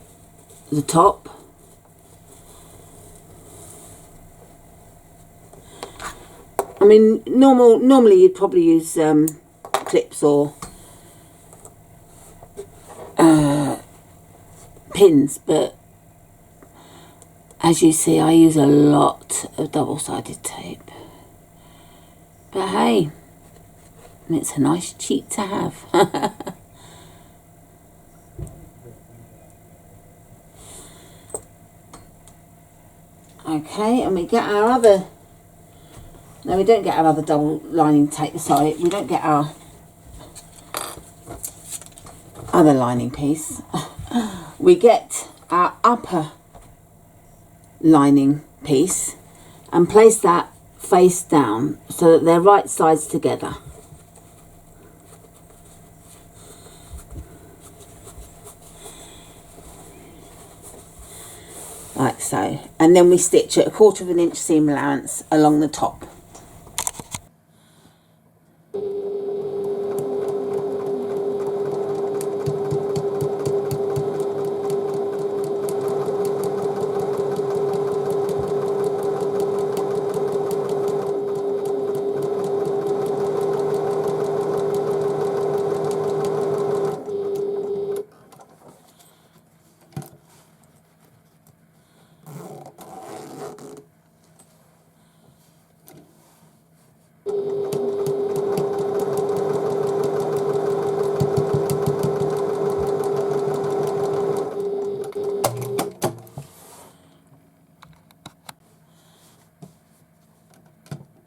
the top. I mean, normally you'd probably use clips or pins, but as you see, I use a lot of double-sided tape. But hey, it's a nice cheat to have. Okay, and we get our other... No, we don't get our other double lining tape. Sorry, we don't get our other lining piece. We get our upper lining piece and place that face down so that they're right sides together. Like so. And then we stitch at 1/4 of an inch seam allowance along the top.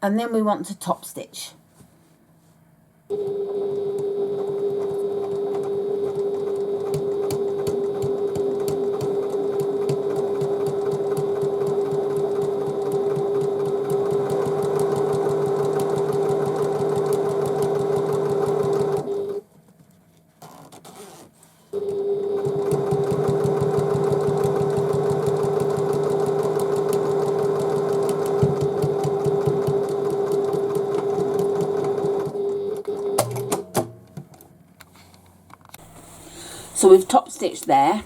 And then we want to top stitch. So we've top stitched there.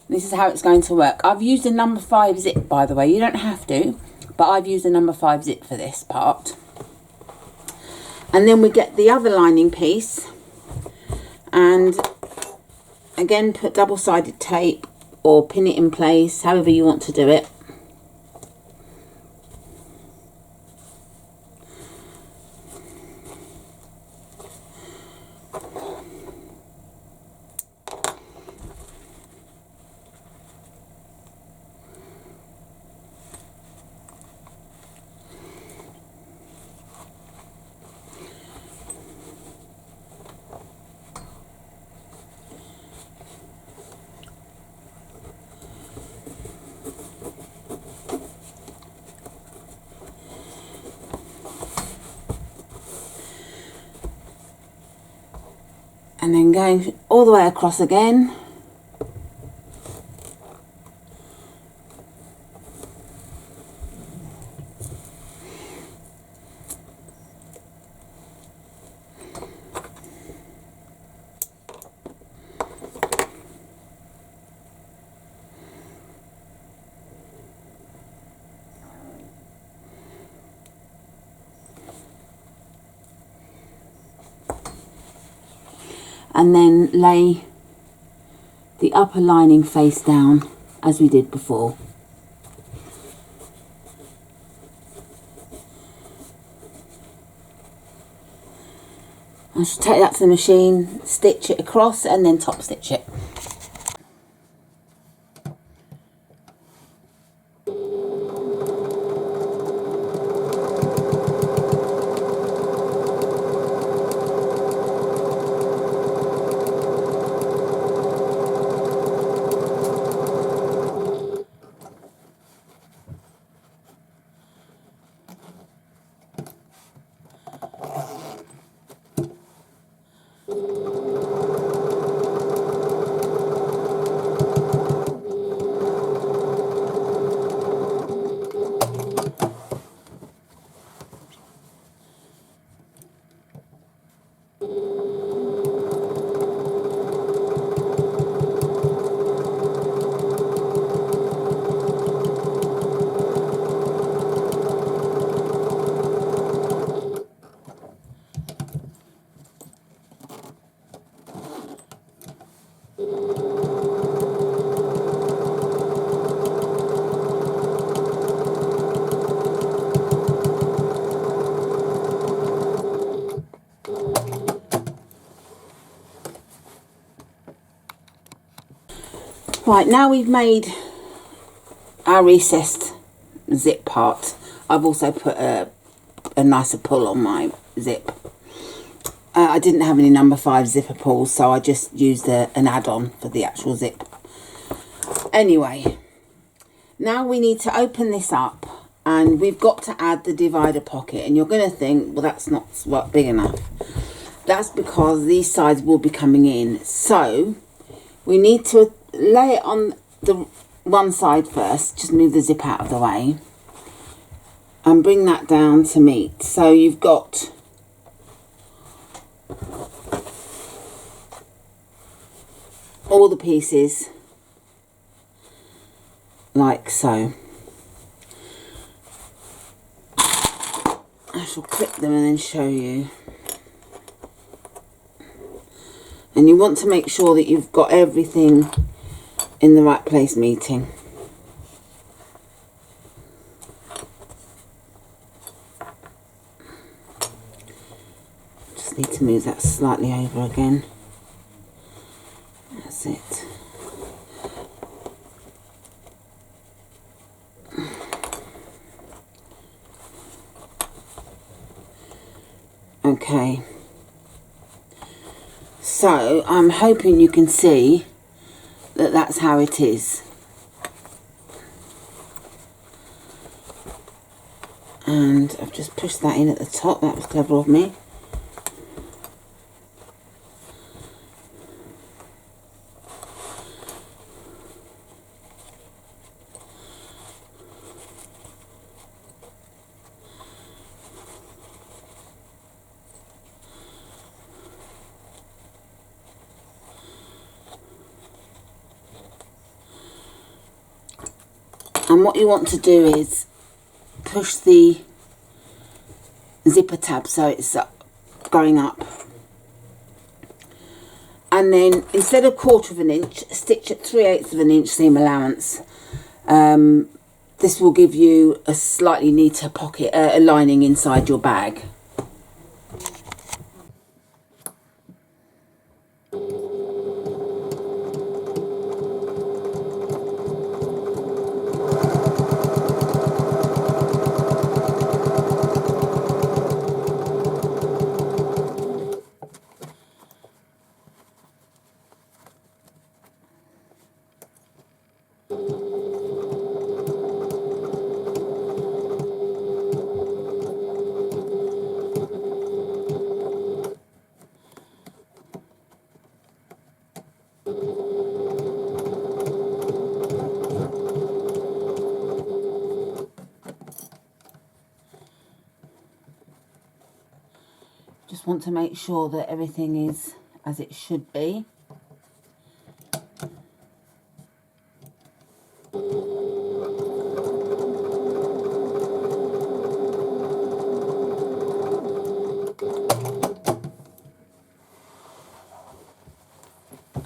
This is how it's going to work. I've used a number 5 zip, by the way. You don't have to, but I've used a number 5 zip for this part. And then we get the other lining piece, and again put double-sided tape or pin it in place, however you want to do it. And then going all the way across again. And then lay the upper lining face down as we did before. I should take that to the machine, stitch it across and then top stitch it. Right, now we've made our recessed zip part. I've also put a nicer pull on my zip. I didn't have any number 5 zipper pulls, so I just used an add-on for the actual zip. Anyway, now we need to open this up, and we've got to add the divider pocket. And you're going to think, well, that's not big enough. That's because these sides will be coming in. So we need to lay it on the one side first. Just move the zip out of the way and bring that down to meet. So you've got all the pieces like so. I shall clip them and then show you. And you want to make sure that you've got everything in the right place meeting. Just need to move that slightly over again. That's it. Okay. So I'm hoping you can see that that's how it is. And I've just pushed that in at the top. That was clever of me. And what you want to do is push the zipper tab so it's going up. And then instead of 1/4 of an inch, stitch at 3/8 of an inch seam allowance. This will give you a slightly neater pocket, a lining inside your bag. Just want to make sure that everything is as it should be.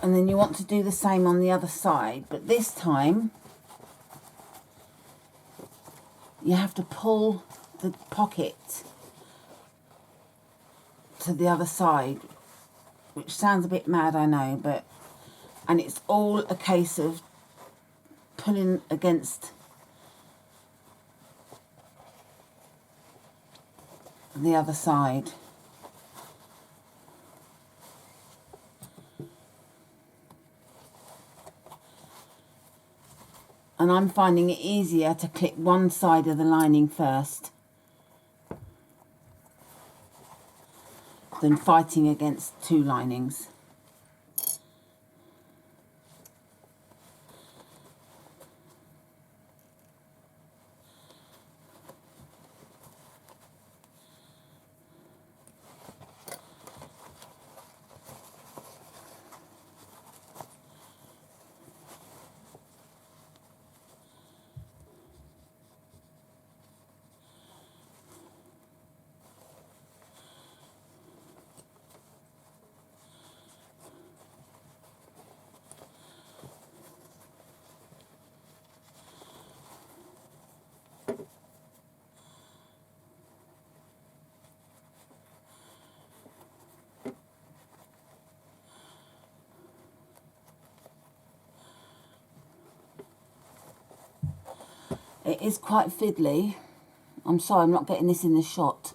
And then you want to do the same on the other side, but this time you have to pull the pocket to the other side, which sounds a bit mad, I know, and it's all a case of pulling against the other side. And I'm finding it easier to clip one side of the lining first than fighting against 2 linings. It is quite fiddly. I'm sorry, I'm not getting this in the shot.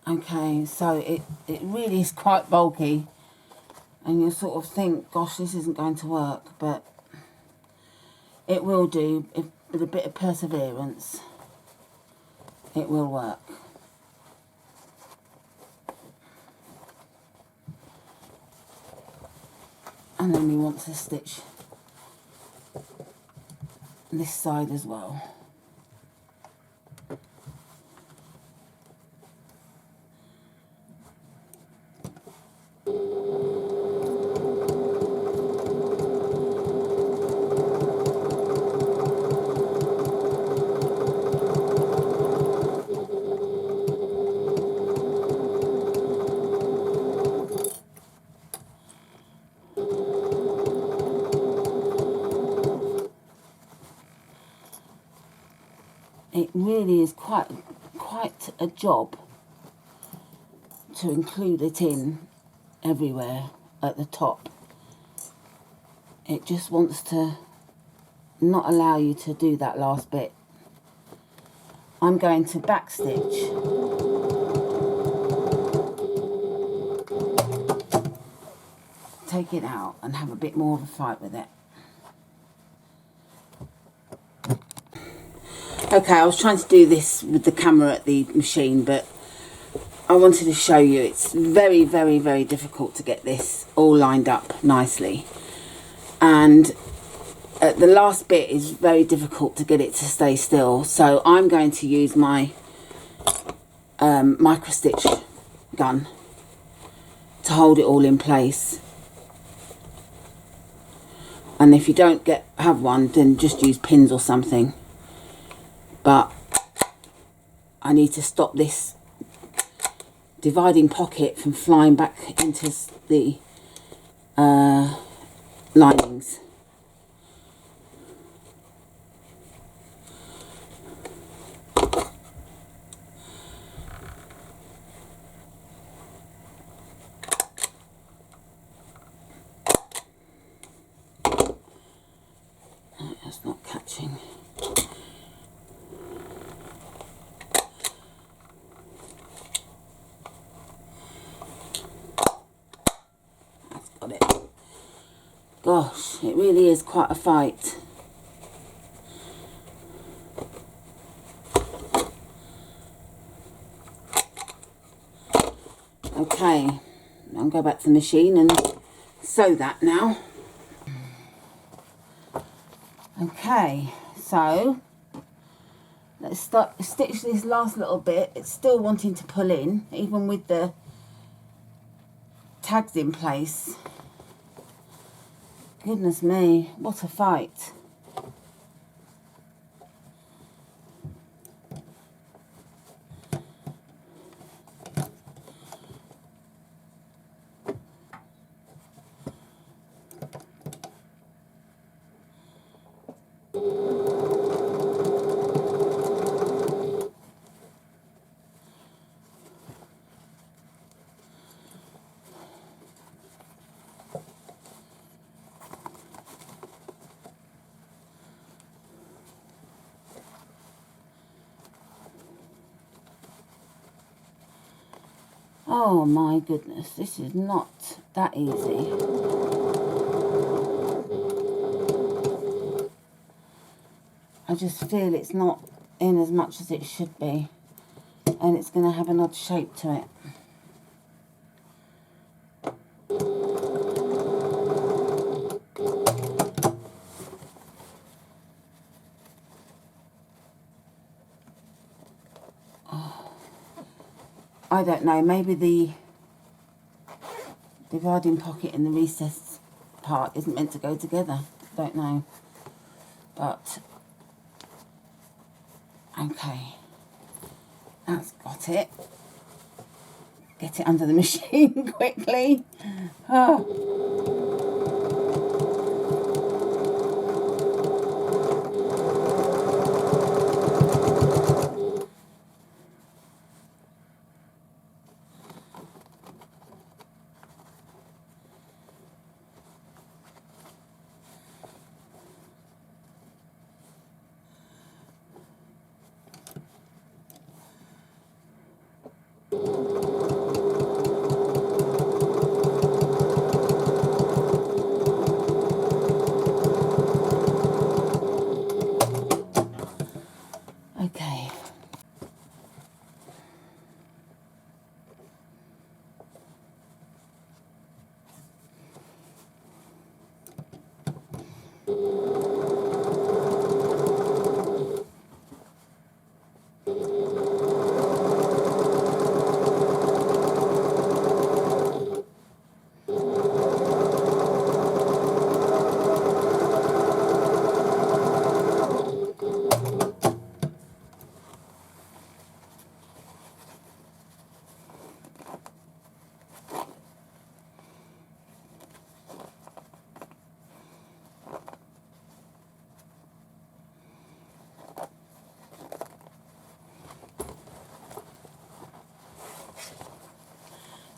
Okay, so it really is quite bulky, and you sort of think, gosh, this isn't going to work, but it will do. If, with a bit of perseverance, it will work. And then we want to stitch this side as well. It really is quite a job to include it in everywhere at the top. It just wants to not allow you to do that last bit. I'm going to backstitch take it out and have a bit more of a fight with it. Okay, I was trying to do this with the camera at the machine, but I wanted to show you it's very, very, very difficult to get this all lined up nicely. And the last bit is very difficult to get it to stay still. So I'm going to use my micro stitch gun to hold it all in place. And if you don't have one, then just use pins or something. But I need to stop this dividing pocket from flying back into the linings. That's not catching. Gosh, it really is quite a fight. Okay, I'll go back to the machine and sew that now. Okay, so let's stitch this last little bit. It's still wanting to pull in, even with the tags in place. Goodness me, what a fight. Oh my goodness, this is not that easy. I just feel it's not in as much as it should be, and it's going to have an odd shape to it. I don't know, maybe the dividing pocket and the recess part isn't meant to go together. Don't know. But, okay. That's got it. Get it under the machine quickly. Oh. Okay.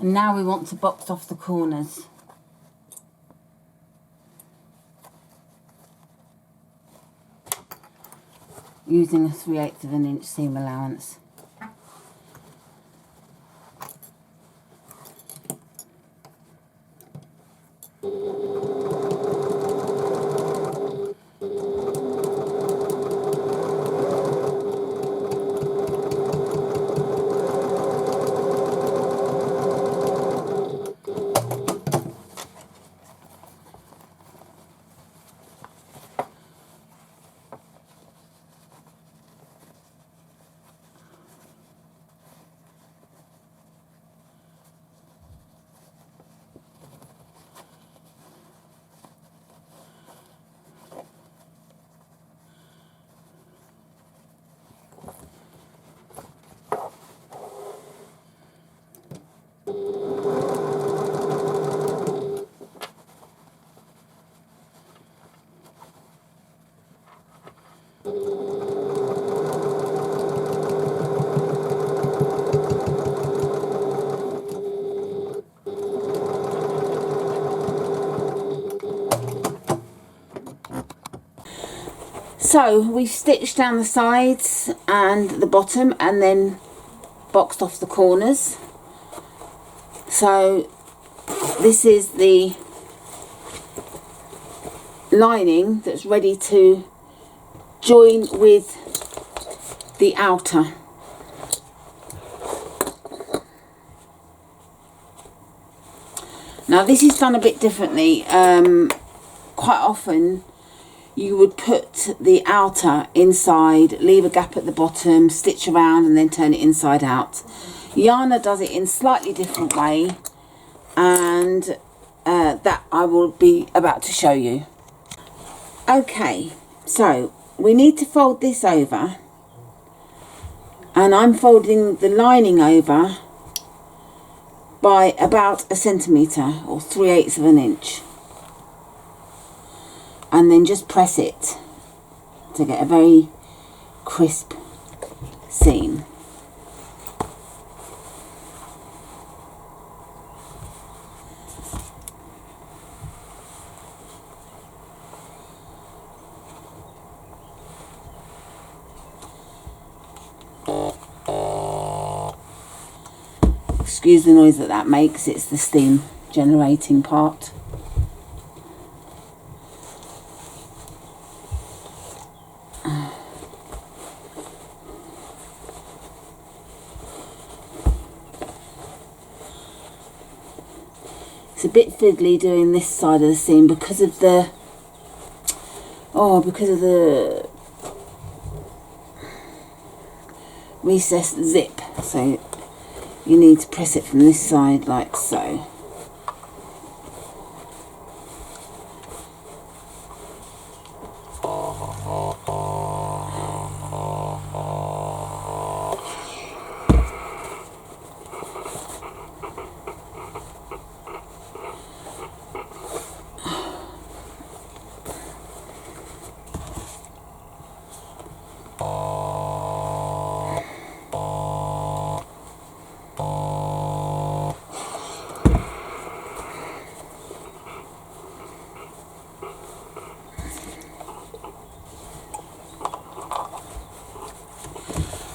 And now we want to box off the corners. Using a 3/8 of an inch seam allowance. So we stitched down the sides and the bottom and then boxed off the corners. So this is the lining that's ready to join with the outer. Now this is done a bit differently. Quite often you would put the outer inside, leave a gap at the bottom, stitch around and then turn it inside out. Yanna does it in slightly different way, and that I will be about to show you. Okay, so we need to fold this over, and I'm folding the lining over by about 1 centimetre or 3/8 of an inch. And then just press it to get a very crisp seam. Excuse the noise that makes, it's the steam generating part. It's a bit fiddly doing this side of the seam because of the recessed zip, so you need to press it from this side like so.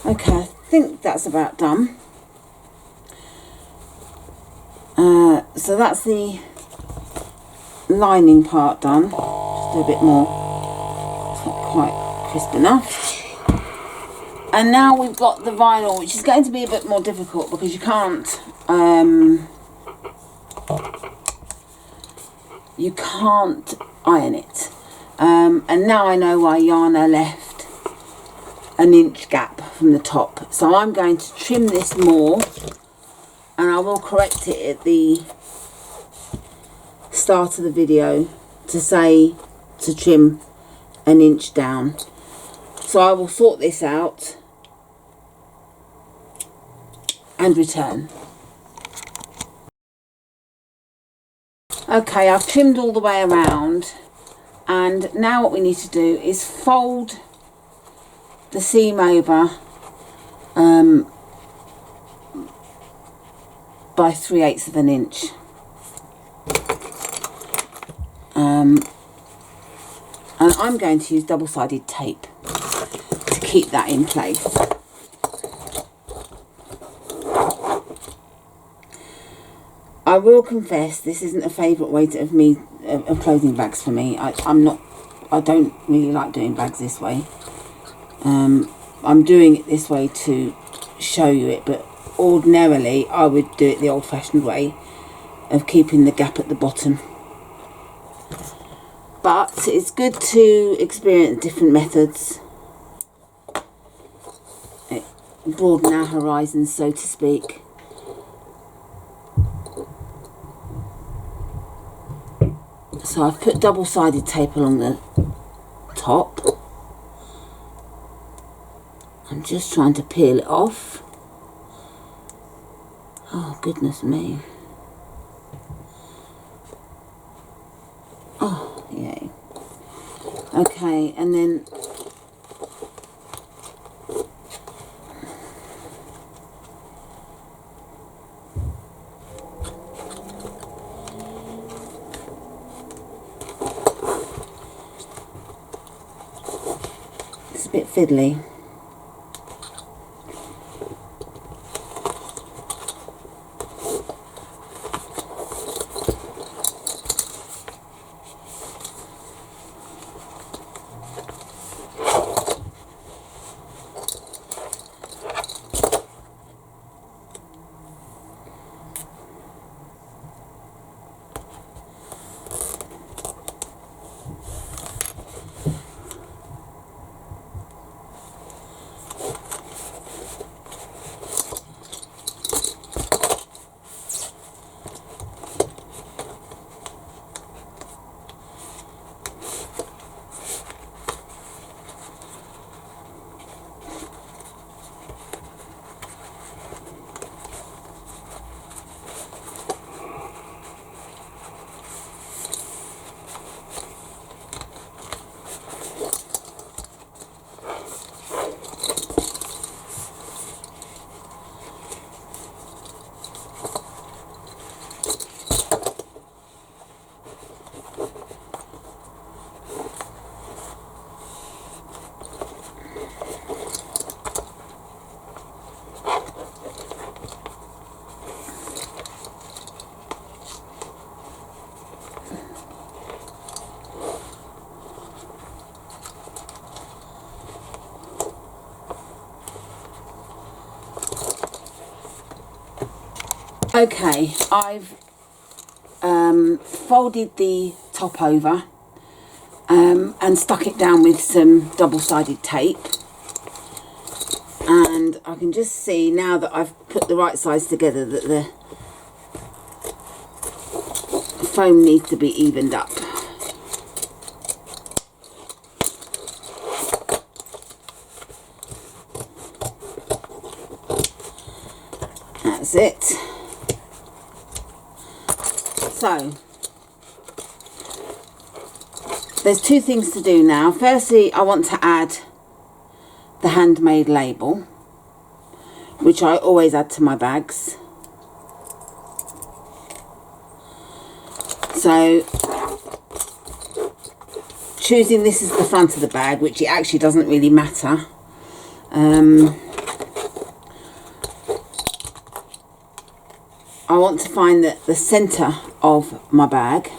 Okay, I think that's about done. So that's the lining part done. Just do a bit more. It's not quite crisp enough. And now we've got the vinyl, which is going to be a bit more difficult because you can't iron it. And now I know why Yanna left an inch gap from the top. So I'm going to trim this more, and I will correct it at the start of the video to say to trim an inch down. So I will sort this out and return. Okay, I've trimmed all the way around, and now what we need to do is fold the seam over by 3/8 of an inch. And I'm going to use double-sided tape to keep that in place. I will confess this isn't a favourite way of clothing bags for me. I don't really like doing bags this way. I'm doing it this way to show you it, but ordinarily I would do it the old-fashioned way of keeping the gap at the bottom. But it's good to experience different methods, broaden our horizons, so to speak. So I've put double-sided tape along the top. I'm just trying to peel it off. Oh, goodness me. Oh, yay. Okay, and then it's a bit fiddly. Okay, I've folded the top over and stuck it down with some double-sided tape, and I can just see now that I've put the right sides together that the foam needs to be evened up. That's it. So, there's two things to do now. Firstly, I want to add the handmade label, which I always add to my bags. So, choosing this as the front of the bag, which it actually doesn't really matter. I want to find the centre of my bag.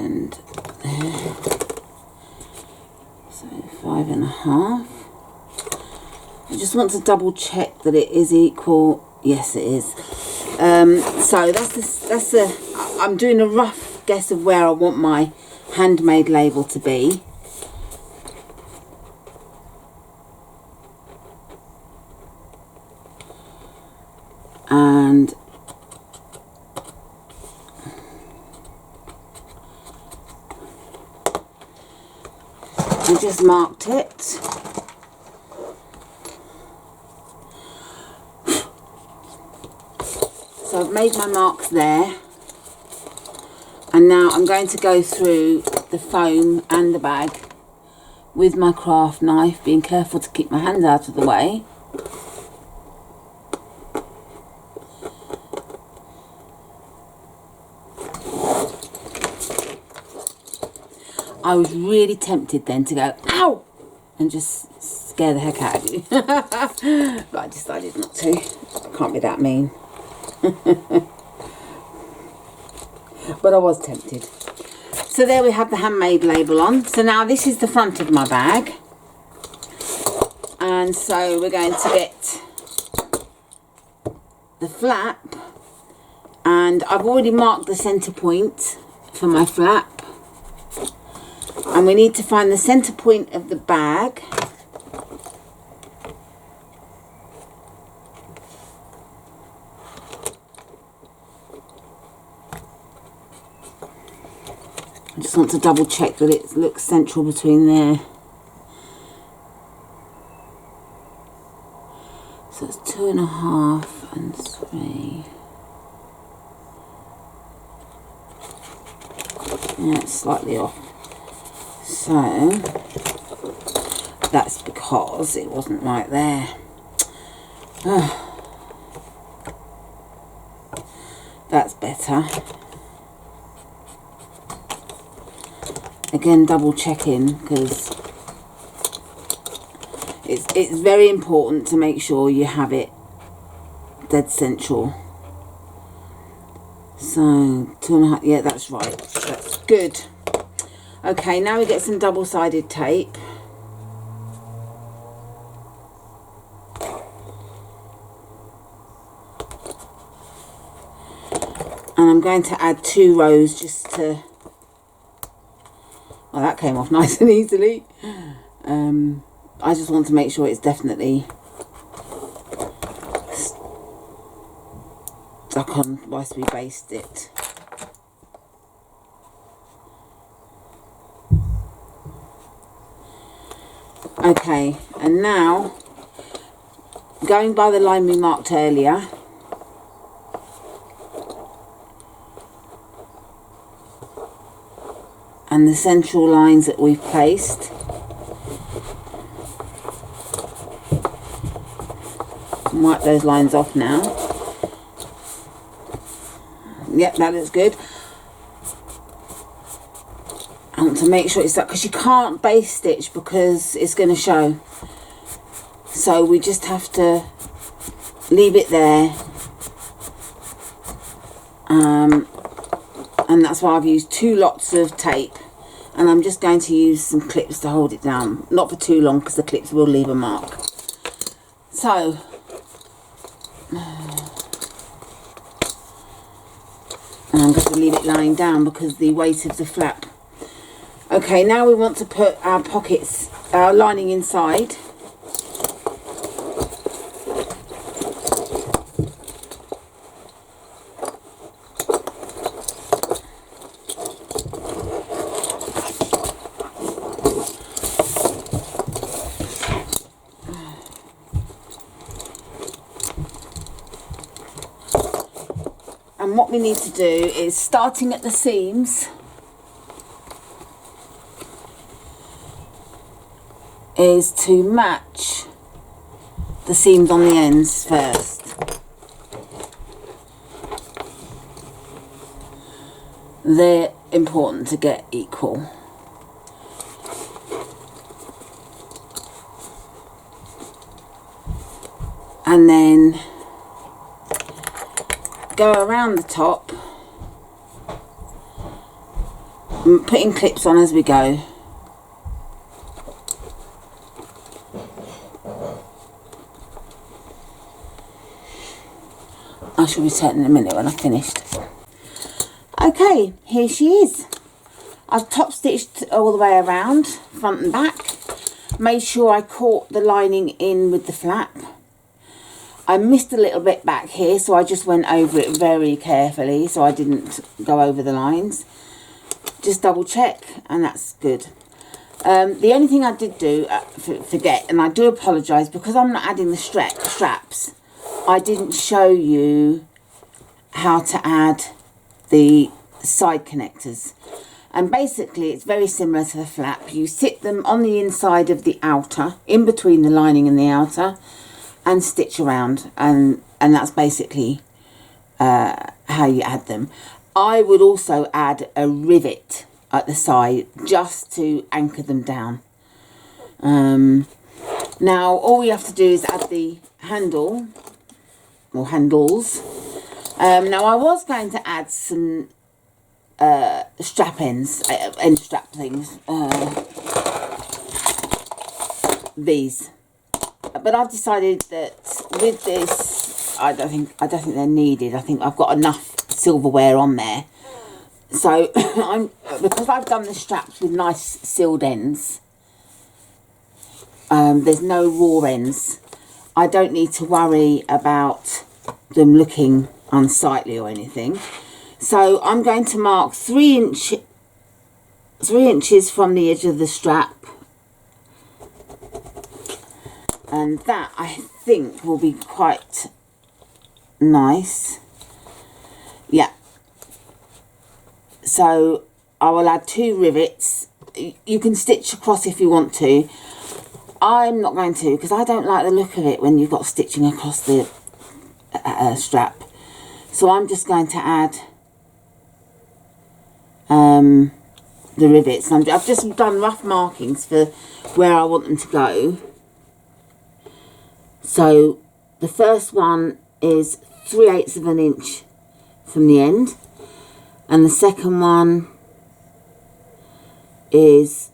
and there. So 5.5. I just want to double check that it is equal. Yes, it is. So that's the. I'm doing a rough guess of where I want my handmade label to be. And I just marked it. So I've made my marks there. And now I'm going to go through the foam and the bag with my craft knife, being careful to keep my hands out of the way. I was really tempted then to go, ow, and just scare the heck out of you. But I decided not to. I can't be that mean. But I was tempted. So there we have the handmade label on. So now this is the front of my bag. And so we're going to get the flap. And I've already marked the centre point for my flap. And we need to find the centre point of the bag. I just want to double check that it looks central between there. So it's 2.5 and 3. Yeah, it's slightly off. So that's because it wasn't right there. That's better. Again, double checking, because it's very important to make sure you have it dead central. So 2.5, yeah, that's right, that's good. Okay, now we get some double-sided tape. And I'm going to add 2 rows just to... Well, that came off nice and easily. I just want to make sure it's definitely stuck on whilst we baste it. Okay, and now, going by the line we marked earlier, and the central lines that we've placed, wipe those lines off now. Yep, that looks good. I want to make sure it's stuck, because you can't base stitch because it's going to show. So we just have to leave it there. And that's why I've used 2 lots of tape. And I'm just going to use some clips to hold it down. Not for too long, because the clips will leave a mark. So, and I'm going to leave it lying down because the weight of the flap. Okay, now we want to put our pockets, our lining inside. And what we need to do is, starting at the seams, is to match the seams on the ends first. They're important to get equal. And then go around the top I'm putting clips on as we go. I shall return in a minute when I've finished. Okay, here she is. I've top stitched all the way around, front and back. Made sure I caught the lining in with the flap. I missed a little bit back here, so I just went over it very carefully so I didn't go over the lines. Just double check, and that's good. The only thing I did do, forget, and I do apologise, because I'm not adding the straps, I didn't show you how to add the side connectors. And basically it's very similar to the flap. You sit them on the inside of the outer, in between the lining and the outer, and stitch around, and that's basically how you add them. I would also add a rivet at the side just to anchor them down. Now all we have to do is add the handle or handles. Now I was going to add some strap ends, end strap things, these, but I've decided that with this I don't think they're needed. I think I've got enough silverware on there, so because I've done the straps with nice sealed ends, there's no raw ends. I don't need to worry about them looking unsightly or anything. So I'm going to mark 3 inches from the edge of the strap, and that I think will be quite nice. Yeah, so I will add 2 rivets. You can stitch across if you want to. I'm not going to, because I don't like the look of it when you've got stitching across the strap. So I'm just going to add the rivets. I've just done rough markings for where I want them to go. So the first one is 3/8 of an inch from the end, and the second one is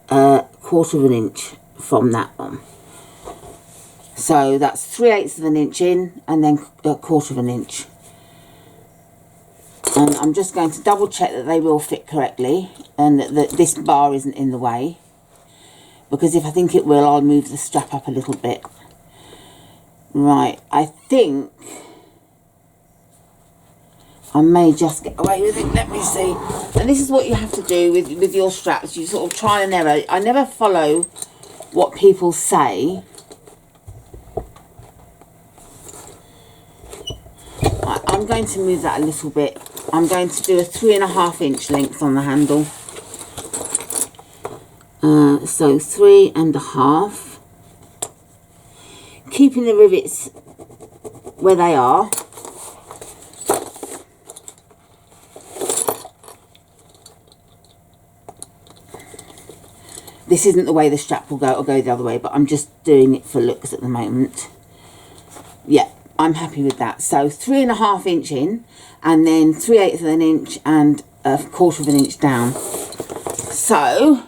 1/4 of an inch from that one. So that's 3/8 of an inch in, and then 1/4 of an inch. And I'm just going to double check that they will fit correctly, and that this bar isn't in the way, because if I think it will, I'll move the strap up a little bit. Right, I think I may just get away with it. Let me see. And this is what you have to do with your straps. You sort of try and error. I never follow what people say. Right, I'm going to move that a little bit. I'm going to do a 3.5 inch length on the handle. So 3.5. Keeping the rivets where they are. This isn't the way the strap will go, it'll go the other way, but I'm just doing it for looks at the moment. Yeah, I'm happy with that. So 3.5 inch in, and then 3/8 of an inch and 1/4 of an inch down. So,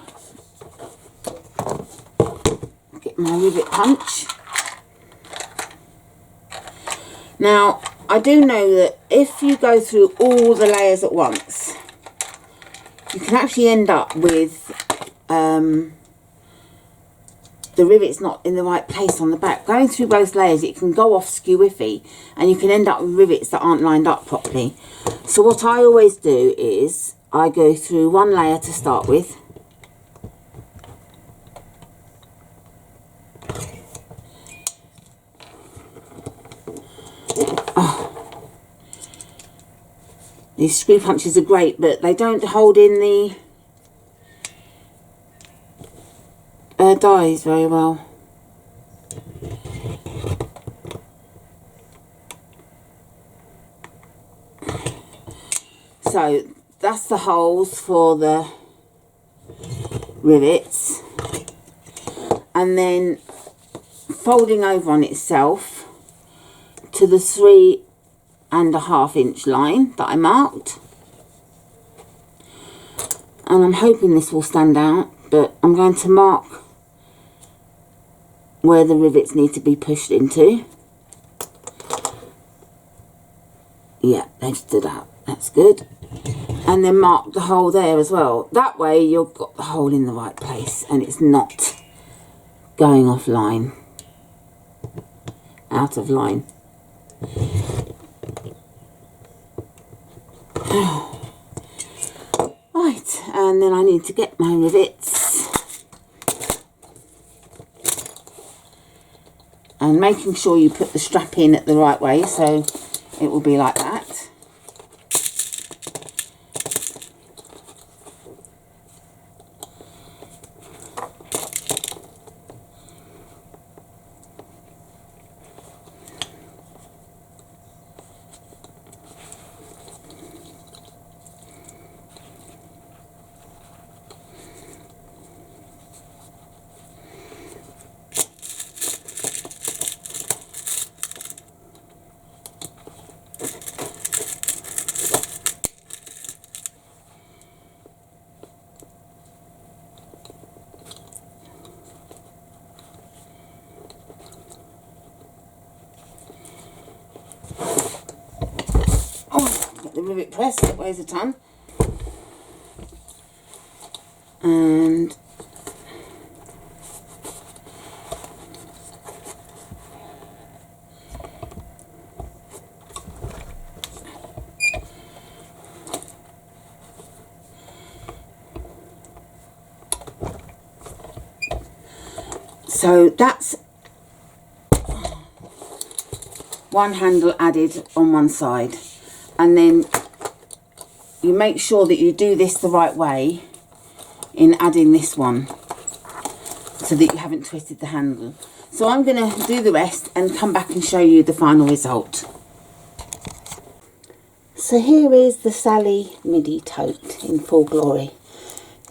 get my rivet punch. Now, I do know that if you go through all the layers at once, you can actually end up with the rivets not in the right place on the back. Going through both layers, it can go off skew-iffy, and you can end up with rivets that aren't lined up properly. So what I always do is I go through one layer to start with, these screw punches are great, but they don't hold in the dies very well. So that's the holes for the rivets, and then folding over on itself to the 3 and a 1/2 inch line that I marked. And I'm hoping this will stand out, but I'm going to mark where the rivets need to be pushed into. Yeah, they've stood out. That's good. And then mark the hole there as well. That way you've got the hole in the right place and it's not going offline, out of line. Right, and then I need to get my rivets. And making sure you put the strap in at the right way, so it will be like that. The rivet press that weighs a ton, and so that's one handle added on one side. And then you make sure that you do this the right way in adding this one so that you haven't twisted the handle. So I'm going to do the rest and come back and show you the final result. So here is the Sally Midi Tote in full glory.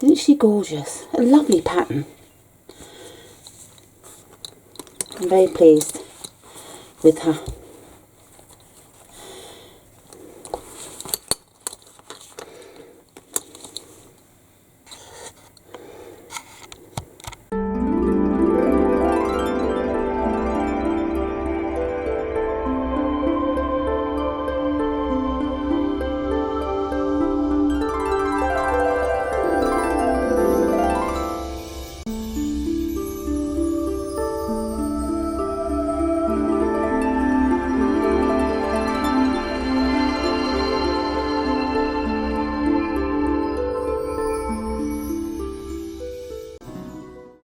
Isn't she gorgeous? A lovely pattern. I'm very pleased with her.